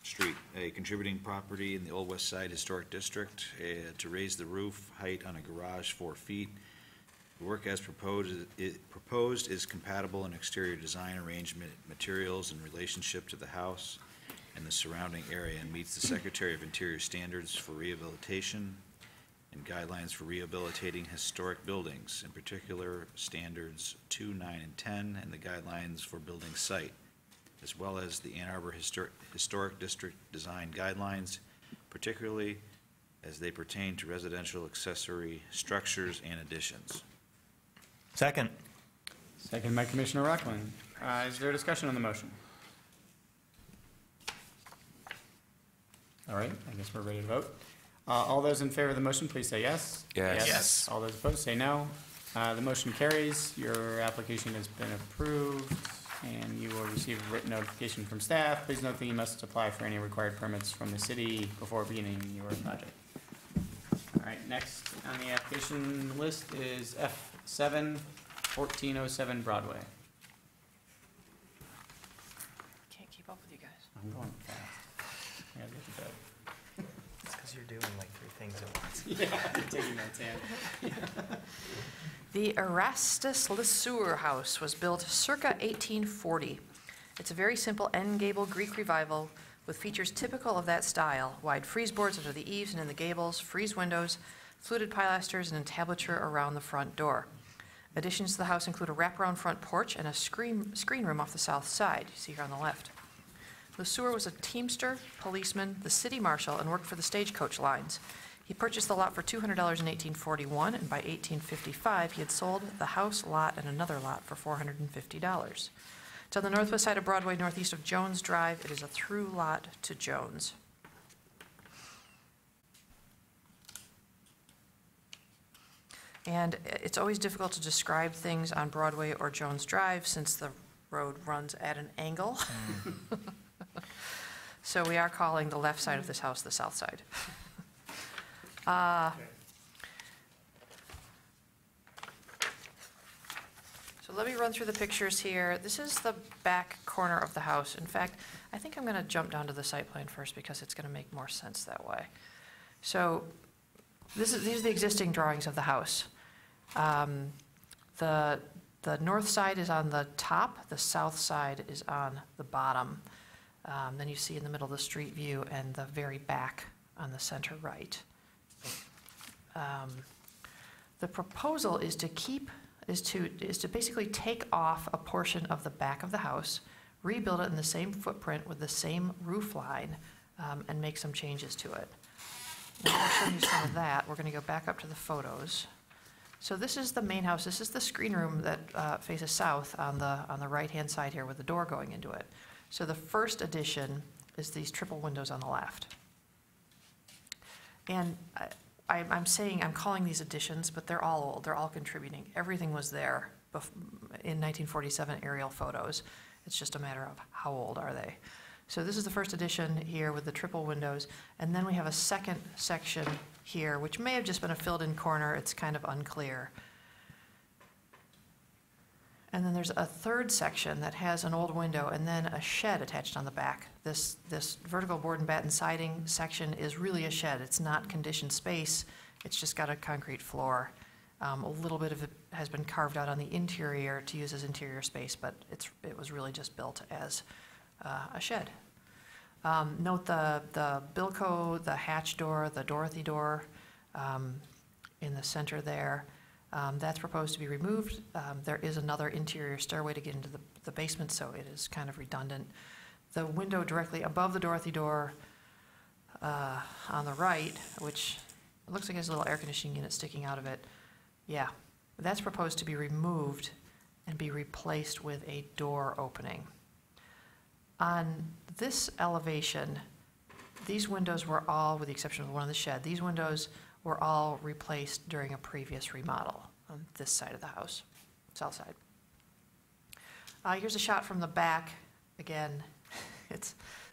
Street, a contributing property in the Old West Side Historic District, to raise the roof height on a garage 4 feet. The work as proposed is compatible in exterior design, arrangement, materials, and relationship to the house and the surrounding area, and meets the Secretary of Interior standards for rehabilitation and guidelines for rehabilitating historic buildings, in particular standards 2, 9, and 10, and the guidelines for building site, as well as the Ann Arbor Historic District design guidelines, particularly as they pertain to residential accessory structures and additions. Second by Commissioner Rockland. Is there a discussion on the motion? All right, I guess we're ready to vote. All those in favor of the motion, please say yes. Yes. Yes. All those opposed, say no. The motion carries. Your application has been approved, and you will receive a written notification from staff. Please note that you must apply for any required permits from the city before beginning your project. All right, next on the application list is F7, 1407 Broadway. Can't keep up with you guys. I'm going fast. I gotta get to bed. It's because you're doing like 3 things at once. Yeah, you're taking notes, Ann. The Erastus LeSueur House was built circa 1840. It's a very simple end-gable Greek revival with features typical of that style: wide frieze boards under the eaves and in the gables, frieze windows, fluted pilasters, and entablature around the front door. Additions to the house include a wraparound front porch and a screen room off the south side, you see here on the left. LeSueur was a teamster, policeman, the city marshal, and worked for the stagecoach lines. He purchased the lot for $200 in 1841, and by 1855, he had sold the house, lot, and another lot for $450. It's on the northwest side of Broadway, northeast of Jones Drive. It is a through lot to Jones. And it's always difficult to describe things on Broadway or Jones Drive since the road runs at an angle. So we are calling the left side of this house the south side. So let me run through the pictures here. This is the back corner of the house. In fact, I think I'm going to jump down to the site plan first because it's going to make more sense that way. So these are the existing drawings of the house. The north side is on the top, the south side is on the bottom. Then you see in the middle of the street view and the very back on the center right. The proposal is to basically take off a portion of the back of the house, rebuild it in the same footprint with the same roof line, and make some changes to it. Now, I'll show you some of that. We're going to go back up to the photos. So this is the main house. This is the screen room that faces south on the right-hand side here with the door going into it. So the first addition is these triple windows on the left. And I'm calling these additions, but they're all old. They're all contributing. Everything was there in 1947 aerial photos. It's just a matter of how old are they. So this is the first addition here with the triple windows. And then we have a second section here, which may have just been a filled-in corner. It's kind of unclear. And then there's a third section that has an old window and then a shed attached on the back. This vertical board and batten siding section is really a shed. It's not conditioned space. It's just got a concrete floor. A little bit of it has been carved out on the interior to use as interior space, but it was really just built as a shed. Note the Bilko, the hatch door, the Dorothy door in the center there. That's proposed to be removed. There is another interior stairway to get into the basement, so it is kind of redundant. The window directly above the Dorothy door on the right, which looks like it has a little air conditioning unit sticking out of it, yeah, that's proposed to be removed and be replaced with a door opening. On this elevation, these windows were all, with the exception of the one in the shed, these windows were all replaced during a previous remodel on this side of the house, south side. Here's a shot from the back. Again,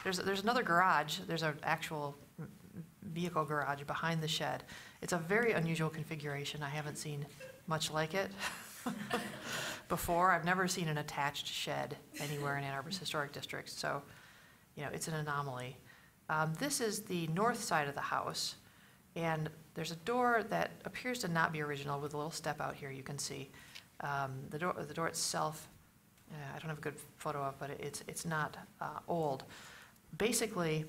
there's another garage. There's an actual vehicle garage behind the shed. It's a very unusual configuration. I haven't seen much like it before. I've never seen an attached shed anywhere in Ann Arbor's historic district, so it's an anomaly. This is the north side of the house, and there's a door that appears to not be original with a little step out here you can see. The door itself, I don't have a good photo of, but it's not old. Basically,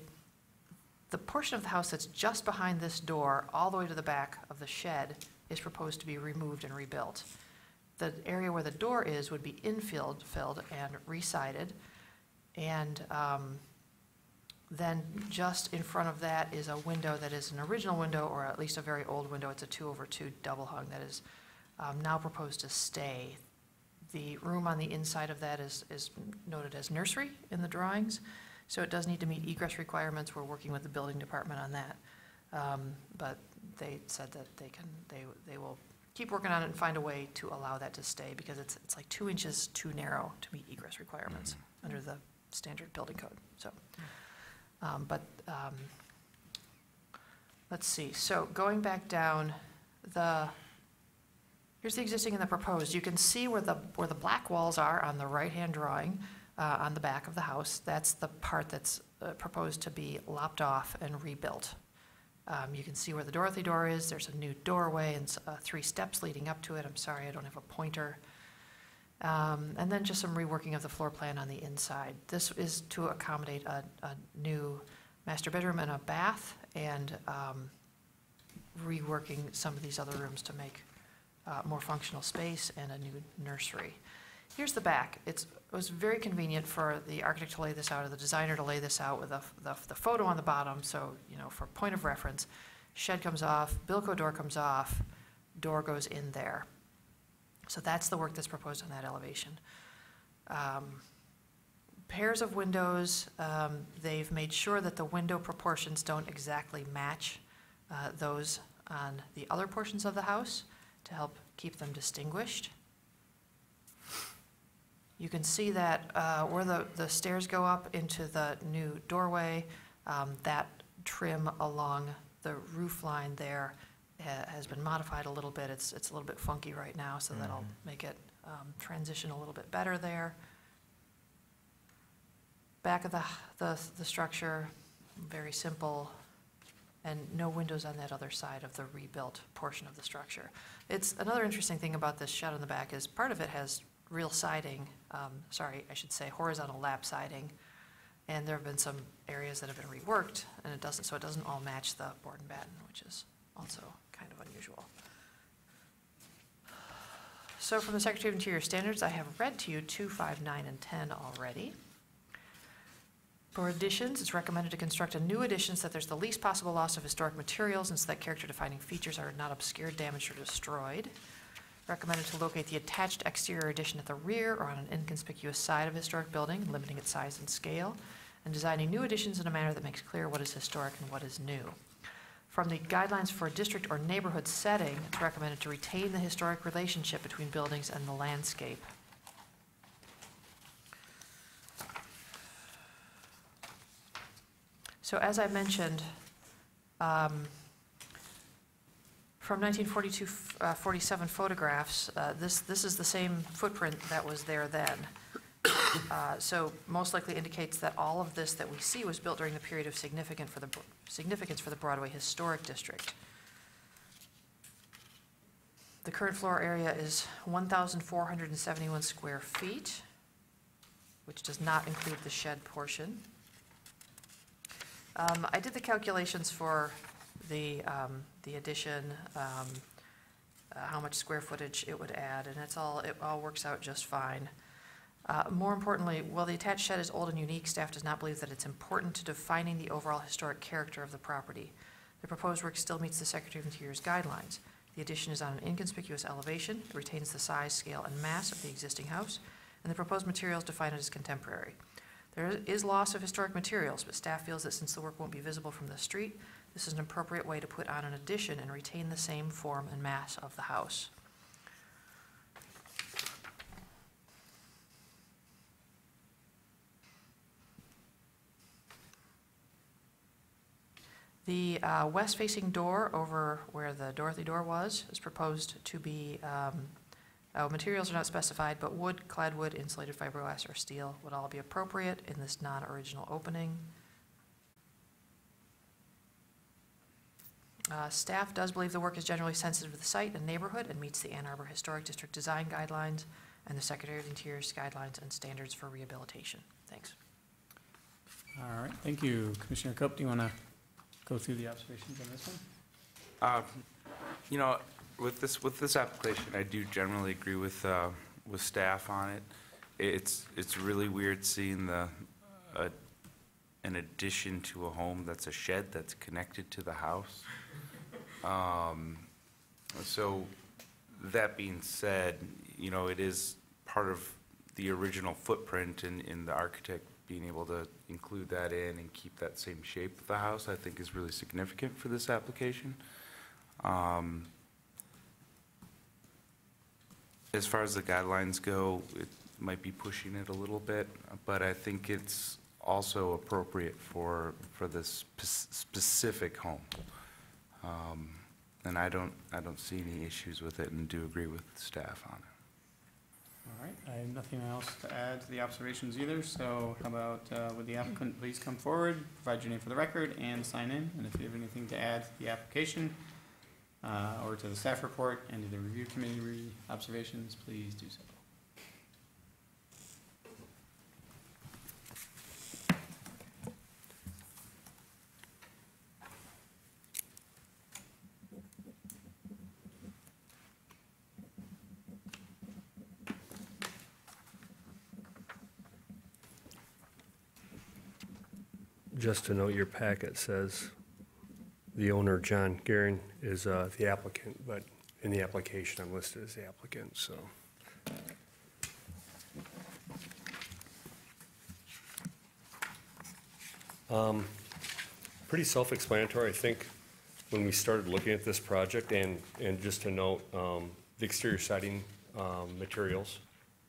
the portion of the house that's just behind this door, all the way to the back of the shed, is proposed to be removed and rebuilt. The area where the door is would be filled and re-sided, and then just in front of that is a window that is an original window, or at least a very old window. It's a 2/2 double hung that is now proposed to stay. The room on the inside of that is noted as nursery in the drawings, so it does need to meet egress requirements. We're working with the building department on that. But they said that they will keep working on it and find a way to allow that to stay, because it's like 2 inches too narrow to meet egress requirements under the standard building code, so. Let's see, so going back down, here's the existing and the proposed. You can see where the black walls are on the right-hand drawing on the back of the house. That's the part that's proposed to be lopped off and rebuilt. You can see where the Dorothy door is. There's a new doorway and 3 steps leading up to it. I'm sorry, I don't have a pointer. And then just some reworking of the floor plan on the inside. This is to accommodate a new master bedroom and a bath, and reworking some of these other rooms to make more functional space and a new nursery. Here's the back. It was very convenient for the architect to lay this out, or the designer to lay this out with the photo on the bottom, so, you know, for point of reference, shed comes off, Bilco door comes off, door goes in there. So that's the work that's proposed on that elevation. Pairs of windows, they've made sure that the window proportions don't exactly match those on the other portions of the house to help keep them distinguished. You can see that where the stairs go up into the new doorway, that trim along the roof line there has been modified a little bit. It's a little bit funky right now, so that'll make it transition a little bit better there. Back of the structure, very simple, and no windows on that other side of the rebuilt portion of the structure. It's another interesting thing about this shed on the back is part of it has real siding, horizontal lap siding, and there have been some areas that have been reworked, and it doesn't all match the board and batten, which is also kind of unusual. So from the Secretary of Interior standards, I have read to you 2, 5, 9, and 10 already. For additions, it's recommended to construct a new addition so that there's the least possible loss of historic materials and so that character-defining features are not obscured, damaged, or destroyed. Recommended to locate the attached exterior addition at the rear or on an inconspicuous side of a historic building, limiting its size and scale, and designing new additions in a manner that makes clear what is historic and what is new. From the guidelines for a district or neighborhood setting, it's recommended to retain the historic relationship between buildings and the landscape. So as I mentioned, from 1942-47 photographs, this is the same footprint that was there then. So most likely indicates that all of this that we see was built during the period of significance for the Broadway Historic District. The current floor area is 1,471 square feet, which does not include the shed portion. I did the calculations for the addition, how much square footage it would add, and it all works out just fine. More importantly, while the attached shed is old and unique, staff does not believe that it's important to defining the overall historic character of the property. The proposed work still meets the Secretary of Interior's guidelines. The addition is on an inconspicuous elevation, it retains the size, scale, and mass of the existing house, and the proposed materials define it as contemporary. There is loss of historic materials, but staff feels that since the work won't be visible from the street, this is an appropriate way to put on an addition and retain the same form and mass of the house. The west-facing door over where the Dorothy door was is proposed to be, materials are not specified, but wood, clad wood, insulated fiberglass, or steel would all be appropriate in this non-original opening. Staff does believe the work is generally sensitive to the site and neighborhood and meets the Ann Arbor Historic District Design Guidelines and the Secretary of the Interior's guidelines and standards for rehabilitation. Thanks. All right, thank you. Commissioner Cope, do you want to go through the observations on this one? You know, with this application, I do generally agree with staff on it. It's really weird seeing an addition to a home that's a shed that's connected to the house. So that being said, you know, it is part of the original footprint, and in the architect being able to include that in and keep that same shape of the house, I think is really significant for this application. As far as the guidelines go, it might be pushing it a little bit, but I think it's also appropriate for this specific home. And I don't see any issues with it, and do agree with staff on it. All right, I have nothing else to add to the observations either, so how about would the applicant please come forward, provide your name for the record, and sign in, and if you have anything to add to the application or to the staff report and to the review committee observations, please do so. Just to note, your packet says the owner, John Guerin, is the applicant, but in the application, I'm listed as the applicant, so. Pretty self-explanatory, I think, when we started looking at this project, and just to note, the exterior siding materials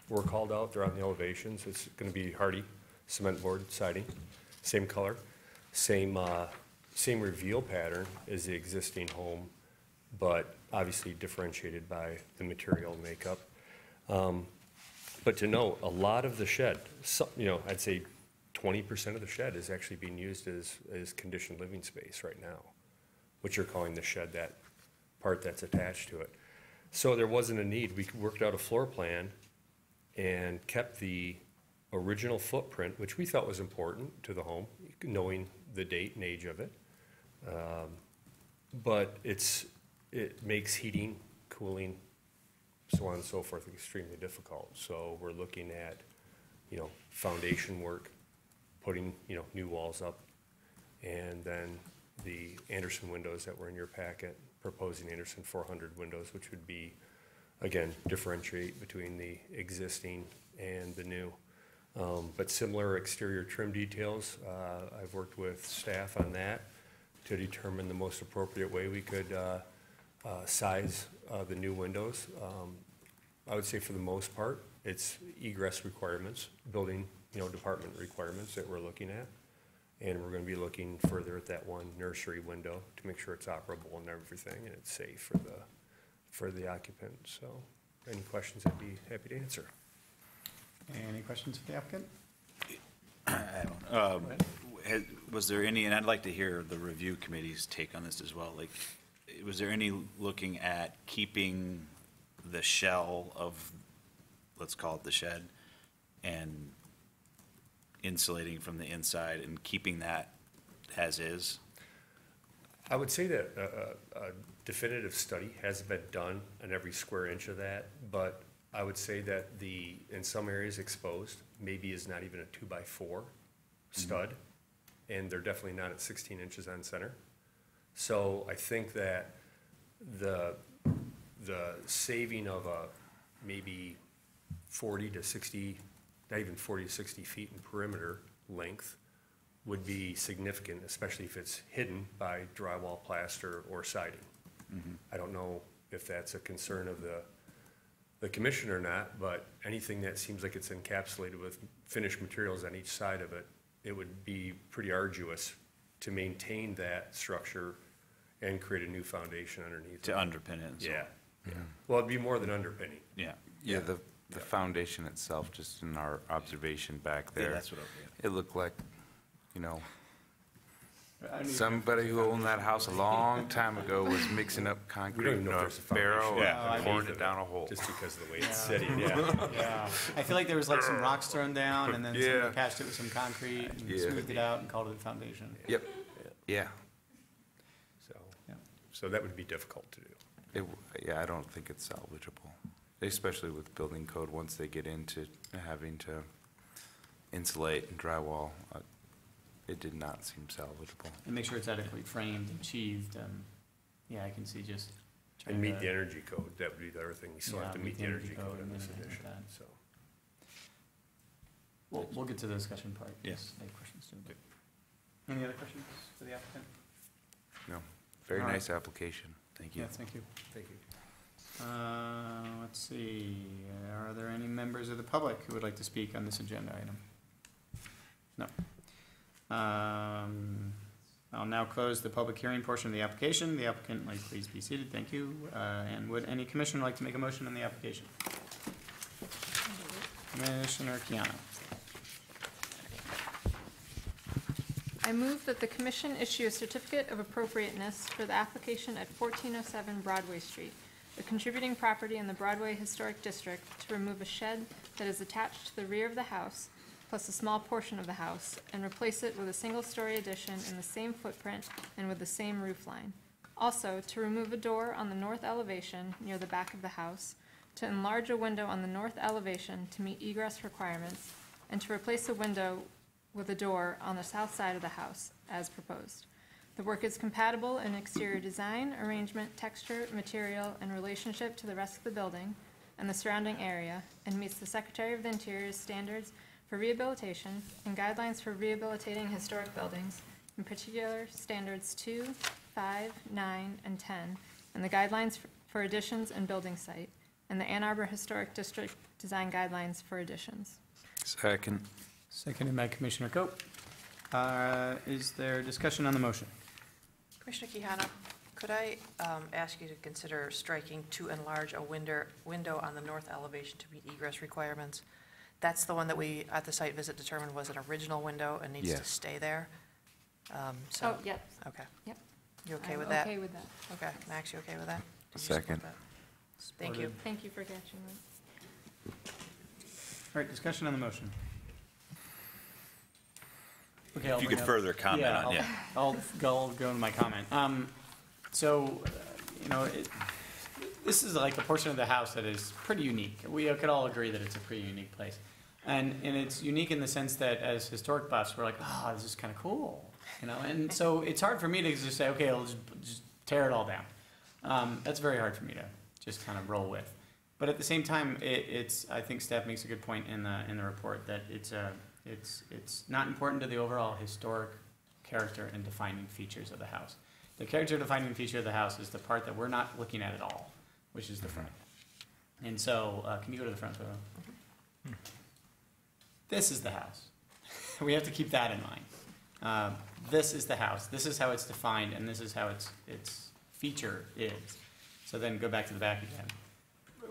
were called out. They're on the elevations. It's going to be hardy cement board siding. Same color, same reveal pattern as the existing home, but obviously differentiated by the material makeup. But to note, a lot of the shed, I'd say 20% of the shed is actually being used as conditioned living space right now, what you're calling the shed, that part that's attached to it. So there wasn't a need. We worked out a floor plan and kept the original footprint, which we thought was important to the home, knowing the date and age of it. But it makes heating, cooling, so on and so forth extremely difficult. So we're looking at, foundation work, putting, new walls up, and then the Anderson windows that were in your packet, proposing Anderson 400 windows, which would be, again, differentiate between the existing and the new. But similar exterior trim details. I've worked with staff on that to determine the most appropriate way we could size the new windows. I would say for the most part, it's egress requirements, building, department requirements that we're looking at. And we're going to be looking further at that one nursery window to make sure it's operable and everything, and it's safe for the occupant. So any questions, I'd be happy to answer. Any questions for the applicant? Was there any, and I'd like to hear the review committee's take on this as well, like, was there any looking at keeping the shell of, let's call it the shed, and insulating from the inside and keeping that as is? I would say that a definitive study has been done on every square inch of that, but I would say that in some areas exposed, maybe is not even a 2x4 stud, and they're definitely not at 16 inches on center. So I think that the saving of maybe 40 to 60, not even 40 to 60 feet in perimeter length would be significant, especially if it's hidden by drywall, plaster, or siding. I don't know if that's a concern of the commission or not, but anything that seems like it's encapsulated with finished materials on each side of it, it would be pretty arduous to maintain that structure and create a new foundation underneath. To underpin it. Yeah. Well, it'd be more than underpinning. Yeah, the foundation itself, just in our observation back there. Yeah, that's what it looked like, Somebody who owned that house a long time ago was mixing up concrete in a barrel and pouring it down a hole. Just because of the way it's sitting, yeah. Yeah, I feel like there was like some rocks thrown down, and then Yeah. someone patched it with some concrete, and Yeah. smoothed it out, and called it a foundation. Yep, yeah. So that would be difficult to do. Yeah, I don't think it's salvageable, especially with building code, once they get into having to insulate and drywall. It did not seem salvageable. And make sure it's adequately framed, achieved, yeah, I can see just trying And to. meet the energy code, that would be the other thing, we still have to meet the energy code in this and everything edition, like that. so. We'll get to the discussion part. Yes. Any questions? Any other questions for the applicant? No, very All right. nice application. Thank you. Yeah, thank you. Thank you. Let's see, are there any members of the public who would like to speak on this agenda item? No. I'll now close the public hearing portion of the application. The applicant, like, please be seated, thank you. And would any commissioner like to make a motion on the application? Commissioner Kiana. I move that the commission issue a certificate of appropriateness for the application at 1407 Broadway Street, a contributing property in the Broadway Historic District, to remove a shed that is attached to the rear of the house, plus a small portion of the house, and replace it with a single-story addition in the same footprint and with the same roof line. Also, to remove a door on the north elevation near the back of the house, to enlarge a window on the north elevation to meet egress requirements, and to replace a window with a door on the south side of the house, as proposed. The work is compatible in exterior design, arrangement, texture, material, and relationship to the rest of the building and the surrounding area, and meets the Secretary of the Interior's standards for rehabilitation and guidelines for rehabilitating historic buildings, in particular standards 2, 5, 9, and 10, and the guidelines for additions and building site, and the Ann Arbor Historic District Design Guidelines for additions. Second. Seconded by Commissioner Cope. Is there discussion on the motion? Commissioner Kehana, could I ask you to consider striking to enlarge a window on the north elevation to meet egress requirements? That's the one that we, at the site visit, determined was an original window and needs to Yes. stay there. So, Oh, yep. okay. Yep. You okay I'm with that? okay with that. Okay, Max, you okay with that? Did you support Second. that? Thank you. Thank you for catching that. All right, discussion on the motion. Okay, I'll If you bring could up- further comment on, yeah. I'll go into my comment. This is like a portion of the house that is pretty unique. We could all agree that it's a pretty unique place. And it's unique in the sense that as historic buffs, we're like, oh, this is kind of cool, And so it's hard for me to just say, okay, I'll just tear it all down. That's very hard for me to just kind of roll with. But at the same time, I think staff makes a good point in the report that it's not important to the overall historic character and defining features of the house. The character defining feature of the house is the part that we're not looking at all, which is the front. And so, can you go to the front photo? This is the house. We have to keep that in mind. This is the house. This is how it's defined, and this is how its feature is. So then go back to the back again.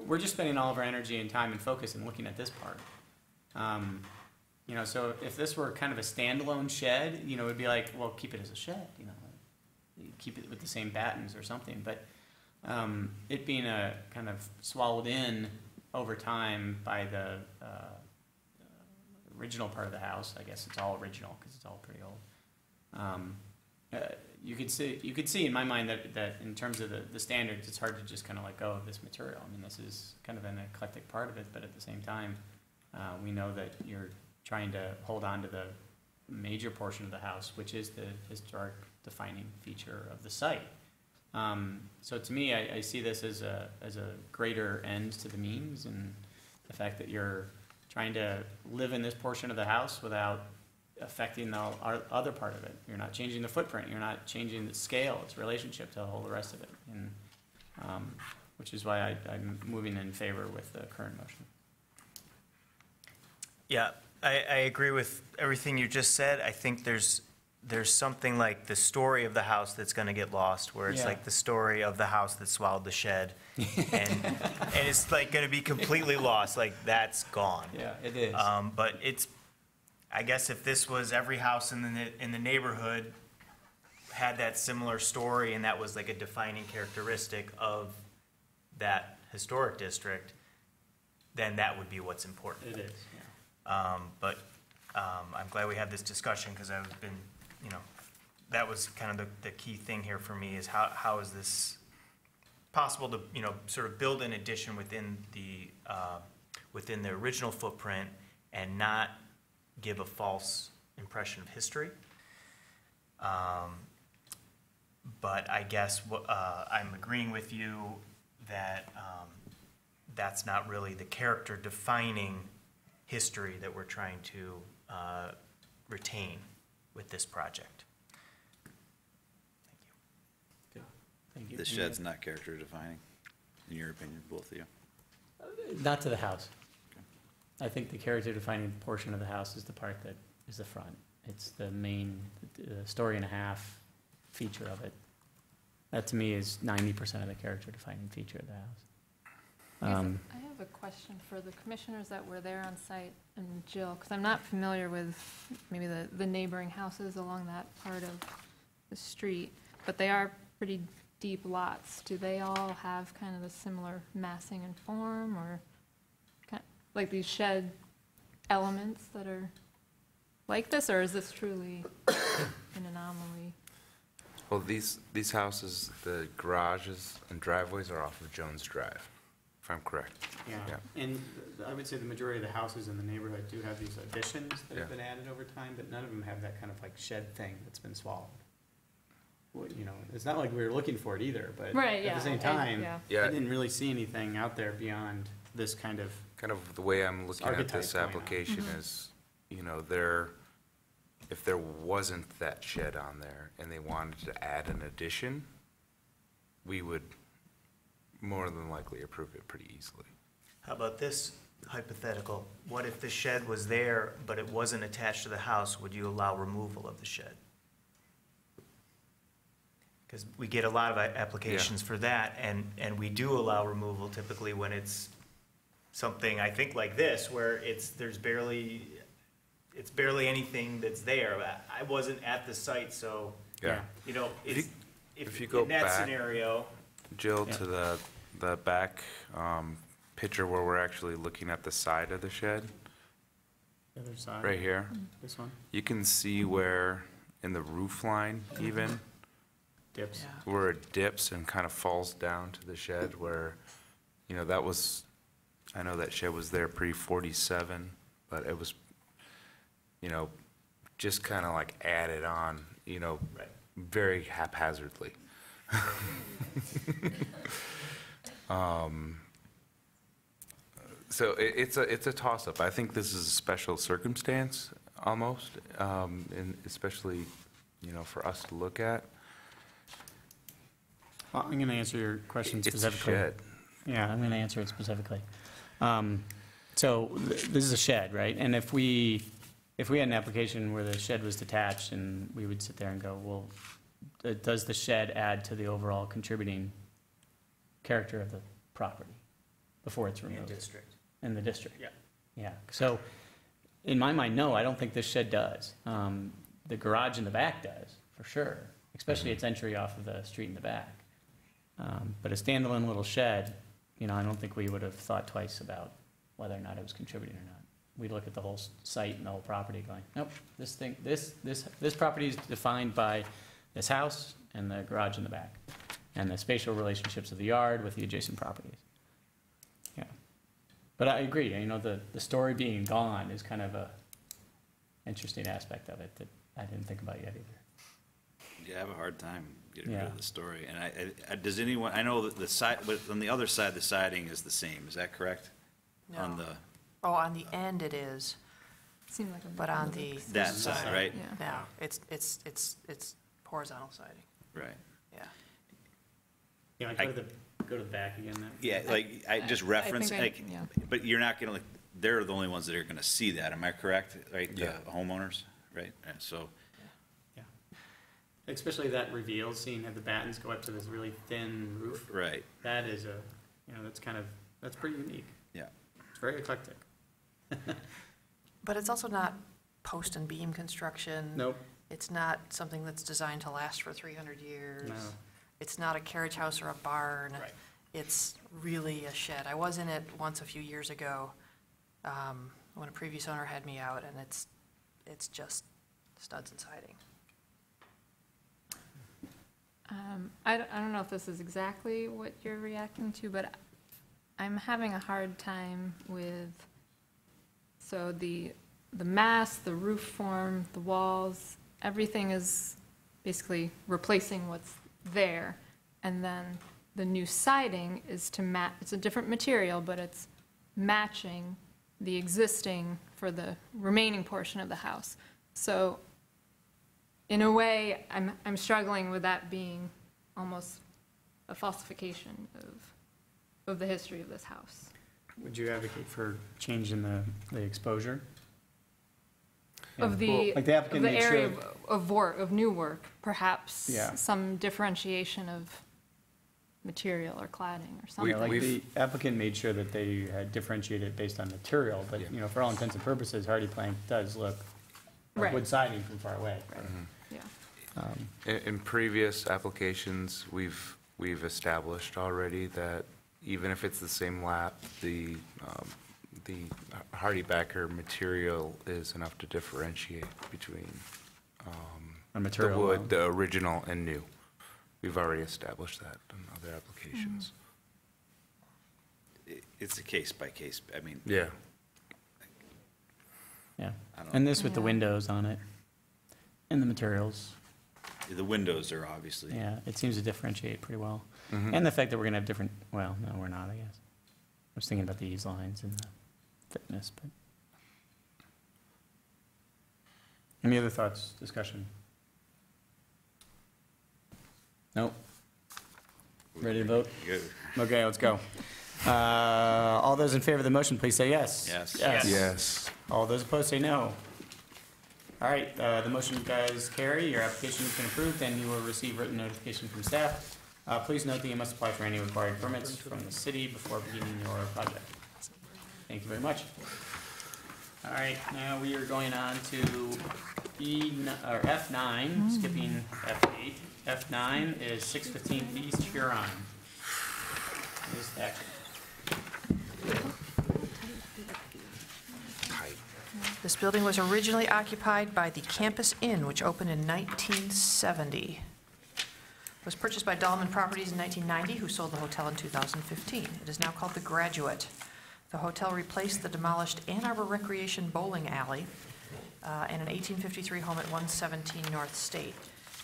We're just spending all of our energy and time and focus in looking at this part. So if this were kind of a standalone shed, it'd be like, well, keep it as a shed, keep it with the same battens or something. But it being a kind of swallowed in over time by the original part of the house, I guess it's all original because it's all pretty old. You could see in my mind that in terms of the standards, it's hard to just kind of let go of this material. I mean, this is kind of an eclectic part of it, but at the same time, we know that you're trying to hold on to the major portion of the house, which is the historic defining feature of the site. So to me, I see this as a greater end to the means, and the fact that you're trying to live in this portion of the house without affecting the other part of it. You're not changing the footprint. You're not changing the scale, its relationship to the whole rest of it, and which is why I'm moving in favor with the current motion. Yeah, I agree with everything you just said. I think there's something like the story of the house that's going to get lost, where it's Yeah. like the story of the house that swallowed the shed, and it's like going to be completely lost. Like that's gone. Yeah, it is. But I guess if this was every house in the neighborhood, had that similar story and that was like a defining characteristic of that historic district, then that would be what's important. It is, yeah. But I'm glad we had this discussion because I've been, that was kind of the key thing here for me is how is this possible to, sort of build an addition within the original footprint and not give a false impression of history. But I guess I'm agreeing with you that that's not really the character defining history that we're trying to retain with this project. Thank you. The shed's not character defining, in your opinion, both of you? Not to the house. I think the character defining portion of the house is the part that is the front. It's the main story and a half feature of it. That to me is 90% of the character defining feature of the house. I have a question for the commissioners that were there on site and Jill, because I'm not familiar with maybe the neighboring houses along that part of the street, but they are pretty deep lots. Do they all have kind of a similar massing and form, or like these shed elements that are like this, or is this truly an anomaly? Well, these houses, the garages and driveways are off of Jones Drive, if I'm correct. Yeah, and I would say the majority of the houses in the neighborhood do have these additions that have been added over time, but none of them have that kind of like shed thing that's been swallowed. Well, it's not like we were looking for it either, but Right, at the same time, Yeah. I didn't really see anything out there beyond this kind of. Kind of the way I'm looking at this Archetype going on. application is, if there wasn't that shed on there and they wanted to add an addition, we would more than likely approve it pretty easily. How about this hypothetical? What if the shed was there, but it wasn't attached to the house? Would you allow removal of the shed? Because we get a lot of applications for that, and we do allow removal typically when it's something, I think, like this, where there's barely anything that's there. I wasn't at the site, so, Yeah. if you go in that back, scenario. Jill, to the back picture where we're actually looking at the side of the shed, The other side. right here, This one? you can see where in the roof line even, Dips. where it dips and kind of falls down to the shed where, that was, I know that shed was there pre-47, but it was, just kind of like added on, very haphazardly. So it's a toss-up. I think this is a special circumstance almost, and especially, for us to look at. Well, I'm going to answer your question It's a specifically. shed. Yeah, I'm going to answer it specifically. So this is a shed, right? And if we had an application where the shed was detached and we would sit there and go, well, does the shed add to the overall contributing character of the property before it's removed? In the district. Yeah. Yeah. So in my mind, no, I don't think this shed does. The garage in the back does, for sure, especially its entry off of the street in the back. But a standalone little shed, I don't think we would have thought twice about whether or not it was contributing or not. We'd look at the whole site and the whole property going, nope, this property is defined by this house and the garage in the back, and the spatial relationships of the yard with the adjacent properties. Yeah. But I agree, the story being gone is kind of a interesting aspect of it that I didn't think about yet either. Yeah, I have a hard time getting rid Yeah. of the story. And does anyone, I know that the side, but on the other side, the siding is the same, is that correct? No. On the, On the end it is, Seemed like a. but on the. that side, right? Yeah. No, it's horizontal siding, Right. yeah. Yeah, go to the back again then. Yeah, like, I just reference, I- like, yeah. but you're not gonna, they're the only ones that are gonna see that, am I correct? Right, the homeowners, right? And so, Especially that reveal scene, had the battens go up to this really thin roof. right, That is that's pretty unique. yeah. It's very eclectic. But it's also not post and beam construction. Nope. It's not something that's designed to last for 300 years. No. It's not a carriage house or a barn. Right. It's really a shed. I was in it once a few years ago, when a previous owner had me out, and it's just studs and siding. I don't know if this is exactly what you're reacting to, but I'm having a hard time with, so the mass, the roof form, the walls, everything is basically replacing what's there. And then the new siding is to match, it's a different material, but it's matching the existing for the remaining portion of the house. So in a way, I'm struggling with that being almost a falsification of the history of this house. Would you advocate for changing the exposure? Of Yeah. the, Well, like the applicant of the made sure- area of work, of new work, perhaps Yeah. some differentiation of material or cladding or something. Yeah, like the applicant made sure that they had differentiated based on material, but, you know, for all intents and purposes, hardy plank does look like Right. wood siding from far away. Yeah. In previous applications, we've established already that even if it's the same lap, the hardy backer material is enough to differentiate between A material the wood, alone. the original and new. We've already established that in other applications. It's a case by case, I mean. Yeah. Yeah, I don't and this with the Yeah. windows on it, and the materials, The windows are obviously. yeah, it seems to differentiate pretty well. Mhm. And the fact that we're gonna have different, well, no, we're not, I guess. I was thinking about the ease lines and the thickness, but. Any other thoughts, discussion? Nope. Ready to vote? Good. Okay, let's go. All those in favor of the motion, please say yes. Yes. Yes. All those opposed say no. All right, the motion does carry. Your application has been approved, and you will receive written notification from staff. Please note that you must apply for any required permits from the city before beginning your project. Thank you very much. All right, now we are going on to F9, skipping F8. F9 is 615 East Huron. Ms. Thacker. This building was originally occupied by the Campus Inn, which opened in 1970. It was purchased by Dahlman Properties in 1990, who sold the hotel in 2015. It is now called the Graduate. The hotel replaced the demolished Ann Arbor Recreation Bowling Alley and an 1853 home at 117 North State.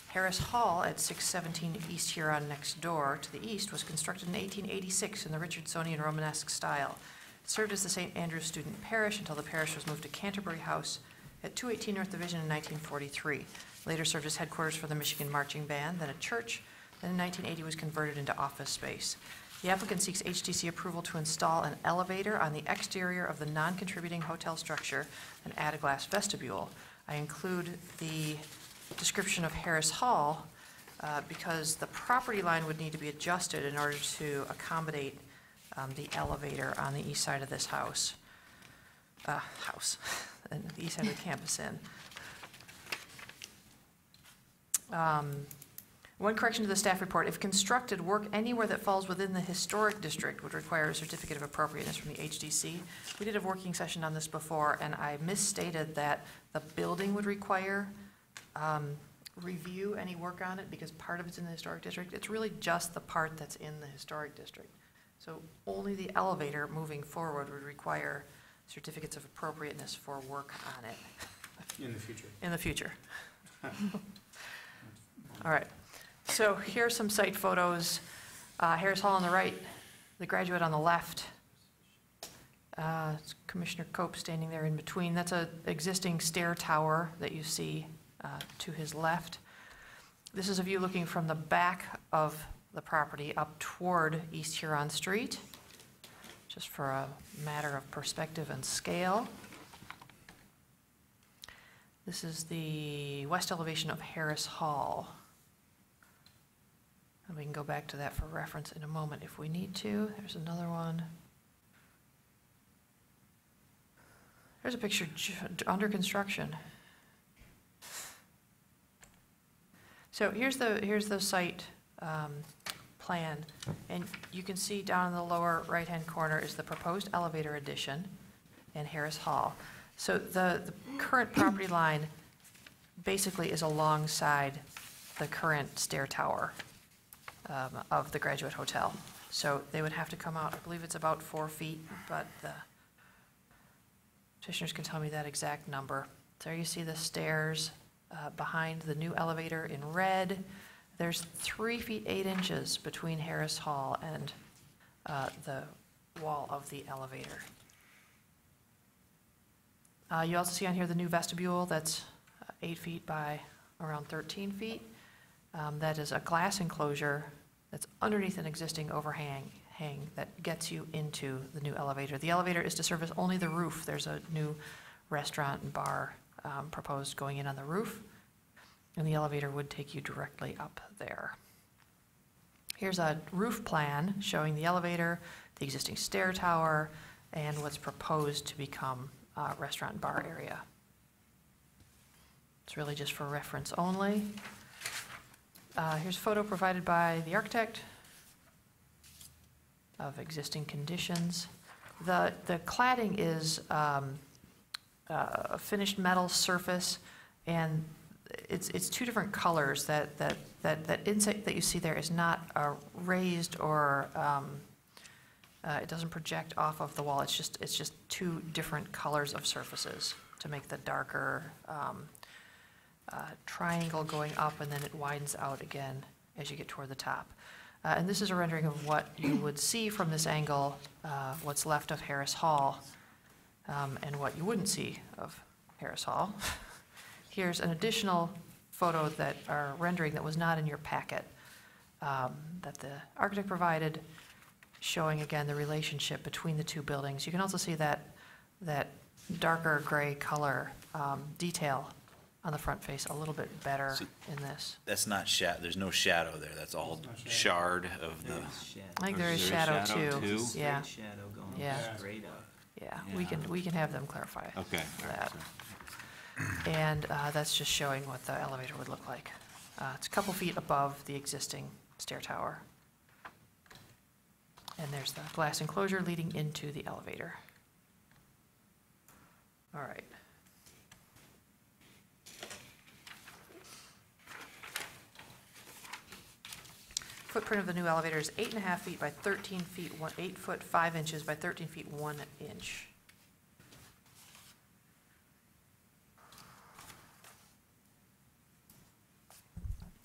Harris Hall at 617 East Huron next door to the east was constructed in 1886 in the Richardsonian Romanesque style. It served as the St. Andrew's Student Parish until the parish was moved to Canterbury House at 218 North Division in 1943. Later served as headquarters for the Michigan Marching Band, then a church, then in 1980 was converted into office space. The applicant seeks HDC approval to install an elevator on the exterior of the non-contributing hotel structure and add a glass vestibule. I include the description of Harris Hall because the property line would need to be adjusted in order to accommodate the elevator on the east side of this house, and the east side of the Campus Inn. One correction to the staff report: if constructed, work anywhere that falls within the historic district would require a certificate of appropriateness from the HDC. We did a working session on this before, and I misstated that the building would require review any work on it because part of it's in the historic district. It's really just the part that's in the historic district. So only the elevator moving forward would require certificates of appropriateness for work on it. In the future. In the future. All right. So here are some site photos. Harris Hall on the right, the Graduate on the left. It's Commissioner Cope standing there in between. That's an existing stair tower that you see to his left. This is a view looking from the back of the property up toward East Huron Street, just for a matter of perspective and scale. This is the west elevation of Harris Hall. And we can go back to that for reference in a moment if we need to. There's another one. There's a picture under construction. So here's the site plan, and you can see down in the lower right-hand corner is the proposed elevator addition and Harris Hall. So the current property line basically is alongside the current stair tower of the Graduate Hotel. So they would have to come out, I believe it's about 4 feet, but the petitioners can tell me that exact number. There you see the stairs behind the new elevator in red. There's 3 feet 8 inches between Harris Hall and the wall of the elevator. You also see on here the new vestibule that's 8 feet by around 13 feet. That is a glass enclosure that's underneath an existing overhang that gets you into the new elevator. The elevator is to service only the roof. There's a new restaurant and bar proposed going in on the roof, and the elevator would take you directly up there. Here's a roof plan showing the elevator, the existing stair tower, and what's proposed to become a restaurant and bar area. It's really just for reference only. Here's a photo provided by the architect of existing conditions. The cladding is a finished metal surface, and it's 2 different colors. That inset that you see there is not raised or it doesn't project off of the wall. It's just 2 different colors of surfaces to make the darker triangle going up, and then it widens out again as you get toward the top. And this is a rendering of what you would see from this angle, what's left of Harris Hall, and what you wouldn't see of Harris Hall. Here's an additional photo or rendering that was not in your packet that the architect provided, showing again the relationship between the 2 buildings. You can also see that darker gray color detail on the front face a little bit better in this. That's not there's no shadow there, that's all shard of the. I think there is shadow too. Yeah. Shadow going Yeah. straight up. Yeah, we can have them clarify Okay. that. And that's just showing what the elevator would look like. It's a couple feet above the existing stair tower. And there's the glass enclosure leading into the elevator. All right. Footprint of the new elevator is 8.5 feet by 13 feet, 8 foot 5 inches by 13 feet 1 inch.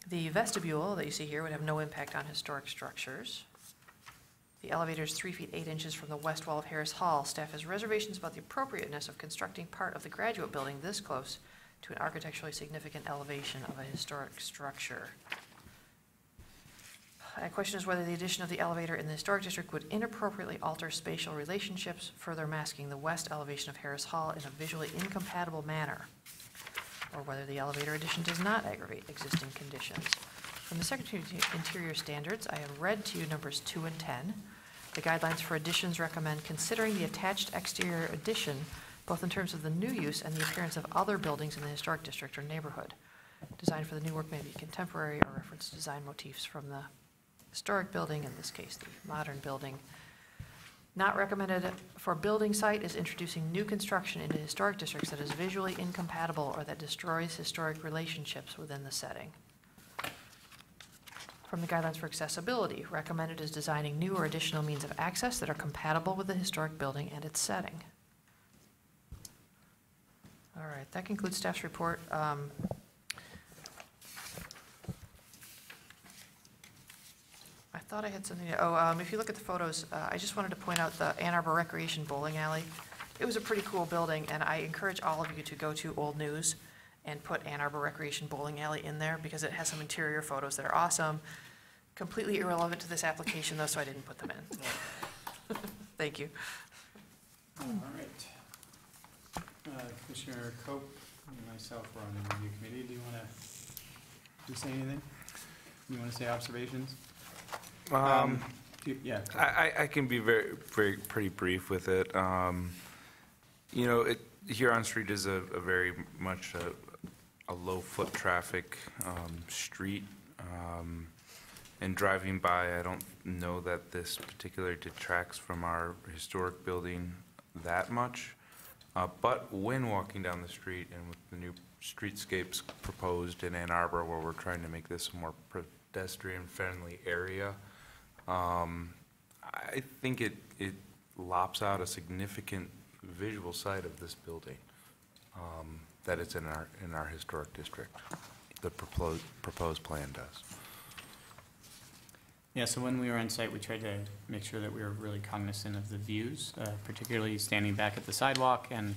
The vestibule that you see here would have no impact on historic structures. The elevator is 3 feet 8 inches from the west wall of Harris Hall. Staff has reservations about the appropriateness of constructing part of the graduate building this close to an architecturally significant elevation of a historic structure. My question is whether the addition of the elevator in the historic district would inappropriately alter spatial relationships, further masking the west elevation of Harris Hall in a visually incompatible manner, or whether the elevator addition does not aggravate existing conditions. From the Secretary of Interior Standards, I have read to you numbers 2 and 10. The guidelines for additions recommend considering the attached exterior addition, both in terms of the new use and the appearance of other buildings in the historic district or neighborhood. Design for the new work may be contemporary or reference design motifs from the historic building, in this case the modern building. Not recommended for building site is introducing new construction into historic districts that is visually incompatible or that destroys historic relationships within the setting. From the guidelines for accessibility, recommended is designing new or additional means of access that are compatible with the historic building and its setting. All right, that concludes staff's report. I thought I had something, if you look at the photos, I just wanted to point out the Ann Arbor Recreation Bowling Alley. It was a pretty cool building, and I encourage all of you to go to Old News and put Ann Arbor Recreation Bowling Alley in there, because it has some interior photos that are awesome. Completely irrelevant to this application, though, so I didn't put them in. Thank you. All right. Commissioner Cope and myself were on the review committee. Do you want to say anything? Do you want to say observations? Yeah. I can be pretty brief with it. Huron Street is a very much a low foot traffic street. And driving by, I don't know that this particularly detracts from our historic building that much. But when walking down the street and with the new streetscapes proposed in Ann Arbor, where we're trying to make this a more pedestrian-friendly area, I think it lops out a significant visual side of this building, that it's in our historic district. The proposed plan does. Yeah, so when we were on site, we tried to make sure that we were really cognizant of the views, particularly standing back at the sidewalk and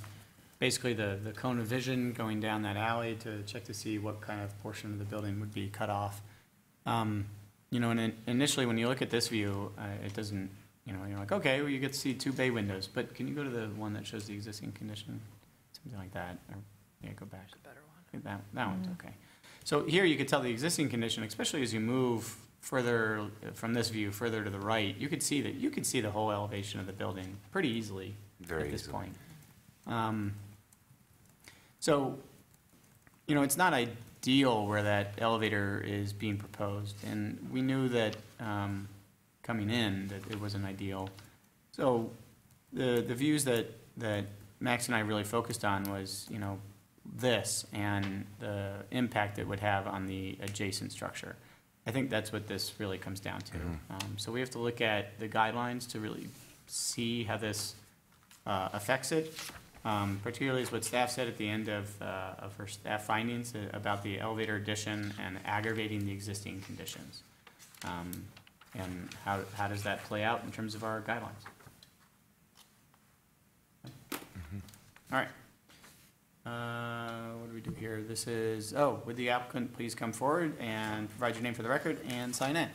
basically the cone of vision going down that alley to check to see what kind of portion of the building would be cut off. You know, and initially when you look at this view, it doesn't, you know, you're like, okay, well, you get to see 2 bay windows, but can you go to the one that shows the existing condition? Something like that, or, yeah, go back. It's a better one. That one's okay. So here you could tell the existing condition, especially as you move further from this view, further to the right, you could see the whole elevation of the building pretty easily at this point. So, you know, it's not ideal where that elevator is being proposed, and we knew that coming in that it wasn't ideal. So the views that Max and I really focused on was, you know, this and the impact it would have on the adjacent structure. I think that's what this really comes down to. So we have to look at the guidelines to really see how this affects it, particularly is what staff said at the end of her staff findings about the elevator addition and aggravating the existing conditions. And how does that play out in terms of our guidelines? All right. What do we do here? This is, would the applicant please come forward and provide your name for the record and sign in?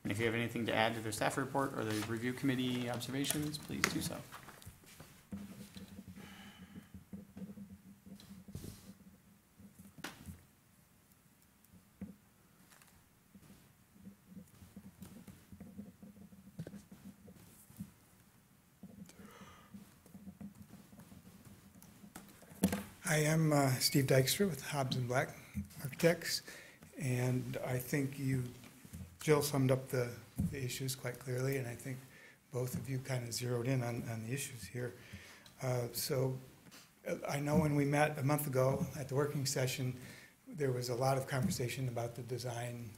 And if you have anything to add to the staff report or the review committee observations, please do so. I am Steve Dykstra with Hobbs & Black Architects, and I think Jill summed up the issues quite clearly, and I think both of you kind of zeroed in on the issues here. So I know when we met a month ago at the working session, there was a lot of conversation about the design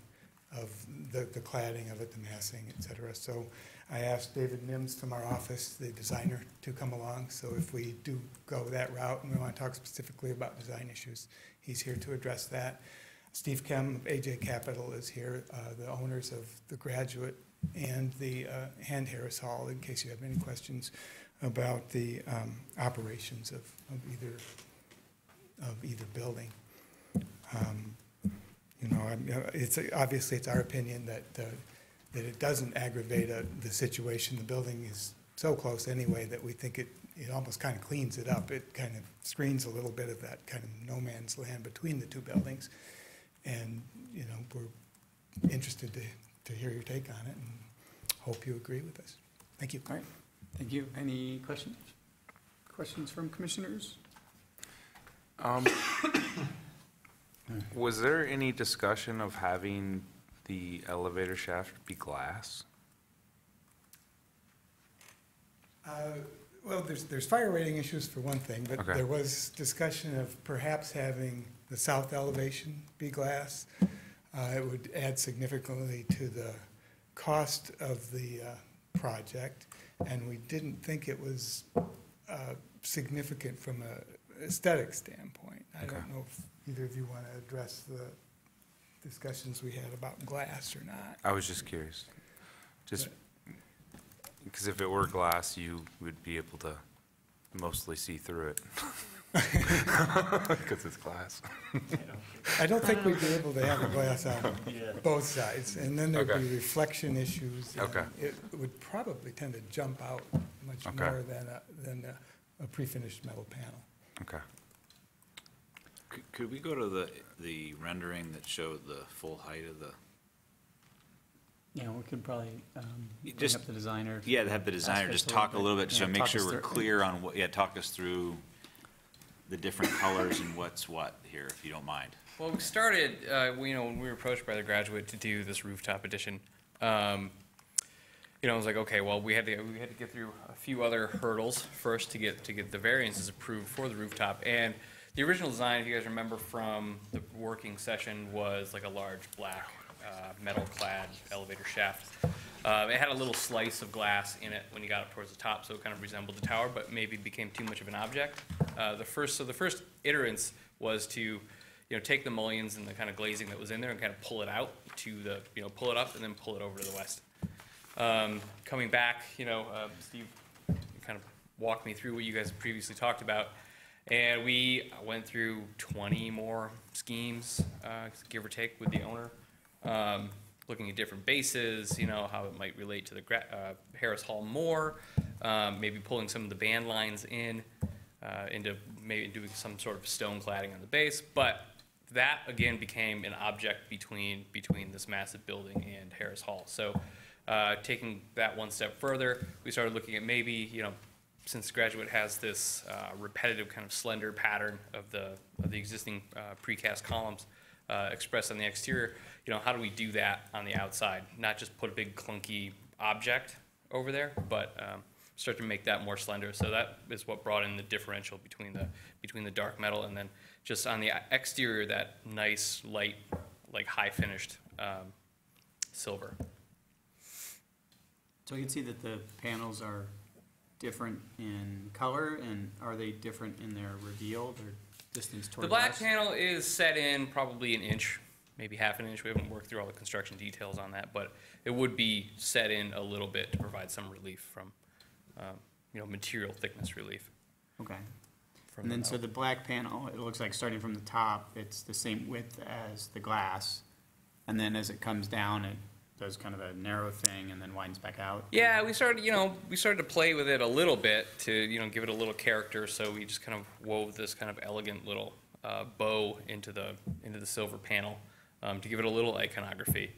of the cladding of it, the massing, et cetera. So I asked David Mims from our office, the designer, to come along. So if we do go that route and we want to talk specifically about design issues, he's here to address that. Steve Kem of AJ Capital is here, the owners of the Graduate and the Hand Harris Hall, in case you have any questions about the operations of either building. You know, obviously it's our opinion that it doesn't aggravate the situation. The building is so close anyway that we think it almost kind of cleans it up. It kind of screens a little bit of that kind of no man's land between the two buildings. And, you know, we're interested to hear your take on it and hope you agree with us. Thank you. All right. Thank you. Any questions? Questions from commissioners? Was there any discussion of having the elevator shaft be glass? Well, there's fire rating issues for one thing, but Okay. there was discussion of perhaps having the south elevation be glass. It would add significantly to the cost of the project, and we didn't think it was significant from an aesthetic standpoint. I don't know if either of you want to address the discussions we had about glass or not. I was just curious. Just because if it were glass, you would be able to mostly see through it. Because it's glass. I don't think we'd be able to have a glass on both sides, and then there'd Okay. be reflection issues. and Okay. It would probably tend to jump out much Okay. more than a pre-finished metal panel. Okay. Could we go to the rendering that showed the full height of the? Yeah, we could probably bring Just- up the designer. Yeah, to have the designer ask us just talk a little bit, just yeah, to make talk sure us we're through- clear on what, talk us through the different colors and what's what here, if you don't mind. Well, we started, when we were approached by the graduate to do this rooftop addition. I was like, okay, well, we had to get through a few other hurdles first to get the variances approved for the rooftop. And the original design, if you guys remember from the working session, was like a large black metal-clad elevator shaft. It had a little slice of glass in it when you got up towards the top, so it kind of resembled the tower, but maybe became too much of an object. The first iterance was to take the mullions and the kind of glazing that was in there and kind of pull it out to the, pull it up and then pull it over to the west. Coming back, Steve kind of walked me through what you guys previously talked about, and we went through 20 more schemes, give or take, with the owner, looking at different bases, how it might relate to the Harris Hall more, maybe pulling some of the band lines in, into maybe doing some sort of stone cladding on the base, but that again became an object between this massive building and Harris Hall. So taking that one step further, we started looking at maybe, since the graduate has this repetitive kind of slender pattern of the existing precast columns expressed on the exterior, how do we do that on the outside? Not just put a big clunky object over there, but start to make that more slender. So that is what brought in the differential between the dark metal and then just on the exterior, that nice, light, like high finished silver. So I can see that the panels are different in color, and are they different in their reveal, their distance toward the black us? panel is set in probably an inch, maybe half an inch. We haven't worked through all the construction details on that, but it would be set in a little bit to provide some relief from, material thickness relief. Okay. And then, so the black panel, it looks like starting from the top, it's the same width as the glass, and then as it comes down, it does kind of a narrow thing and then widens back out. Yeah, we started to play with it a little bit to, give it a little character. So we just kind of wove this kind of elegant little bow into the silver panel to give it a little iconography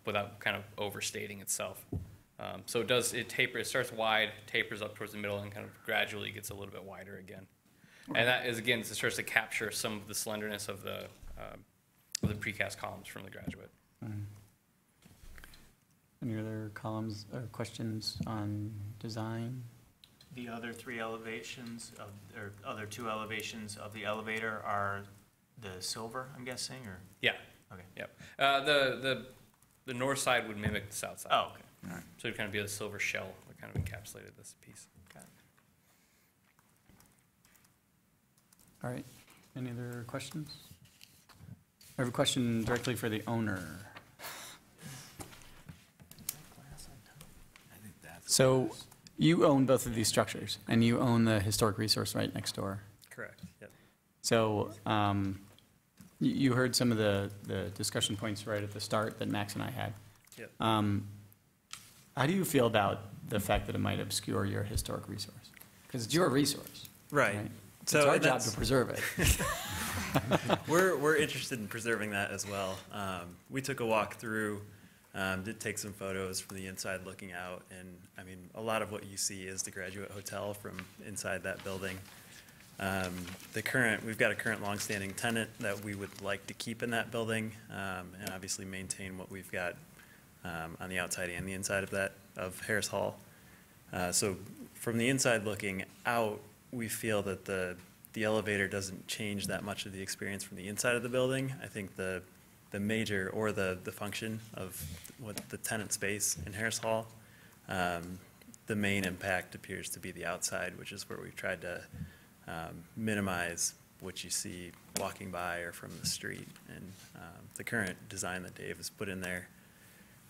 without kind of overstating itself. So it starts wide, tapers up towards the middle, and kind of gradually gets a little bit wider again. And that is, again, it starts to capture some of the slenderness of the precast columns from the graduate. Mm-hmm. Any other columns or questions on design? The other three elevations or other two elevations of the elevator are the silver, I'm guessing, or? Yeah. Okay. Yep. The north side would mimic the south side. Oh, okay. All right. So it would kind of be a silver shell that kind of encapsulated this piece. Got it. All right. Any other questions? I have a question directly for the owner. So you own both of these structures, and you own the historic resource right next door. Correct, yep. So you heard some of the discussion points right at the start that Max and I had. Yep. How do you feel about the fact that it might obscure your historic resource? Because it's your resource. Right. So it's our job to preserve it. We're interested in preserving that as well. We took a walk through. Did take some photos from the inside looking out, and I mean, a lot of what you see is the Graduate Hotel from inside that building. We've got a current longstanding tenant that we would like to keep in that building, and obviously maintain what we've got on the outside and the inside of Harris Hall. So from the inside looking out, we feel that the elevator doesn't change that much of the experience from the inside of the building. I think the major, or the function of what the tenant space in Harris Hall, the main impact appears to be the outside, which is where we've tried to minimize what you see walking by or from the street. And the current design that Dave has put in there,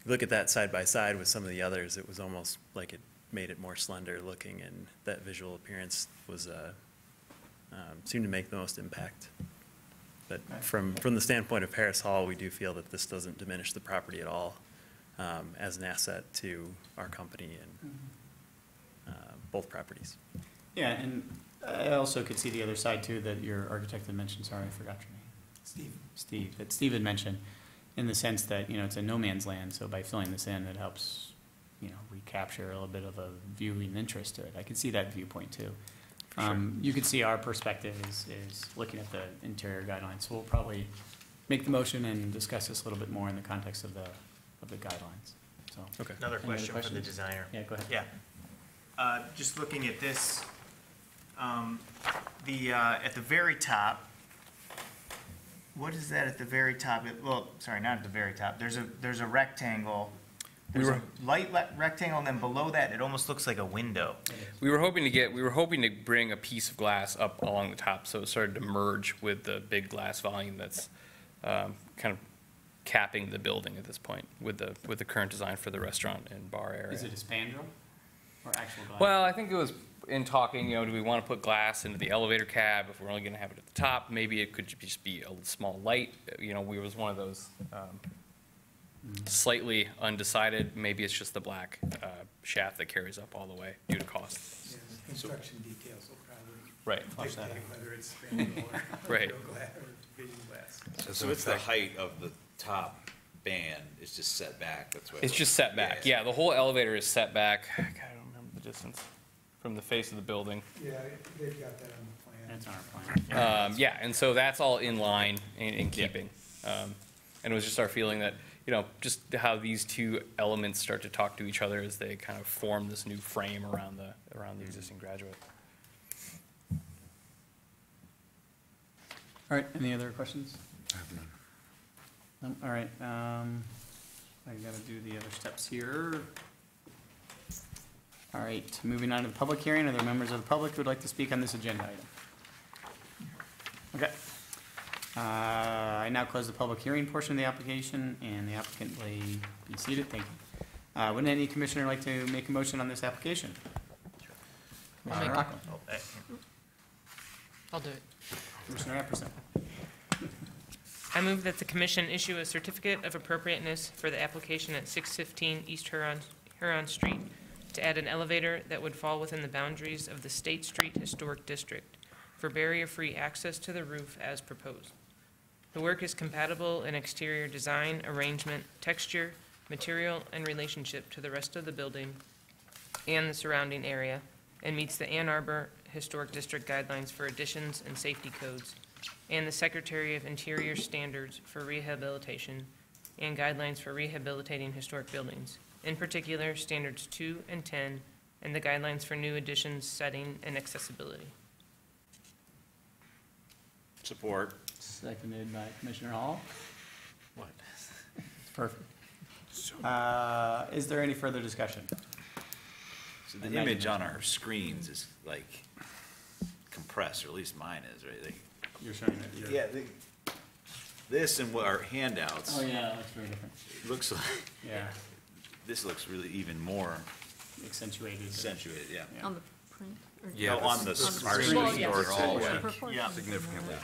if you look at that side by side with some of the others, it was almost like it made it more slender looking, and that visual appearance was seemed to make the most impact. But from the standpoint of Harris Hall, we do feel that this doesn't diminish the property at all as an asset to our company and both properties. Yeah, and I also could see the other side too that your architect had mentioned. Sorry, I forgot your name. Steve. That Steve had mentioned, in the sense that it's a no man's land. So by filling this in, it helps recapture a little bit of a viewing interest to it. I can see that viewpoint too. You can see our perspective is looking at the interior guidelines. So we'll probably make the motion and discuss this a little bit more in the context of the guidelines. So, Okay. Another Any other question for the questions? designer. Yeah, go ahead. Yeah. Just looking at this, at the very top, what is that at the very top? Well, sorry, not at the very top. There's a rectangle. There's a light rectangle, and then below that, it almost looks like a window. We were hoping to bring a piece of glass up along the top, so it started to merge with the big glass volume that's kind of capping the building at this point with the current design for the restaurant and bar area. Is it a spandrel or actual glass? Well, I think it was in talking, do we want to put glass into the elevator cab? If we're only going to have it at the top, maybe it could just be a small light. We was one of those slightly undecided. Maybe it's just the black shaft that carries up all the way due to cost. Yeah, the construction details will probably Right. dictate whether it's spandrel or Right. real glass or vision glass. So it's the height of the top band, it's just set back, that's what. It's just set back. Yeah, the whole elevator is set back. God, I don't remember the distance from the face of the building. Yeah, they've got that on the plan. That's on our plan. Yeah, and so that's all in line, in keeping. And it was just our feeling that, just how these two elements start to talk to each other as they kind of form this new frame around the existing graduate. All right, any other questions? I have none. All right, I gotta do the other steps here. All right, moving on to the public hearing. Are there members of the public who would like to speak on this agenda item? Okay. I now close the public hearing portion of the application, and the applicant may be seated. Thank you. Would any commissioner like to make a motion on this application? I'll make it. Rocco. I'll do it. Commissioner Epperson. I move that the commission issue a certificate of appropriateness for the application at 615 East Huron Street to add an elevator that would fall within the boundaries of the State Street Historic District for barrier-free access to the roof as proposed. The work is compatible in exterior design, arrangement, texture, material, and relationship to the rest of the building and the surrounding area, and meets the Ann Arbor Historic District guidelines for additions and safety codes, and the Secretary of Interior standards for rehabilitation and guidelines for rehabilitating historic buildings, in particular, standards 2 and 10, and the guidelines for new additions, setting, and accessibility. Support. Seconded by Commissioner Hall. What? Perfect. Is there any further discussion? So the image on our screens is like compressed, or at least mine is, right? Like, You're showing it. yeah, this and what our handouts. Oh, yeah, that's very different. Looks like, Yeah, this looks really even more accentuated. accentuated, yeah. On the print? or- Yeah, on the Well, screen, yes. or all Yeah. like Yeah. significantly.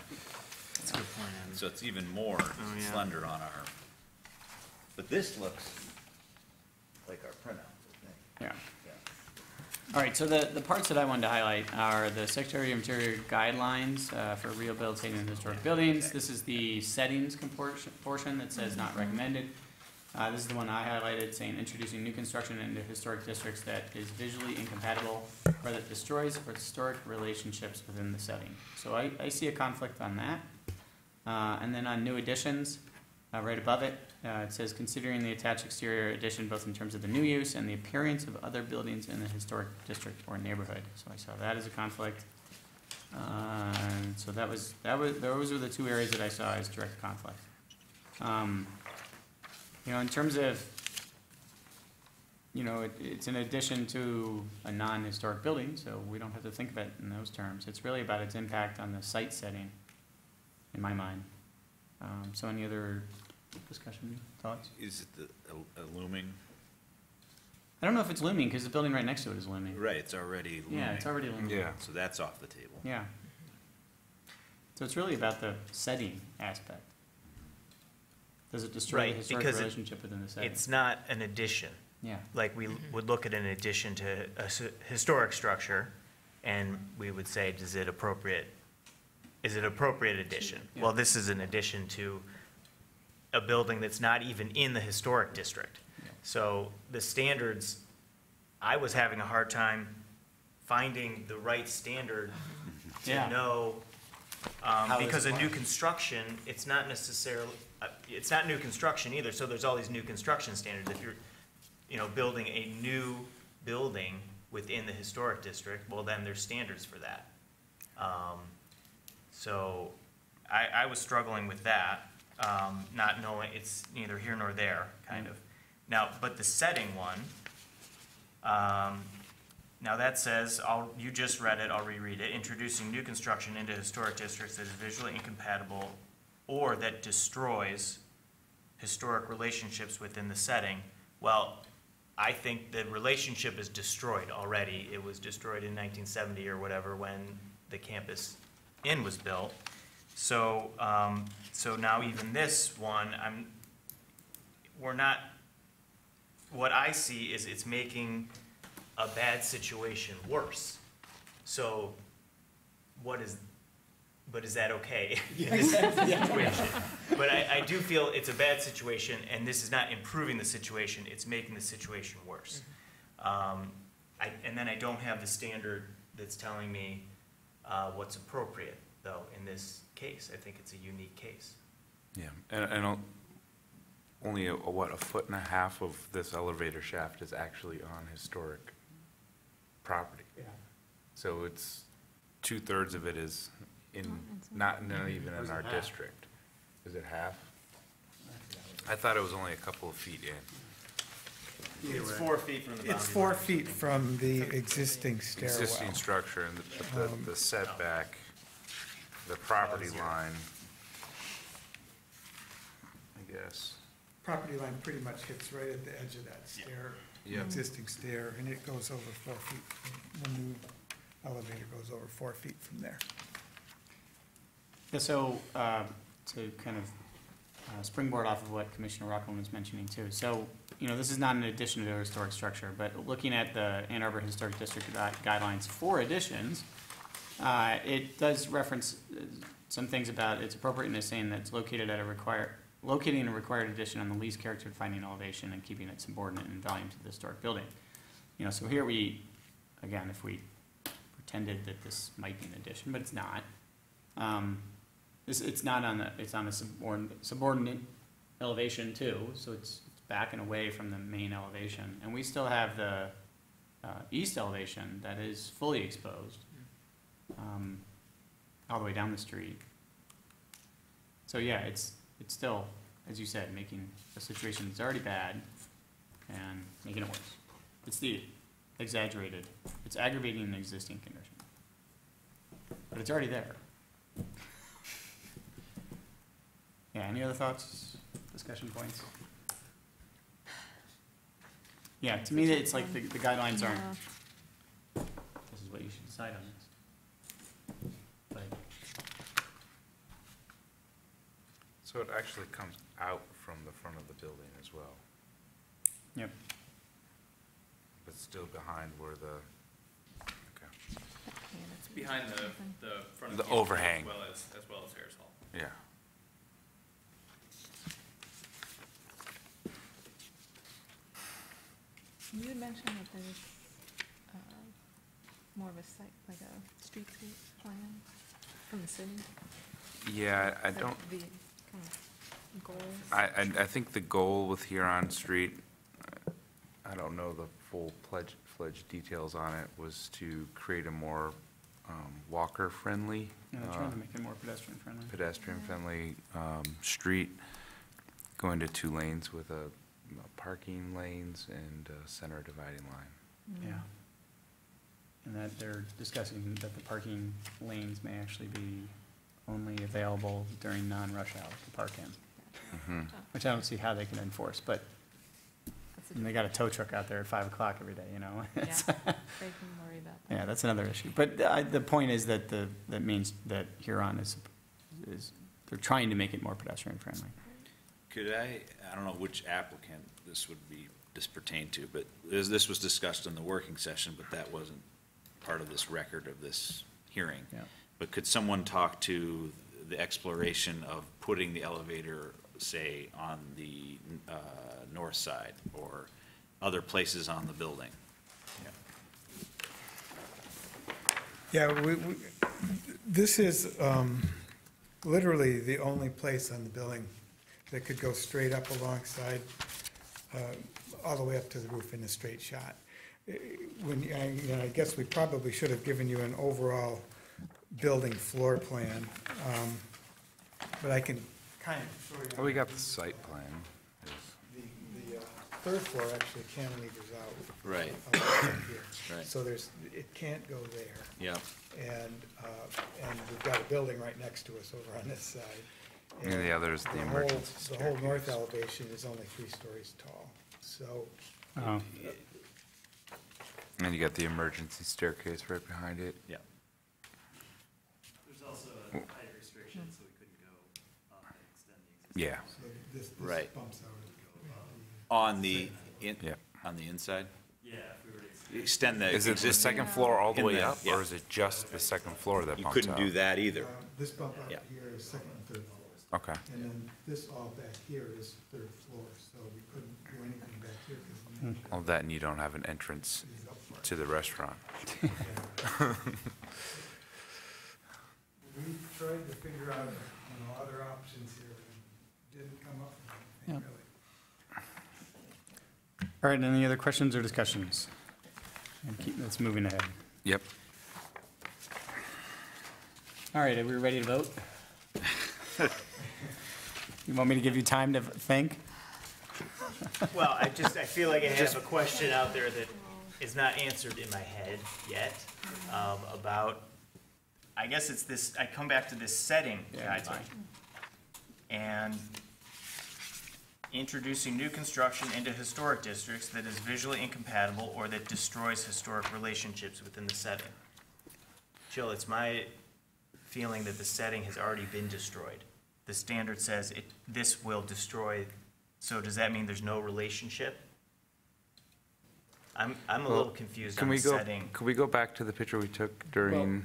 That's a good plan. So it's even more yeah. slender on our, but this looks like our printouts, I think. Yeah. Yeah. All right, so the parts that I wanted to highlight are the Secretary of Interior guidelines for rehabilitating historic buildings. This is the settings portion that says not recommended. This is the one I highlighted, saying introducing new construction into historic districts that is visually incompatible or that destroys historic relationships within the setting. So I see a conflict on that. And then on new additions, right above it, it says considering the attached exterior addition both in terms of the new use and the appearance of other buildings in the historic district or neighborhood. So I saw that as a conflict. So those were the two areas that I saw as direct conflict. In terms of, it's in addition to a non-historic building, so we don't have to think of it in those terms. It's really about its impact on the site setting, in my mind. So any other discussion, thoughts? Is it the looming? I don't know if it's looming, because the building right next to it is looming. Right, it's already looming. Yeah, it's already looming. Yeah. So that's off the table. Yeah. So it's really about the setting aspect. Does it destroy the Right, historic because relationship within the setting? it's not an addition. Yeah. Like, we would look at an addition to a historic structure, and we would say, is it appropriate addition? Yeah. Well, this is an addition to a building that's not even in the historic district. Yeah. So the standards, I was having a hard time finding the right standard to Yeah. know, How because this a new applies. construction, it's not necessarily, it's not new construction either, so there's all these new construction standards. If you're, building a new building within the historic district, well, then there's standards for that. So I was struggling with that, not knowing, it's neither here nor there, kind of. Now, but the setting one, now that says, you just read it, I'll reread it, introducing new construction into historic districts that is visually incompatible or that destroys historic relationships within the setting. Well, I think the relationship is destroyed already. It was destroyed in 1970 or whatever when the campus inn was built. So, so now even this one, what I see is it's making a bad situation worse. So, but is that okay? in this situation? But I do feel it's a bad situation, and this is not improving the situation, it's making the situation worse. And then I don't have the standard that's telling me what's appropriate, though, in this case. I think it's a unique case. Yeah, and only a 1.5 foot of this elevator shaft is actually on historic property. Yeah. So it's 2/3 of it is not even in our district. Is it half? I thought it was only a couple of feet in. It's 4 feet from the boundary. It's 4 feet from the existing stairwell. Existing structure, and the setback, the property line, I guess. Property line pretty much hits right at the edge of that stair, Yep. existing stair, and it goes over 4 feet. The new elevator goes over 4 feet from there. Yeah, so, to kind of springboard off of what Commissioner Rockland was mentioning too. So, this is not an addition to a historic structure, but looking at the Ann Arbor Historic District guidelines for additions, it does reference some things about its appropriateness, saying that it's locating a required addition on the least character defining elevation and keeping it subordinate in volume to the historic building. So here again, if we pretended that this might be an addition, but it's not. It's on a subordinate elevation too, so it's back and away from the main elevation. And we still have the east elevation that is fully exposed, all the way down the street. So yeah, it's still, as you said, making a situation that's already bad and making it worse. It's it's aggravating an existing condition. But it's already there. Yeah, any other thoughts, discussion points? Yeah, to me, it's like the guidelines aren't, this is what you should decide on this. But So it actually comes out from the front of the building as well, yep. but still behind where okay. It's behind the front of The the campus overhang. as well as Harris Hall. Yeah. You had mentioned that there's more of a site, like a streetscape plan from the city. Yeah, I Is that don't, the kind of goals? I think the goal with Huron Street, I don't know the full fledged details on it, was to create a more walker-friendly, Yeah, they're trying to make it more pedestrian-friendly. pedestrian-friendly street, going to 2 lanes with parking lanes and a center dividing line. Yeah. And that they're discussing that the parking lanes may actually be only available during non-rush hours to park in. Which I don't see how they can enforce, but and they got a tow truck out there at 5 o'clock every day, Yeah, they can worry about that. Yeah, that's another issue. But the point is that that means that Huron is they're trying to make it more pedestrian-friendly. Could I don't know which applicant this pertain to, but this was discussed in the working session, but that wasn't part of this record of this hearing. Yeah. But could someone talk to the exploration of putting the elevator, say, on the north side or other places on the building? Yeah, this is literally the only place on the building that could go straight up alongside, all the way up to the roof in a straight shot. I guess we probably should have given you an overall building floor plan, but I can kind of show you. Well, we got the site plan. The third floor actually cantilevers out. Right. Here. Right. So it can't go there. Yeah. And we've got a building right next to us over on this side. And the other is the emergency The whole north elevation is only 3 stories tall, so. Oh. And you got the emergency staircase right behind it. Yeah. There's also a height restriction, so we couldn't go up and extend the existing. Yeah. So this Right. bumps out. On the, on the inside? Yeah, if we were to Extend the Is it the existing- second floor all the in way the- up, yeah. or is it just the second floor that You bumps couldn't out? do that either. This bump out Yeah. here is second and third floors. Okay. And then this all back here is third floor, so we couldn't do anything back here because Well, that and you don't have an entrance to the restaurant. we tried to figure out, other options here and didn't come up with anything really. All right, any other questions or discussions? Let's moving ahead. Yep. All right, are we ready to vote? You want me to give you time to think? Well, I feel like I have a question out there that is not answered in my head yet, about, I guess it's this, I come back to this setting guideline. And introducing new construction into historic districts that is visually incompatible or that destroys historic relationships within the setting. Jill, it's my feeling that the setting has already been destroyed. The standard says this will destroy, so does that mean there's no relationship? I'm a little confused on the setting. Can we go back to the picture we took during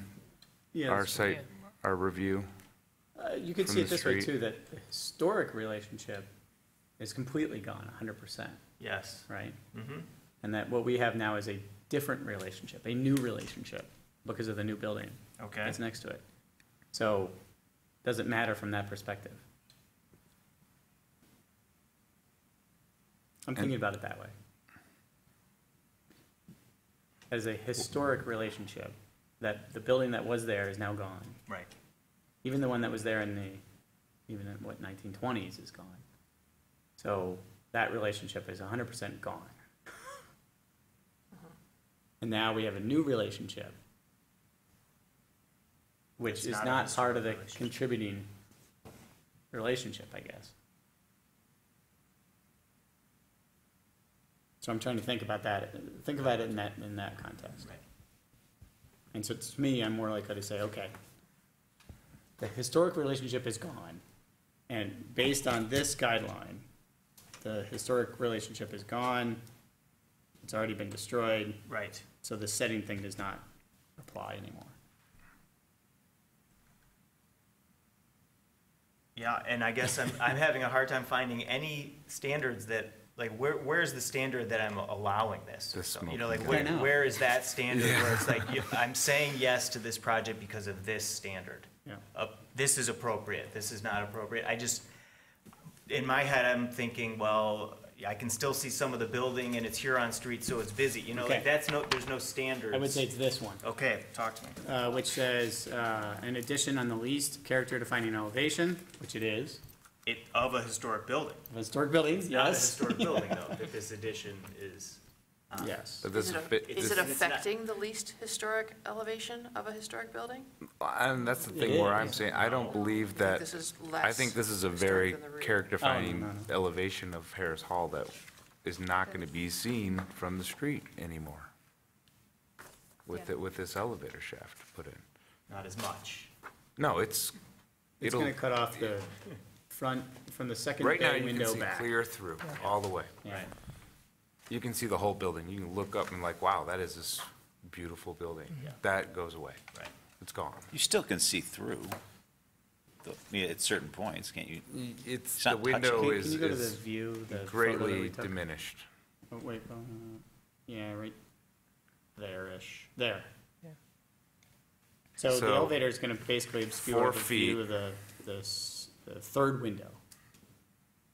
our site, our review? You could from see it the this way street? too, that the historic relationship is completely gone, 100%. Yes. Right? Mm-hmm. And that what we have now is a different relationship, a new relationship, because of the new building Okay. that's next to it. So, doesn't matter from that perspective. I'm thinking about it that way. As a historic relationship, that the building that was there is now gone. Right. Even the one that was there in 1920s is gone. So that relationship is 100% gone. And now we have a new relationship, which It's is not a not part of the historic relationship. contributing relationship, I guess. So I'm trying to think about that, think about it in that context. Right. And so to me, I'm more likely to say, okay, the historic relationship is gone, and based on this guideline, the historic relationship is gone, it's already been destroyed, Right. so the setting thing does not apply anymore. Yeah, and I guess I'm having a hard time finding any standards that, like, where's the standard that I'm allowing this? The So, smoking like, gun. I know. where is that standard where it's like, I'm saying yes to this project because of this standard? Yeah. This is appropriate, this is not appropriate. In my head, I'm thinking, well, I can still see some of the building and it's Huron Street, so it's busy, Okay. like, there's no standards. I would say it's this one, Okay, talk to me. which says, an addition on the least character defining elevation, which it is, Of a historic building. historic buildings, Not a yes. historic building, though, that this addition is. Yes. But this Is it affecting the least historic elevation of a historic building? And that's the It thing where I'm is. saying, I don't believe that, This is I less think this is a historic very than the rear. character-defining no. elevation of Harris Hall that is not gonna be seen from the street anymore with this elevator shaft put in. Not as much. No, it's Gonna cut off the front, from the second right now bay you can window see back. clear through, all the way. Yeah. You can see the whole building. You can look up and like, wow, that is this beautiful building. That goes away. Right. It's gone. You still can see through at certain points, can't you? It's, not the window touching. Can you go to the is view, the photo that greatly we took? diminished. Oh, wait, yeah, right there-ish, there. So the elevator is going to basically obscure 4 the feet. view of the third window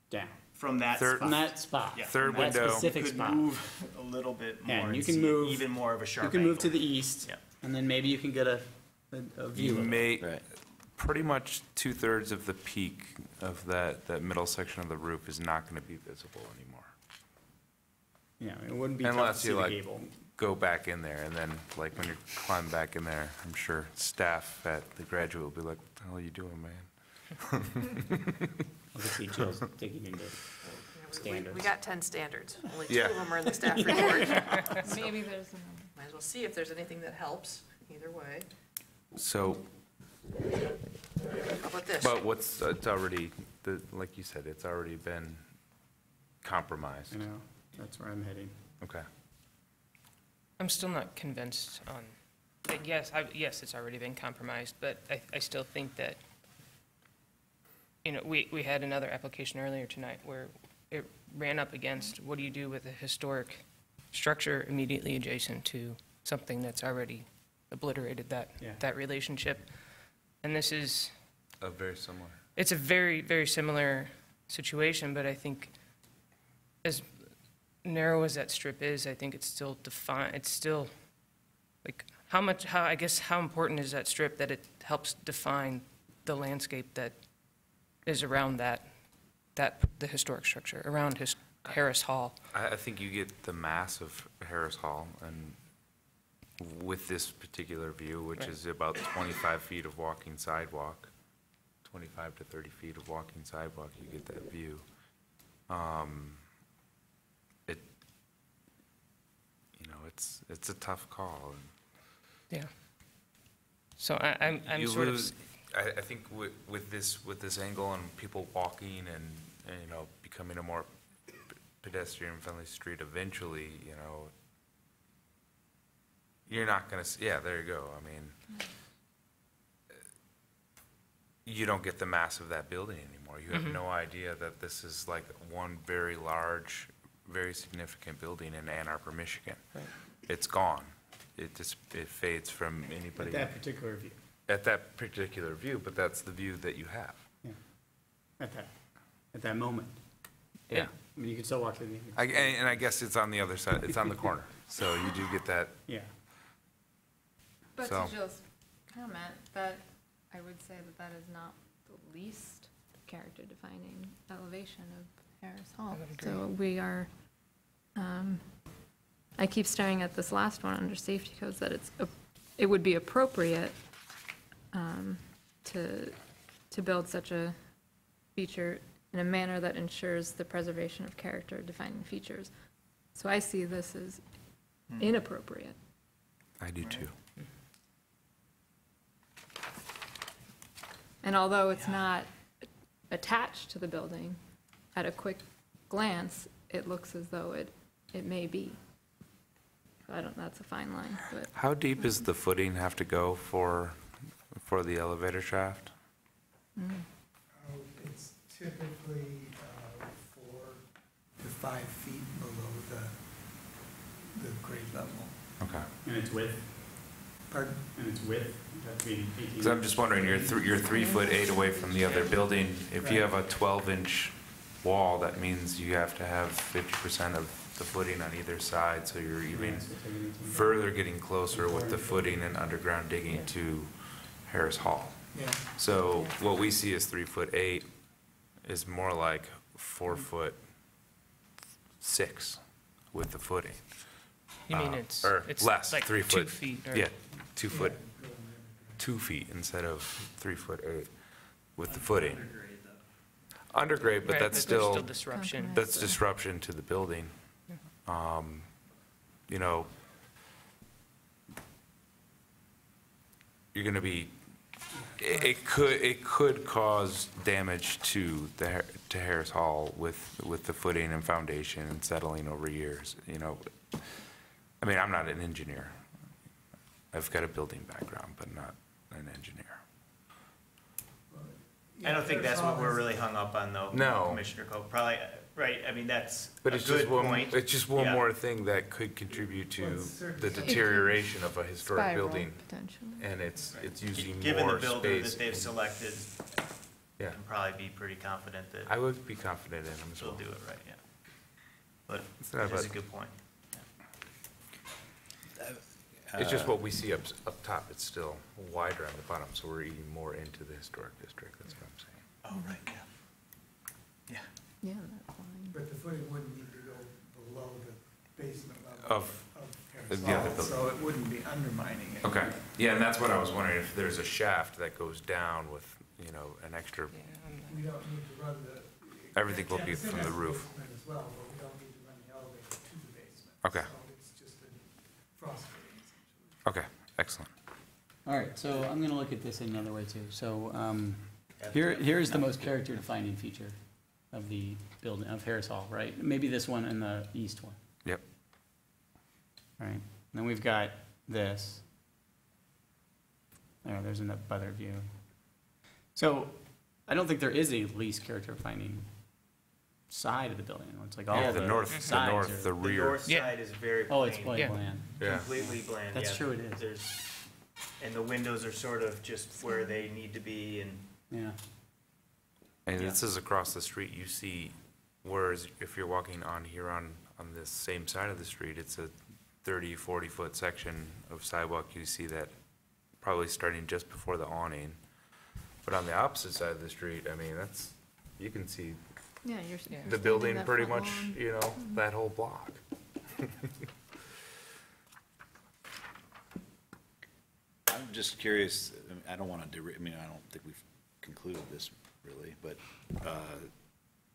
down. From that Third- spot. From that spot. Yeah. Third That window. specific Could spot. move a little bit more Yeah, and you and can see move. even more of a sharp You can move to angle. the east, Yeah. and then maybe you can get a view You of it. may, pretty much 2/3 of the peak of that middle section of the roof is not going to be visible anymore. Yeah, it wouldn't be tough to Unless see you the like gable. go back in there and then like when you climb back in there, I'm sure staff at the Graduate will be like, what the hell are you doing, man? I'll just see Jill's digging into standards. We got 10 standards. Only 2 Yeah. of them are in the staff report. So, Maybe there's another. might as well see if there's anything that helps, either way. So, How about this? but it's already, like you said, it's already been compromised. You know, that's where I'm heading. Okay. I'm still not convinced on, like, yes, it's already been compromised, but I still think that, you know, we had another application earlier tonight where it ran up against, what do you do with a historic structure immediately adjacent to something that's already obliterated that relationship? And this is, Very similar. it's a very, very similar situation, but I think as narrow as that strip is, I think it's still defined, it's still, like, how important is that strip that it helps define the landscape that is around the historic structure, around Harris Hall? I think you get the mass of Harris Hall, and with this particular view, which Right. is about 25 feet of walking sidewalk, 25 to 30 feet of walking sidewalk, you get that view. It's a tough call. Yeah. So I'm You sort lose- I think with this angle and people walking and becoming a more pedestrian-friendly street eventually, you're not gonna, yeah, there you go. I mean, you don't get the mass of that building anymore. You have Mhm. no idea that this is like one very large, very significant building in Ann Arbor, Michigan. Right. It's gone. It fades from anybody. At that particular view. At that particular view, but that's the view that you have. Yeah. At that moment. Yeah. I mean, you can still walk to the. And I guess it's on the other side, it's on the corner, so you do get that. Yeah. But So- to Jill's comment, that I would say that is not the least character-defining elevation of Harris Hall. So we are, I keep staring at this last one under safety codes, that it would be appropriate to build such a feature in a manner that ensures the preservation of character-defining features. So I see this as inappropriate. I do too. And although it's not attached to the building, at a quick glance, it looks as though it may be. So that's a fine line, but. How deep does the footing have to go for the elevator shaft? It's typically 4 to 5 feet below the grade level. Okay. And its width? Pardon? And its width? That'd be 18. So I'm just wondering, you're 3'8" away from the other building. If you have a 12-inch wall, that means you have to have 50% of the footing on either side, so you're even further getting closer with the footing and underground digging to Harris Hall. Yeah. So what we see as 3'8" is more like 4'6" with the footing. You mean it's less, like 3 foot. 2 feet? Or, Yeah, 2 foot, 2 feet instead of 3'8" with the footing. Undergrade, but Right, that's but there's still. still disruption. That's disruption to the building. You're gonna be, it could cause damage to Harris Hall with the footing and foundation and settling over years, I mean, I'm not an engineer. I've got a building background, but not an engineer. I don't think that's what we're really hung up on, though. No. Commissioner Coe, probably, right, I mean, that's a But it's good just one, point. it's just one Yeah. more thing that could contribute to the It could deterioration of a historic spiral, building. potentially. And it's using Given the more builder that space. they've selected, Yeah. can probably be pretty confident that I would be confident in them as they'll well. do it right, yeah. But It's not that's a about- good point. It's just what we see up top, it's still wider on the bottom, so we're eating more into the historic district, that's what I'm saying. Oh, right, yeah. Yeah, that's fine. But the footing wouldn't need to go below the basement level Of Harris the other Hall, building. so it wouldn't be undermining it. Okay, yeah, and that's what I was wondering, if there's a shaft that goes down with, you know, an extra, We don't need to run the. everything will be from the roof. Basement as well, but we don't need to run the elevator to the basement. Okay. So it's just a frost fitting. Okay, excellent. All right, so I'm gonna look at this another way too. So, here's the most character defining feature of the building, of Harris Hall, right? Maybe this one and the east one. Yep. All right, then we've got this. There's another view. So, I don't think there is a least character defining side of the building. It's like all Yeah, the the north, sides the are- rear. The north side is very plain. Oh, it's plain, bland. Yeah. Completely bland, That's yeah. true, it is. There's, and the windows are sort of just where they need to be, and Yeah. And this is across the street, you see, whereas if you're walking on here on this same side of the street, it's a 30, 40-foot section of sidewalk, you see that probably starting just before the awning. But on the opposite side of the street, I mean, that's, you can see Yeah, you're. the building pretty much, you know, that whole block. I'm just curious, I don't want to, I mean, I don't think we've concluded this really, but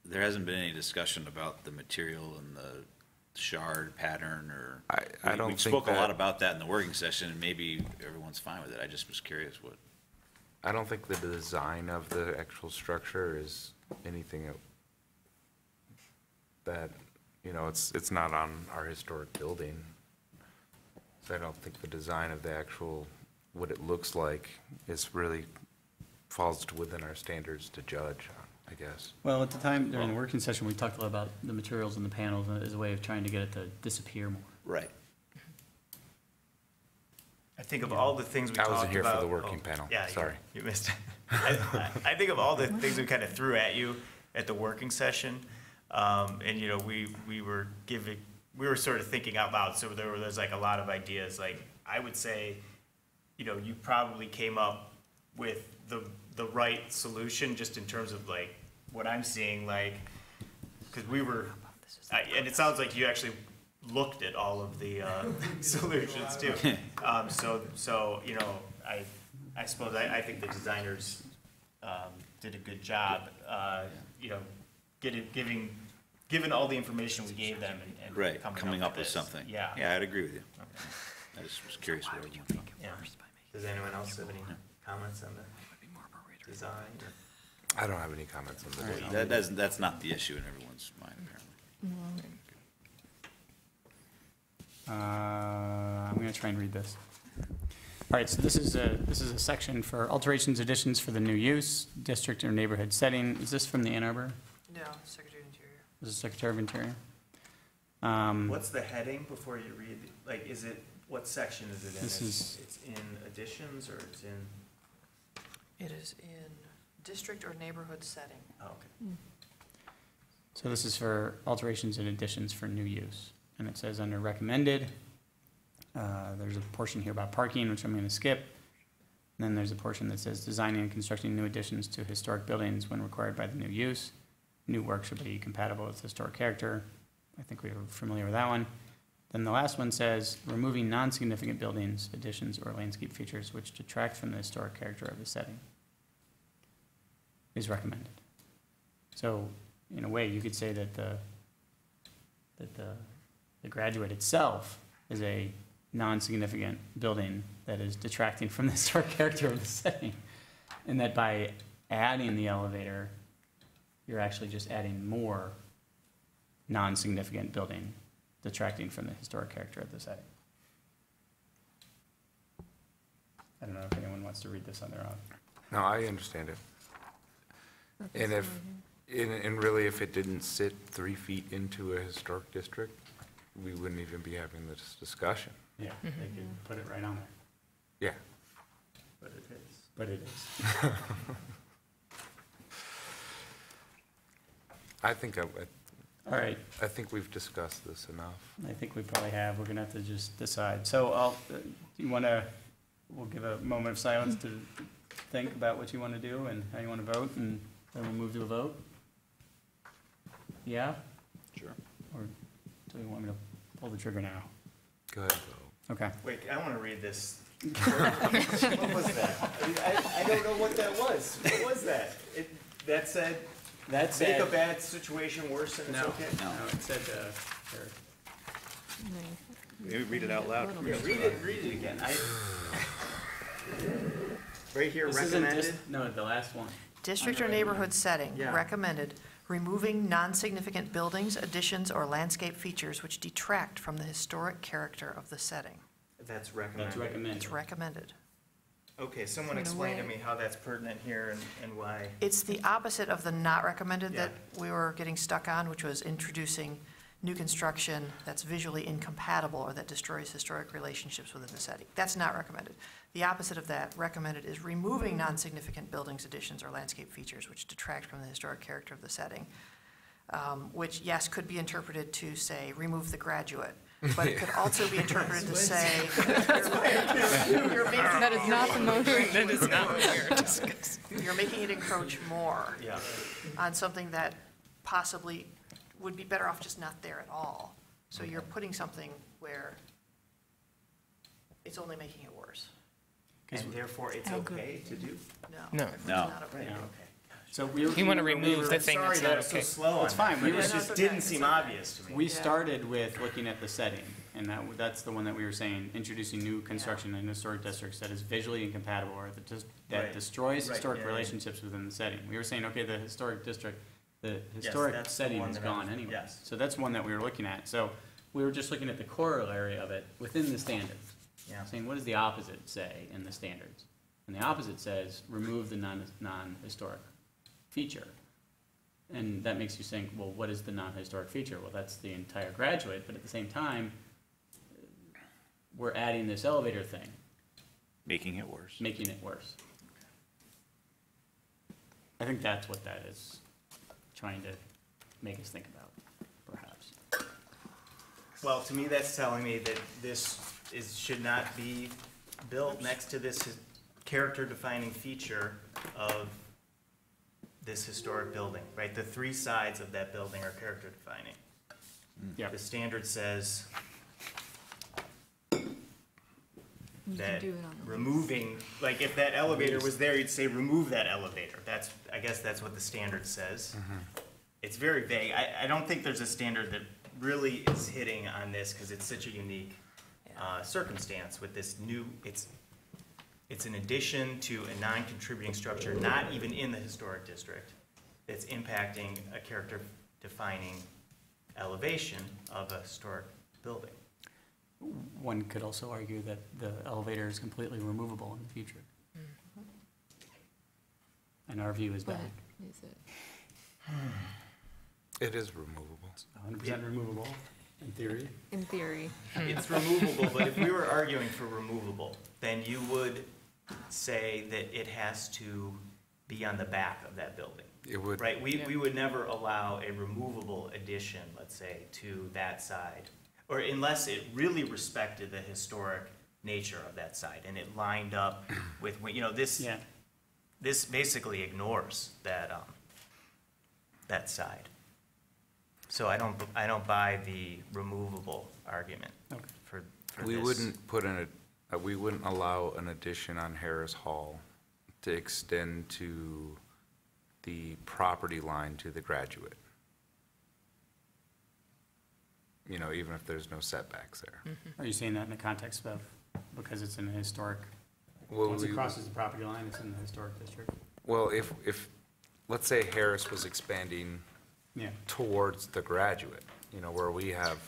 there hasn't been any discussion about the material and the shard pattern or. I don't We think spoke a lot that- about that in the working session, and maybe everyone's fine with it. I just was curious what. I don't think the design of the actual structure is anything that, you know, it's not on our historic building. So I don't think the design of the actual, what it looks like is really falls within our standards to judge, I guess. Well, at the time, during the working session, we talked a lot about the materials and the panels as a way of trying to get it to disappear more. Right. I think of all the things we talked I about. wasn't here for the working panel, Yeah, sorry. you missed it. I think of all the things we kind of threw at you at the working session. And, you know, we were sort of thinking out loud, so there's like a lot of ideas. Like, I would say, you know, you probably came up with the right solution, just in terms of like what I'm seeing, like, because and it sounds like you actually looked at all of the solutions too. So you know, I suppose I think the designers did a good job, you know, given all the information we gave them and Right, coming up with this. something. Yeah. Yeah, I'd agree with you. I just was curious what everyone thought. Yeah. Does anyone else have any comments on the design? I don't have any comments on the design. That's not the issue in everyone's mind, apparently. I'm gonna try and read this. All right, so this is a section for alterations, additions for the new use, district or neighborhood setting. Is this from the Ann Arbor? No, Secretary of Interior. This is Secretary of Interior. What's the heading before you read? Like, what section is it in? It's in additions, or it's in? It is in district or neighborhood setting. Oh, okay. So this is for alterations and additions for new use. And it says under recommended, there's a portion here about parking, which I'm going to skip. And then there's a portion that says designing and constructing new additions to historic buildings when required by the new use. New work should be compatible with historic character. I think we were familiar with that one. Then the last one says removing non-significant buildings, additions, or landscape features which detract from the historic character of the setting is recommended. So in a way, you could say that the Graduate itself is a non-significant building that is detracting from the historic character of the setting. And that by adding the elevator, you're actually just adding more non-significant building detracting from the historic character of the setting. I don't know if anyone wants to read this on their own. No, I understand it. And and really, if it didn't sit 3 feet into a historic district, we wouldn't even be having this discussion. Yeah, they could put it right on there, Yeah. but it is. I think, All right, I think we've discussed this enough. I think we probably have, we're gonna have to just decide. So do you wanna, we'll give a moment of silence to think about what you wanna do and how you wanna vote, and then we'll move to a vote? Yeah? Sure. Or do you want me to pull the trigger now? Go ahead, Okay. Wait, I want to read this. What was that? I don't know what that was. What was that? That said, make a bad situation worse and it's okay? No, it said, here. Maybe read it out loud. Yeah, read it again. Right here, This isn't recommended. just, no, the last one. District or Underrated. neighborhood setting, Yeah. recommended, removing non-significant buildings, additions, or landscape features which detract from the historic character of the setting. That's recommended. That's recommended. It's recommended. Okay, someone In a explain to way. me how that's pertinent here and why. It's the opposite of the not recommended that Yeah. we were getting stuck on, which was introducing new construction that's visually incompatible or that destroys historic relationships within the setting. That's not recommended. The opposite of that, recommended, is removing non-significant buildings, additions, or landscape features which detract from the historic character of the setting, which, yes, could be interpreted to say, remove the graduate, but it could also be interpreted to say, you're making That is not the motion. That is not what we are discussing. you're making it encroach more Yeah. on something that possibly would be better off just not there at all. So you're putting something where it's only making it worse. And therefore, it's okay to do? No. No. It's No. not okay. Right, okay. So You want to remove the thing that's Sorry that not it's so okay. slow on It's fine. that. We It were just just- didn't seem obvious to me. We started with looking at the setting, and that's the one that we were saying, introducing new construction in historic districts that is visually incompatible or that Right. destroys Right, historic yeah, yeah. relationships within the setting. We were saying, okay, the historic district, the Yes, historic that's the setting one is that I was- gone anyway. yes. So that's one that we were looking at. So we were just looking at the corollary of it within the standards. Yeah. Saying, what does the opposite say in the standards? And the opposite says, remove the non-historic feature. And that makes you think, well, what is the non-historic feature? Well, that's the entire graduate, but at the same time, we're adding this elevator thing, Making it worse. making it worse. I think that's what that is trying to make us think about, perhaps. Well, to me, that's telling me that this should not be built next to this character-defining feature of this historic building, right? The three sides of that building are character-defining. Yeah. The standard says You that can do it on the removing, like, if that elevator was there, you'd say, remove that elevator. I guess that's what the standard says. It's very vague. I don't think there's a standard that really is hitting on this, because it's such a unique circumstance with this new, it's an addition to a non-contributing structure, not even in the historic district, that's impacting a character-defining elevation of a historic building. One could also argue that the elevator is completely removable in the future. And our view is But back. is it? It is removable. 100% removable, in theory. In theory. It's removable, but if we were arguing for removable, then you would say that it has to be on the back of that building. It would. Right, we would never allow a removable addition, let's say, to that side, or unless it really respected the historic nature of that site, and it lined up with, this, Yeah. this basically ignores that, that side. So I don't buy the removable argument Okay. for We this. wouldn't we wouldn't allow an addition on Harris Hall to extend to the property line to the graduate. Even if there's no setbacks there. Are you saying that in the context of, because it's in a historic, Well, once it we- crosses the property line, it's in the historic district? Well, if, let's say Harris was expanding Yeah. towards the graduate, where we have,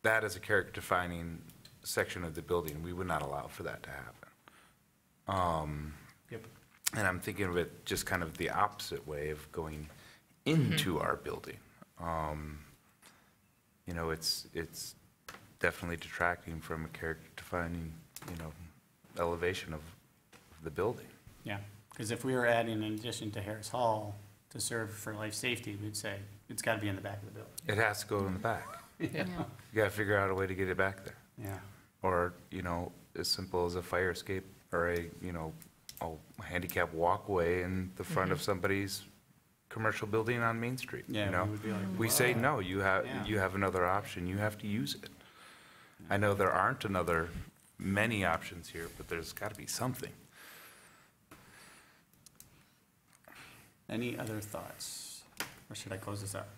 that as a character-defining section of the building, we would not allow for that to happen. Yep. And I'm thinking of it just kind of the opposite way of going into our building. You know, it's definitely detracting from a character-defining, you know, elevation of the building. Yeah, because if we were adding in addition to Harris Hall to serve for life safety, we'd say it's got to be in the back of the building. It has to go in the back. Yeah. You got to figure out a way to get it back there. Yeah. Or, you know, as simple as a fire escape or a, you know, a handicap walkway in the front of somebody's commercial building on Main Street, Yeah, you know? we would be like, We say, "Wow." no, you have another option, you have to use it. I know there aren't many options here, but there's got to be something. Any other thoughts? Or should I close this up?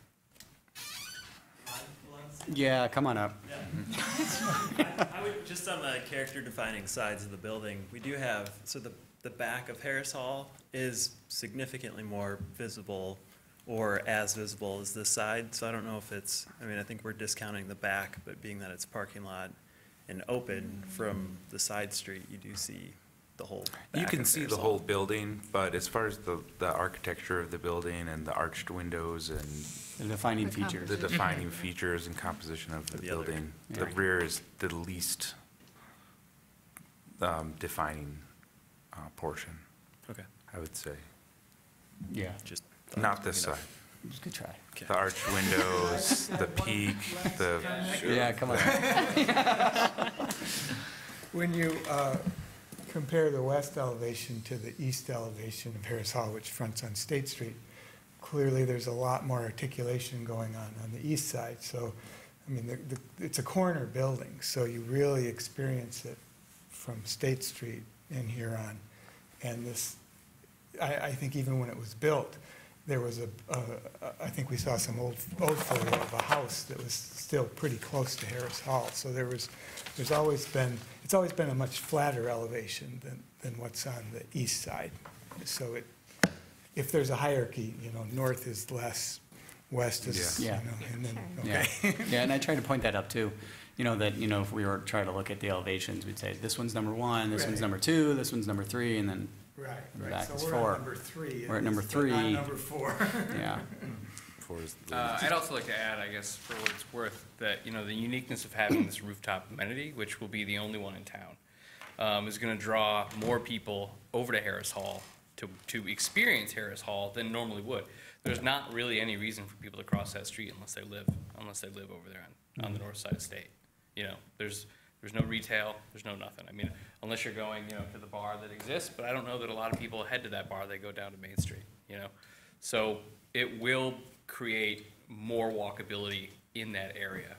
Yeah, come on up. I would, just on the character defining sides of the building, we do have, so the back of Harris Hall is significantly more visible or as visible as this side. So I don't know if it's, I mean, I think we're discounting the back, but being that it's parking lot and open from the side street, you do see the whole back You can of see Harris the Hall. whole building, but as far as the architecture of the building and the arched windows and The defining features. the defining features and composition of the The other- building, the Right. rear is the least defining portion, Okay. I would say. Yeah. Just Not this side. Good try. The arched windows, the peak, the. Yeah, come on. When you compare the west elevation to the east elevation of Harris Hall, which fronts on State Street, clearly there's a lot more articulation going on the east side. So, I mean, it's a corner building, so you really experience it from State Street in here on. And this, I think even when it was built, there was I think we saw some old photo of a house that was still pretty close to Harris Hall. So it's always been a much flatter elevation than what's on the east side. So if there's a hierarchy, you know, north is less, west is, you know, and then, Yeah, okay. yeah, and I try to point that out too. You know, that, you know, if we were trying to look at the elevations, we'd say, this one's number 1, this one's Right. number 2, this one's number 3, and then Right, the right. back So is we're 4. at number 3. We're at number but 3. Not number 4. Yeah. 4 is the I'd also like to add, I guess, for what it's worth, that, you know, the uniqueness of having this rooftop amenity, which will be the only one in town, is going to draw more people over to Harris Hall to experience Harris Hall than normally would. There's not really any reason for people to cross that street unless they live over there on the north side of State. You know, there's no retail, there's no nothing. I mean, unless you're going, you know, to the bar that exists, but I don't know that a lot of people head to that bar, they go down to Main Street, you know? So it will create more walkability in that area,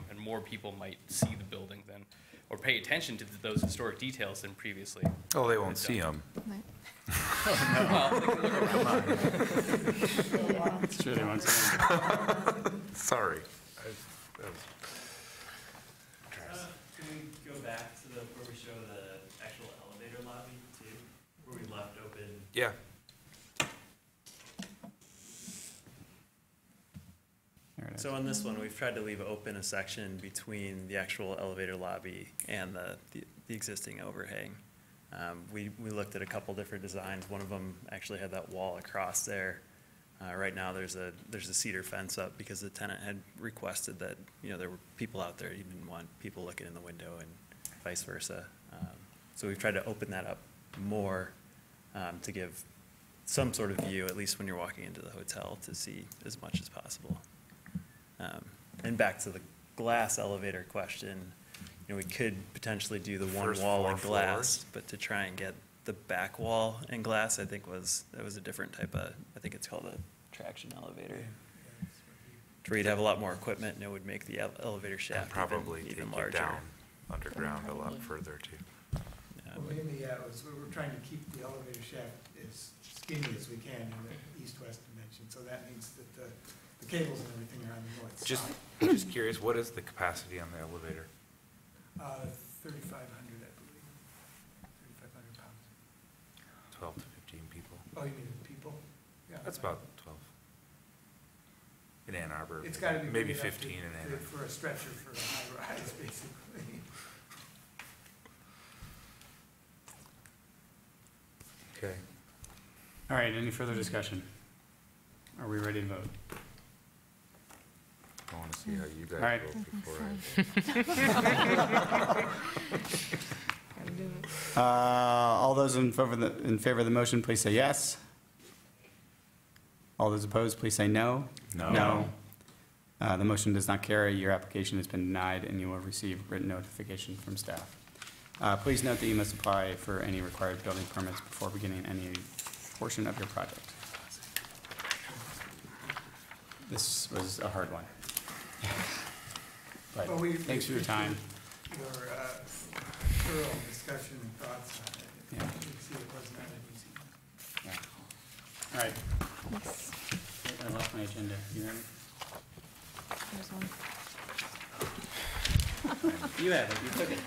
and more people might see the building than, or pay attention to those historic details than previously. Oh, they won't see them. Well, they can look around. It's true, they won't see them. Sorry. Can we go back to where we show the actual elevator lobby too, where we left open? Yeah. There it is. So on this one, we've tried to leave open a section between the actual elevator lobby and the existing overhang. We looked at a couple different designs. One of them actually had that wall across there. Right now, there's a cedar fence up because the tenant had requested that, you know, there were people out there. He didn't want people looking in the window and vice versa. So we've tried to open that up more to give some sort of view, at least when you're walking into the hotel, to see as much as possible. And back to the glass elevator question, you know, we could potentially do the one First wall 4 in glass, floors. but to try and get the back wall in glass, I think that was a different type of, I think it's called a traction elevator. Where you'd have a lot more equipment and it would make the elevator And shaft probably even take it larger. down underground a lot further too. Well, mainly, yeah, we're trying to keep the elevator shaft as skinny as we can in the east-west dimension. So that means that the cables and everything are on the north Just side. curious, what is the capacity on the elevator? 3,500, I believe. 3,500 pounds. 12 to 15 people. Oh, you mean people? Yeah. That's about 12. In Ann Arbor. It's gotta be maybe big enough 15 in Ann Arbor. for a stretcher for a high rise, basically. Okay. All right, any further discussion? Are we ready to vote? I want to see how you All right. guys vote before I. All those in favor of the motion, please say yes. All those opposed, please say no. No. The motion does not carry. Your application has been denied, and you will receive written notification from staff. Please note that you must apply for any required building permits before beginning any portion of your project. This was a hard one. But Well, we thanks for your time. Your thorough discussion and thoughts on it. Yeah. You can see it was not an easy one. Yeah. All right. I lost my agenda. You have it? There's one. You have it. You took it.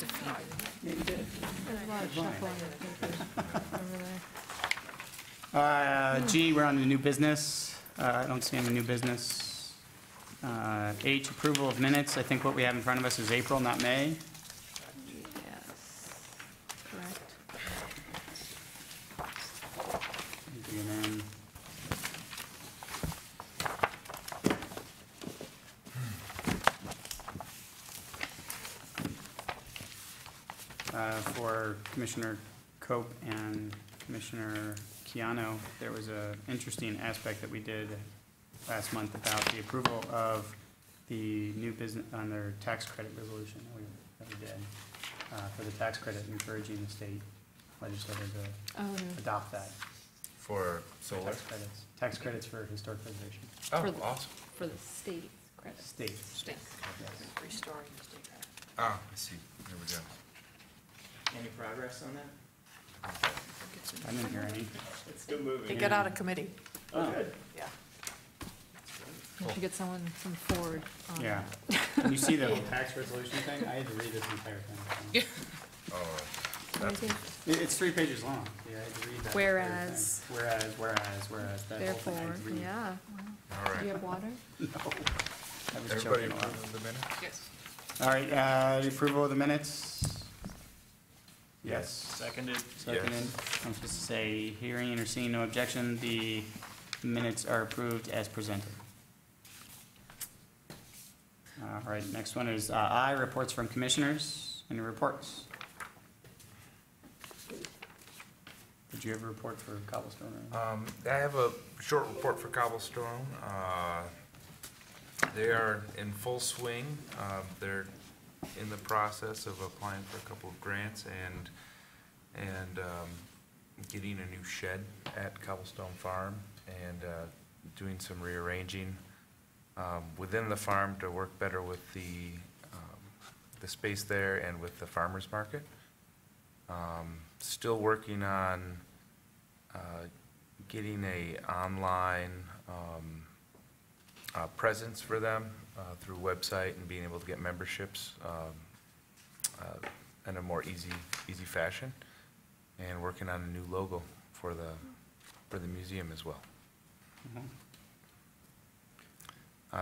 Yeah, you did. There's a lot of Fine. shuffling over there. G, we're on to new business. I don't see any new business. H, approval of minutes. I think what we have in front of us is April, not May. Yes, correct. And then for Commissioner Cope and Commissioner Keano, there was an interesting aspect that we did last month about the approval of the new business on their tax credit resolution that we did for the tax credit, encouraging the state legislature to adopt that. For solar? Tax credits for historic preservation. Oh, awesome. For the state credit. State. State. Restoring the state credit. Ah, I see. There we go. Any progress on that? I didn't hear any. It's still moving. It got out of committee. Oh, good. Yeah. You should get someone from Ford on Yeah. that. Can you see the whole tax resolution thing? I had to read this entire thing. Oh, It's 3 pages long. Yeah, I had to read that. Whereas. entire thing. Whereas, that whole thing I Therefore, had to read. yeah. all right. Do you have water? No. I was Everybody choking a lot. approve of the minutes? Yes. All right, the approval of the minutes? Yes. Seconded. Seconded. I'm supposed to say, hearing or seeing no objection, the minutes are approved as presented. All right, next one is I, reports from commissioners. Any reports? Did you have a report for Cobblestone? I have a short report for Cobblestone. They are in full swing. They're in the process of applying for a couple of grants and getting a new shed at Cobblestone Farm and doing some rearranging within the farm to work better with the space there and with the farmer's market. Still working on getting a online presence for them through website and being able to get memberships in a more easy fashion, and working on a new logo for the museum as well.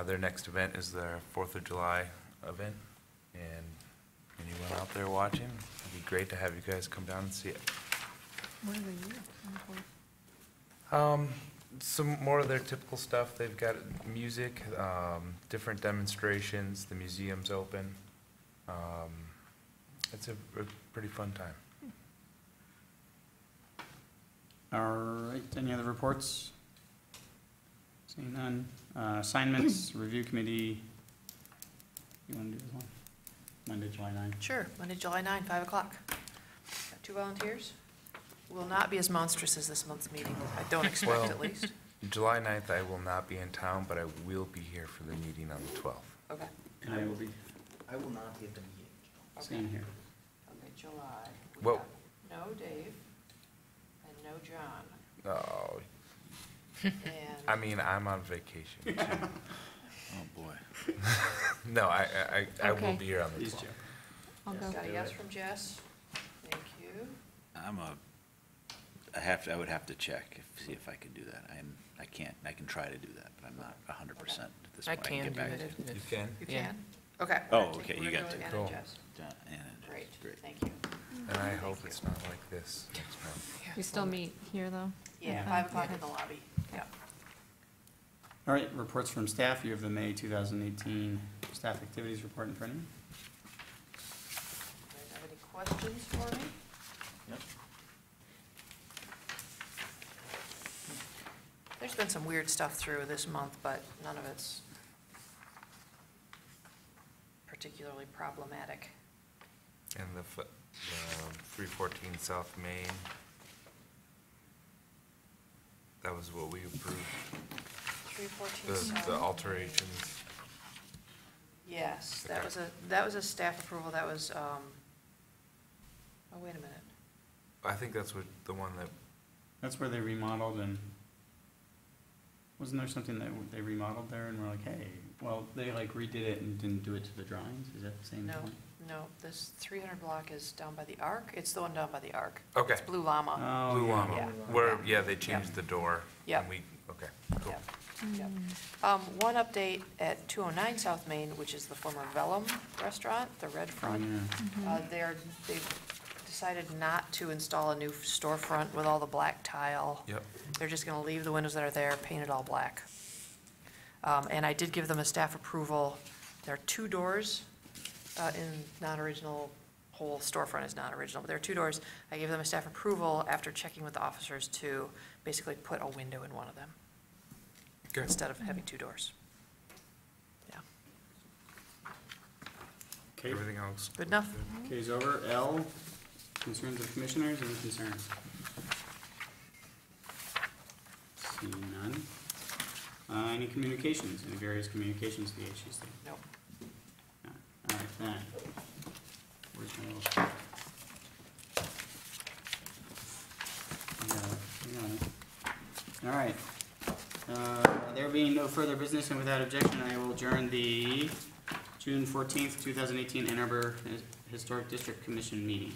Their next event is their 4th of July event, and anyone out there watching, it'd be great to have you guys come down and see it. What are they doing? Some more of their typical stuff. They've got music, different demonstrations, the museum's open. It's a pretty fun time. All right, any other reports? Seeing none. Assignments, review committee. You want to do this one? Monday, July 9th. Sure, Monday, July 9, 5 o'clock. Got 2 volunteers. Will not be as monstrous as this month's meeting. I don't expect, Well, at least. July 9th, I will not be in town, but I will be here for the meeting on the 12th. Okay. And I will be, I will not be at the meeting. same here. Okay, July. We Well- got no Dave and no John. Oh, And I mean, I'm on vacation. too. Oh, boy. No, I will Okay. be here on the He's 12th. I'll go. got a yes from Jess. Thank you. I would have to check, see if I can do that. I can't, I can try to do that, but I'm not 100% at this I point. can get do back it to if- You can? You Yeah. can? Okay. Oh, we're gonna okay, take- you we're got gonna to. go Ann Cool. and Jess. Anna, Great, great. thank you. And I hope it's not like this next month. We still meet here, though? Yeah, Okay. 5 o'clock in the lobby, yeah. All right, reports from staff. You have the May 2018 staff activities report in front of you. You guys have any questions for me? There's been some weird stuff through this month, but none of it's particularly problematic. And the 314 South Main, that was what we approved. 314 The South alterations. Yes, Okay. that was a staff approval, that was, oh, wait a minute. I think that's what, the one that, That's where they remodeled and, wasn't there something that they remodeled there and we're like, hey, well, they like redid it and didn't do it to the drawings? Is that the same No, point? no, this 300 block is down by the Arc, it's the one down by the Arc. Okay. It's Blue Llama. Oh, Blue yeah. Llama, Yeah. where, yeah, they changed the door. Yep. And we, okay, cool. Yep. One update at 209 South Main, which is the former Vellum restaurant, the red front. They've decided not to install a new storefront with all the black tile. Yep. They're just gonna leave the windows that are there, paint it all black. And I did give them a staff approval. There are 2 doors in non-original, whole storefront is not original, but there are 2 doors. I gave them a staff approval after checking with the officers to basically put a window in one of them. Okay. Instead of having 2 doors. Yeah. Okay, Everything else. Good enough? K's over. L, concerns of commissioners, any concerns? Seeing none. Any communications, any various communications to the HCC? Nope. No. All right, then. Where's my little stuff? All right. There being no further business and without objection, I will adjourn the June 14th, 2018 Ann Arbor Historic District Commission meeting.